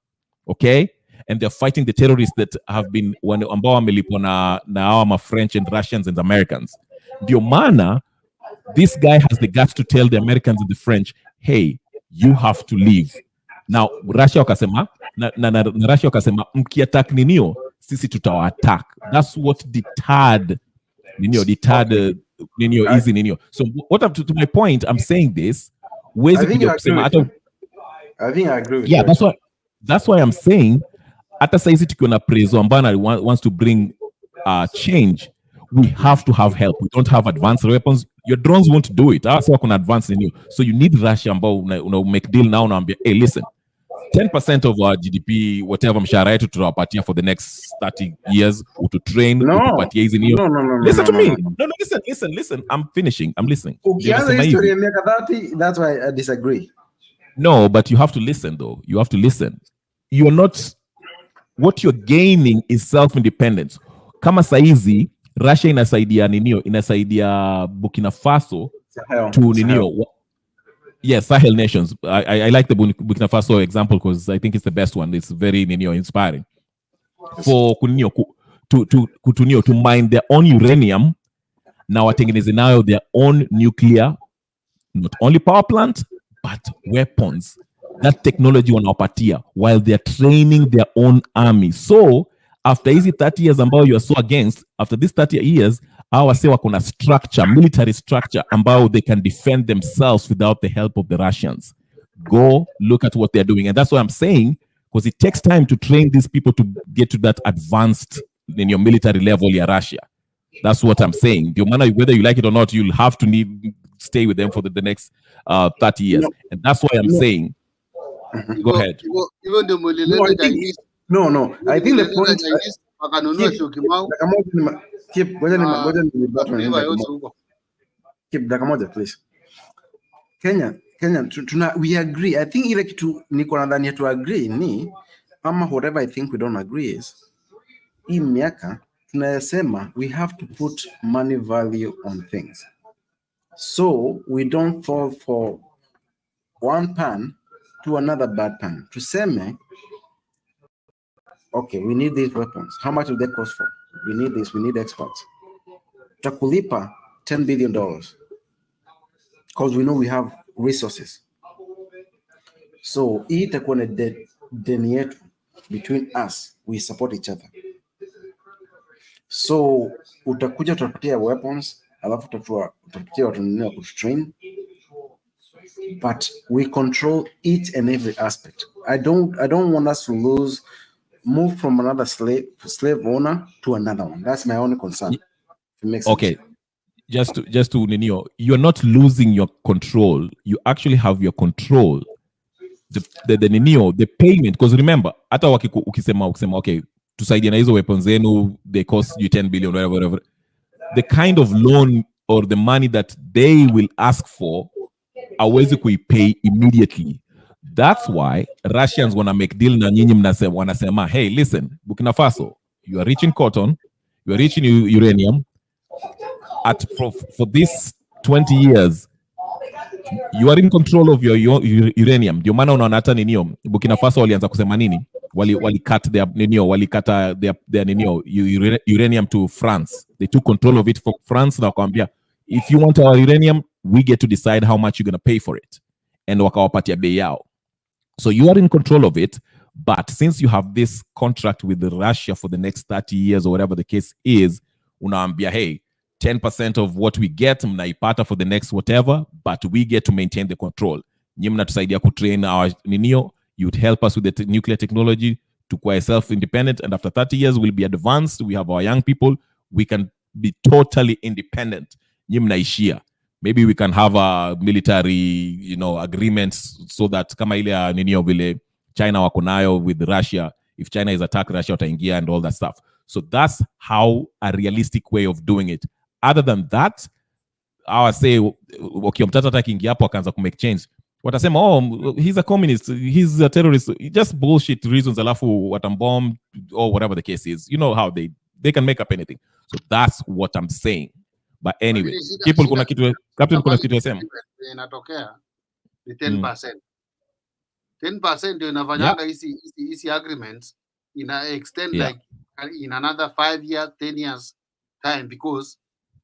okay, and they're fighting the terrorists that have been ambao wamelipwa na French and Russians and Americans. Ndio maana this guy has the guts to tell the Americans and the French, hey, you have to leave. Now Russia wakasema na Russia wakasema mkiattack sisi tutawa-attack. That's what deterred easy. So what up to my point, I'm saying this. I think I agree with you. Yeah, that's why I'm saying hata saizi tukiona prezo ambana wants to bring change, we have to have help. We don't have advanced weapons. Your drones won't do it. So kuna advance so you need Russia ambao make deal now unaambia, hey, listen, 10% of our GDP, whatever mshahara yetu tutawapatia for the next 30 years to train, utupatia hizi niyo. Listen to me. No, listen. I'm finishing. I'm listening. Ukianza history ya miaka 30, that's why I disagree. No, but you have to listen though. You have to listen. You're not, what you're gaining is self-independence. Kama saizi, Russia inasaidia Burkina Faso to ninio. Yes, Sahel nations. I like the Burkina Faso example because I think it's the best one. It's very inspiring. For to mine their own uranium, now watengeneze nayo their own nuclear, not only power plant, but weapons. That technology wanawapatia while they're training their own army. So after hizi 30 years ambao you are so against, after these 30 years, our say wakona structure, military structure ambao they can defend themselves without the help of the Russians. Go look at what they're doing. And that's what I'm saying, because it takes time to train these people to get to that advanced in your military level in Russia. That's what I'm saying. Whether you like it or not, you'll have to stay with them for the next 30 years. And that's why I'm saying, go ahead. Even the Chinese. No. I think the point keep Dakamoja, please. Kenya, we agree. I think ile kitu niko nadhani to agree ni ama whatever I think we don't agree is hii miaka tunasema we have to put money value on things. So we don't fall for one pan to another bad pan. Tuseme, okay, we need these weapons. How much will they cost for? We need this, we need experts. Takulipa $10 billion. Because we know we have resources. So hii itakuwa na deni yetu between us, we support each other. So utakuja utapatia weapons, alafu utapatia watu wengine kutrain, but we control each and every aspect. I don't want us to move from another slave owner to another one. That's my only concern. It makes okay sense. Just to Ninio, you're not losing your control. You actually have your control. The Ninio, the payment, because remember, hata ukisema okay, tusaidia na hizo weapons zenu, they cost you 10 billion, whatever. The kind of loan or the money that they will ask for, hawezi kuipay immediately. That's why Russians wanna make deal na nyinyi wanasema, hey, listen, Burkina Faso, you are rich in cotton, you are rich in uranium. For this 20 years, you are in control of your uranium. Ndio maana unaona hata ninio Burkina Faso walianza kusema nini? Wali cut their uranium to France. They took control of it for France. Na wakamwambia, if you want our uranium, we get to decide how much you're going to pay for it. And wakawapatia bei yao. So you are in control of it, but since you have this contract with Russia for the next 30 years or whatever the case is, unaambia, hey, 10% of what we get mnaipata for the next whatever, but we get to maintain the control. Nyinyi mnatusaidia kutrain our ninio, you'd help us with the nuclear technology to quite self-independent, and after 30 years we'll be advanced, we have our young people, we can be totally independent. Nyinyi mnaishia. Maybe we can have a military, agreements so that kama ile ninio vile China wako nayo with Russia, if China is attacked, Russia wataingia and all that stuff. So that's how a realistic way of doing it. Other than that, I would say, okay, mtata atakiingia hapo akaanza ku make change. Watasema, oh, he's a communist, he's a terrorist, just bullshit reasons, alafu watambomb or whatever the case is. You know how they can make up anything. So that's what I'm saying. But anyway, people kuna kitu yasema inatokea ni 10%. 10% ndio inafanyanga hizi agreements ina extend like in another 5 years, 10 years time, because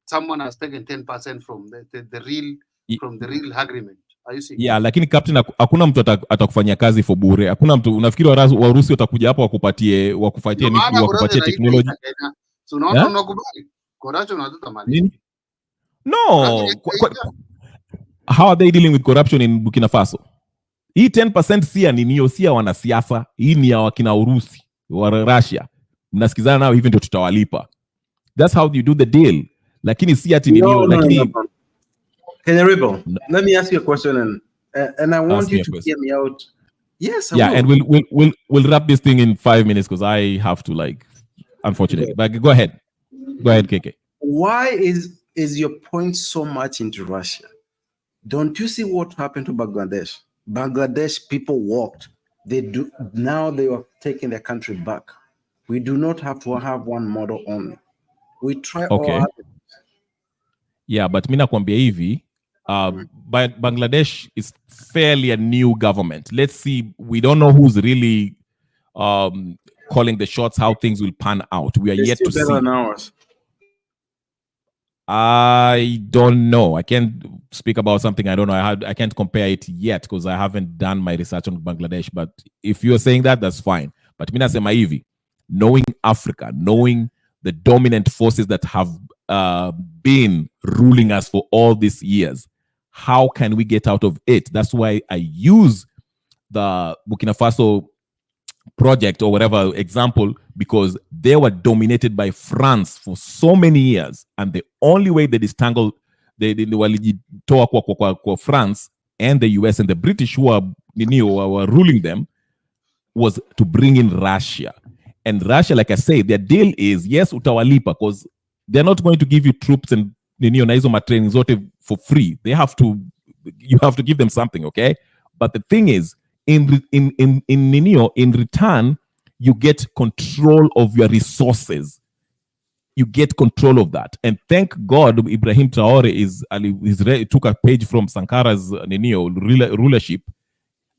someone has taken 10% from the real agreement. Are you seeing? Yeah, lakini captain, hakuna mtu atakufanyia kazi for bure. Hakuna mtu, unafikiri Warusi watakuja hapo wakupatie technology? So unaona unakubali. Corruption unatuta mali. No. How are they dealing with corruption in Burkina Faso? Hii 10% si ya wanasiasa. Hii ni ya wakina Urusi, wa Russia. Mnasikizana nao hivi ndio tutawalipa. That's how you do the deal. Lakini si ati lakini Kenya Rebel, let me ask you a question and I want you to hear me out. Yes, I will. And we'll wrap this thing in 5 minutes because I have to unfortunately. But go ahead. Go ahead, KK. Why is your point so much into Russia? Don't you see what happened to Bangladesh? Bangladesh people walked. They do now. They are taking their country back. We do not have to have one model only. We try all Okay. other. Yeah, but mi nakwambia hivi, Bangladesh is fairly a new government. Let's see. We don't know who's really calling the shots, how things will pan out. We are They're yet still to better see. than ours. I don't know. I can't speak about something I don't know. I can't compare it yet because I haven't done my research on Bangladesh. But if you're saying that, that's fine. But mi nasema hivi, knowing Africa, knowing the dominant forces that have been ruling us for all these years, how can we get out of it? That's why I use the Burkina Faso project or whatever example, because they were dominated by France for so many years, and the only way they distangled walijitoa kwa France and the US and the British who were ruling them was to bring in Russia. And Russia, like I say, their deal is, yes, utawalipa, because they're not going to give you troops and na hizo matraining zote for free. You have to give them something, okay? But the thing is, in return, you get control of your resources. You get control of that. And thank God Ibrahim Traore took a page from Sankara's rulership,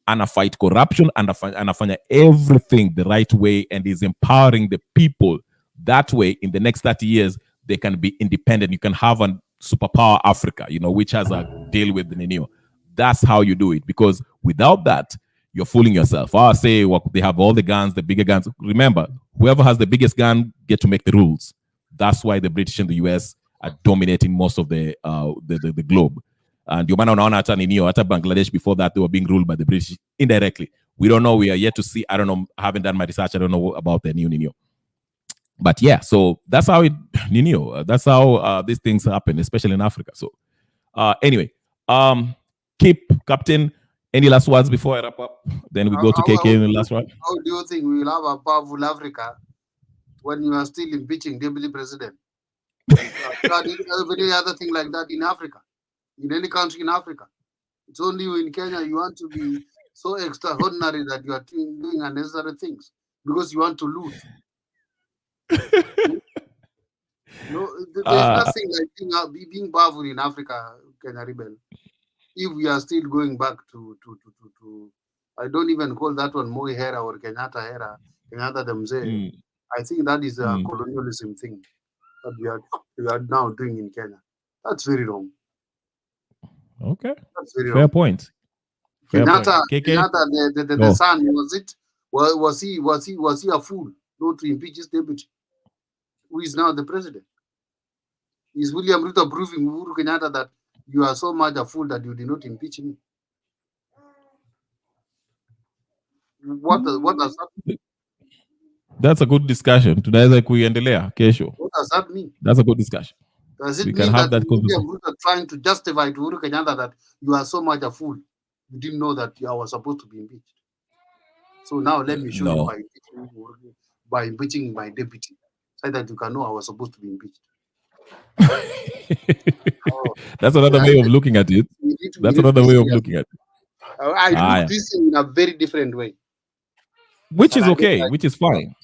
and fight corruption, and anafanya everything the right way, and is empowering the people. That way, in the next 30 years, they can be independent. You can have a superpower Africa, which has a deal with the Ninio. That's how you do it, because without that, you're fooling yourself. I say they have all the guns, the bigger guns. Remember, whoever has the biggest gun get to make the rules. That's why the British and the US are dominating most of the globe. And ndio maana unaona hata hata Bangladesh, before that, they were being ruled by the British indirectly. We don't know. We are yet to see. I don't know. I haven't done my research. I don't know about the new Nino. But yeah, so that's how that's how these things happen, especially in Africa. So anyway, Kip, Captain, any last words before I wrap up? Then we go to KK in the last one. How do you think we will have a powerful Africa when you are still impeaching deputy president? Any other thing like that in Africa, in any country in Africa? It's only you in Kenya you want to be so extraordinary that you are doing unnecessary things because you want to loot. No, there's nothing like being powerful in Africa, Kenya Rebel. If we are still going back to I don't even call that one Moi era or Kenyatta era, Kenyatta themselves. I think that is a colonialism thing that we are now doing in Kenya. That's very wrong. Okay. That's very Fair wrong. Point. Kenyatta, KK? the son, was he a fool not to impeach his deputy, who is now the president? Is William Ruto proving Uhuru Kenyatta that you are so much a fool that you did not impeach me? What does that mean? That's a good discussion. Tunaweza kuiendelea kesho. What does that mean? That's a good discussion. Does it We mean can have that that William conversation. Ruto trying to justify to Uhuru Kenyatta that you are so much a fool? You didn't know that you were supposed to be impeached. So now let me show you by impeaching my deputy, so that you can know I was supposed to be impeached. That's another way of looking at it. That's another way of looking at it. I look this in a very different way. Which is okay, which is fine.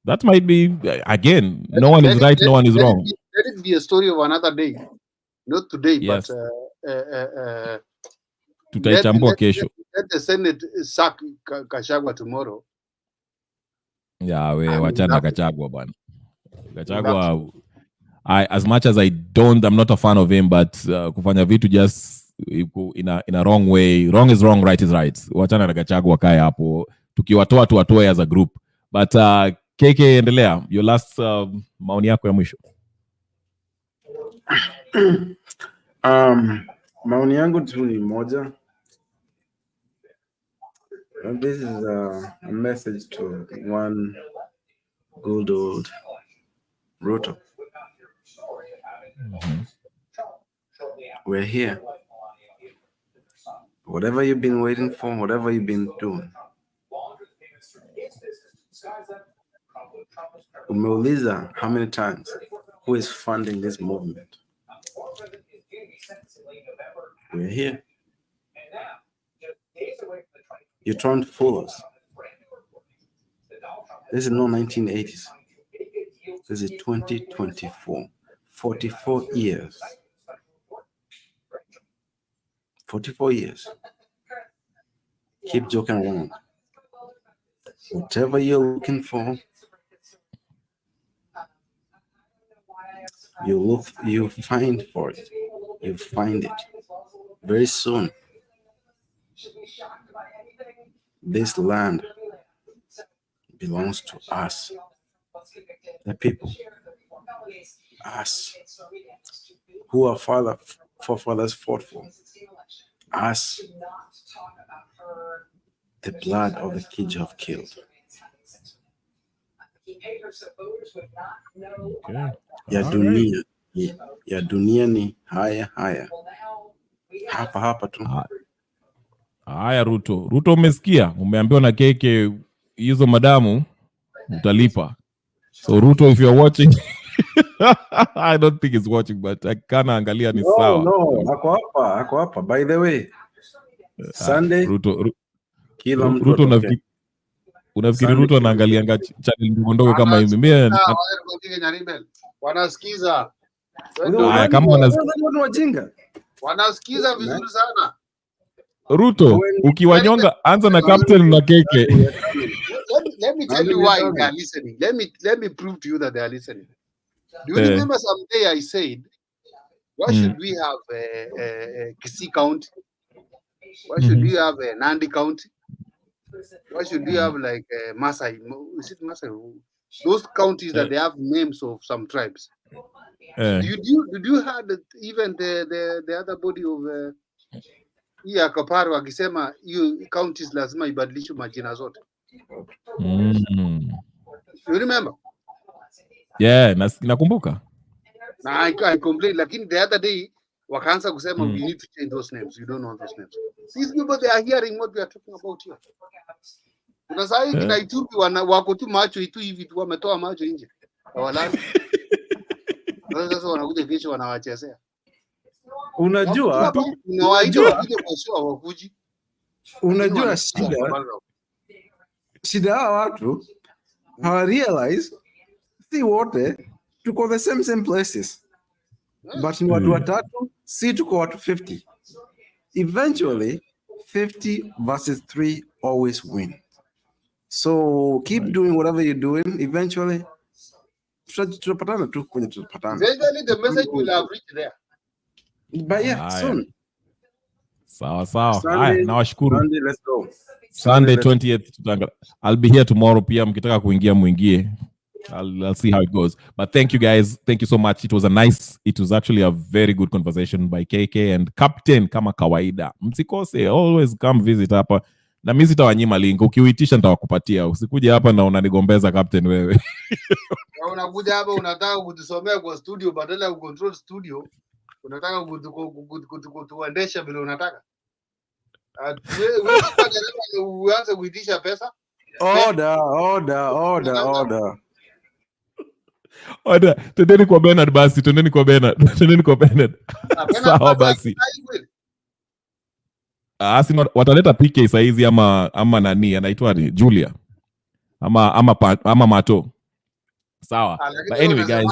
That might be, again, no one is right, no one is wrong. Let it be a story of another day. Not today, Yes. but Tutaichambua kesho. let the Senate sack Gachahua tomorrow. Yeah, wachana Gachahua bwana. Gachahua, as much as I'm not a fan of him, but kufanya vitu just in a wrong way. Wrong is wrong, right is right. Wachana na Gachahua kae hapo. Tukiwatoa tuwatoe as a group. But KK, endelea. Your last maoni yako ya mwisho. Maoni yangu tu ni moja. And this is a message to one good old Ruto. We're here. Whatever you've been waiting for, whatever you've been doing. Umeuliza how many times? Who is funding this movement? We're here. You're trying to fool us. This is not 1980s. This is 2024. 44 years. 44 years. Keep joking around. Whatever you're looking for, you find for it. You find it very soon. This land belongs to us, the people, us, who our forefathers fought for, us, the blood of the kids you have killed. Okay. Ya dunia ni haya hapa tu. Haya, Ruto umesikia, umeambiwa na keke hizo madamu utalipa. So Ruto, if you're watching I don't think he's watching, but kana angalia ni sawa. No, ako hapa. By the way, Sunday Ruto unafikiri Ruto anaangalia channel ndogo kama hivi? Mimi wanasikiza. Haya, kama wanasikiza vizuri sana. Ruto, ukiwanyonga anza na captain na keke. Let me tell you why they are listening. Let me prove to you that they are listening. Do you remember someday I said, why should we have a Kisii County? Why should we have a Nandi County? Why should we have like Masai? Is it Masai? Those counties that they have names of some tribes. Did you heard that even the other body of Kaparo akisema hiyo counties lazima ibadilishwe majina zote? You remember? Yeah, nakumbuka. I complained, lakini the other day wakaanza kusema we need to change those names. You don't know those names. These people, they are hearing what we are talking about here. Kuna saa hii kina Ituri wako tu macho itu hivi tu, wametoa macho nje. Hawalani. Sasa wanakuja kesho wanawachezea. Unajua shida hawa watu hawa realize si wote tuko the same places, but ni watu watatu, si tuko watu 50. Eventually 50 versus 3 always win. So keep doing whatever you're doing. Eventually tutapatana tu kwenye tutapatana. Eventually the message will have reached there. But yeah, soon. Sawa. Haya, nawashukuru. Sunday, let's go. Sunday 20th. I'll be here tomorrow pia, mkitaka kuingia muingie. I'll see how it goes. But thank you guys. Thank you so much. It was actually a very good conversation by KK and Captain kama kawaida. Msikose, always come visit hapa. Na mimi sitawanyima link. Ukiuitisha nitawakupatia. Usikuje hapa na unanigombeza Captain wewe. Unakuja hapa unataka kutusomea kwa studio badala ya control studio. Unataka kutuendesha vile unataka. Wewe uanze kuitisha pesa? Order. Twendeni kwa Bernard basi, twendeni kwa Bernard. Sawa basi. Wataleta PK saizi ama nani anaitwa Julia. Ama Mato. Sawa. But anyway guys,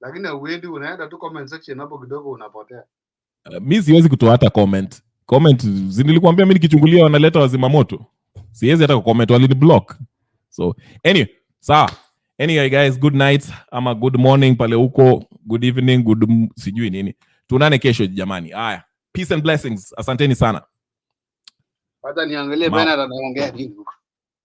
lakini uendi unaenda tu comment section hapo kidogo unapotea. Mimi siwezi kutoa hata comment. Nilikwambia mimi nikichungulia wanaleta wazima moto. Siwezi hata comment, walini block. So anyway, sawa. Anyway guys, good night ama good morning pale huko, good evening, good sijui nini. Tuonane kesho jamani. Haya. Peace and blessings. Asanteni sana. Hata niangalie Bernard anaongea nini huko.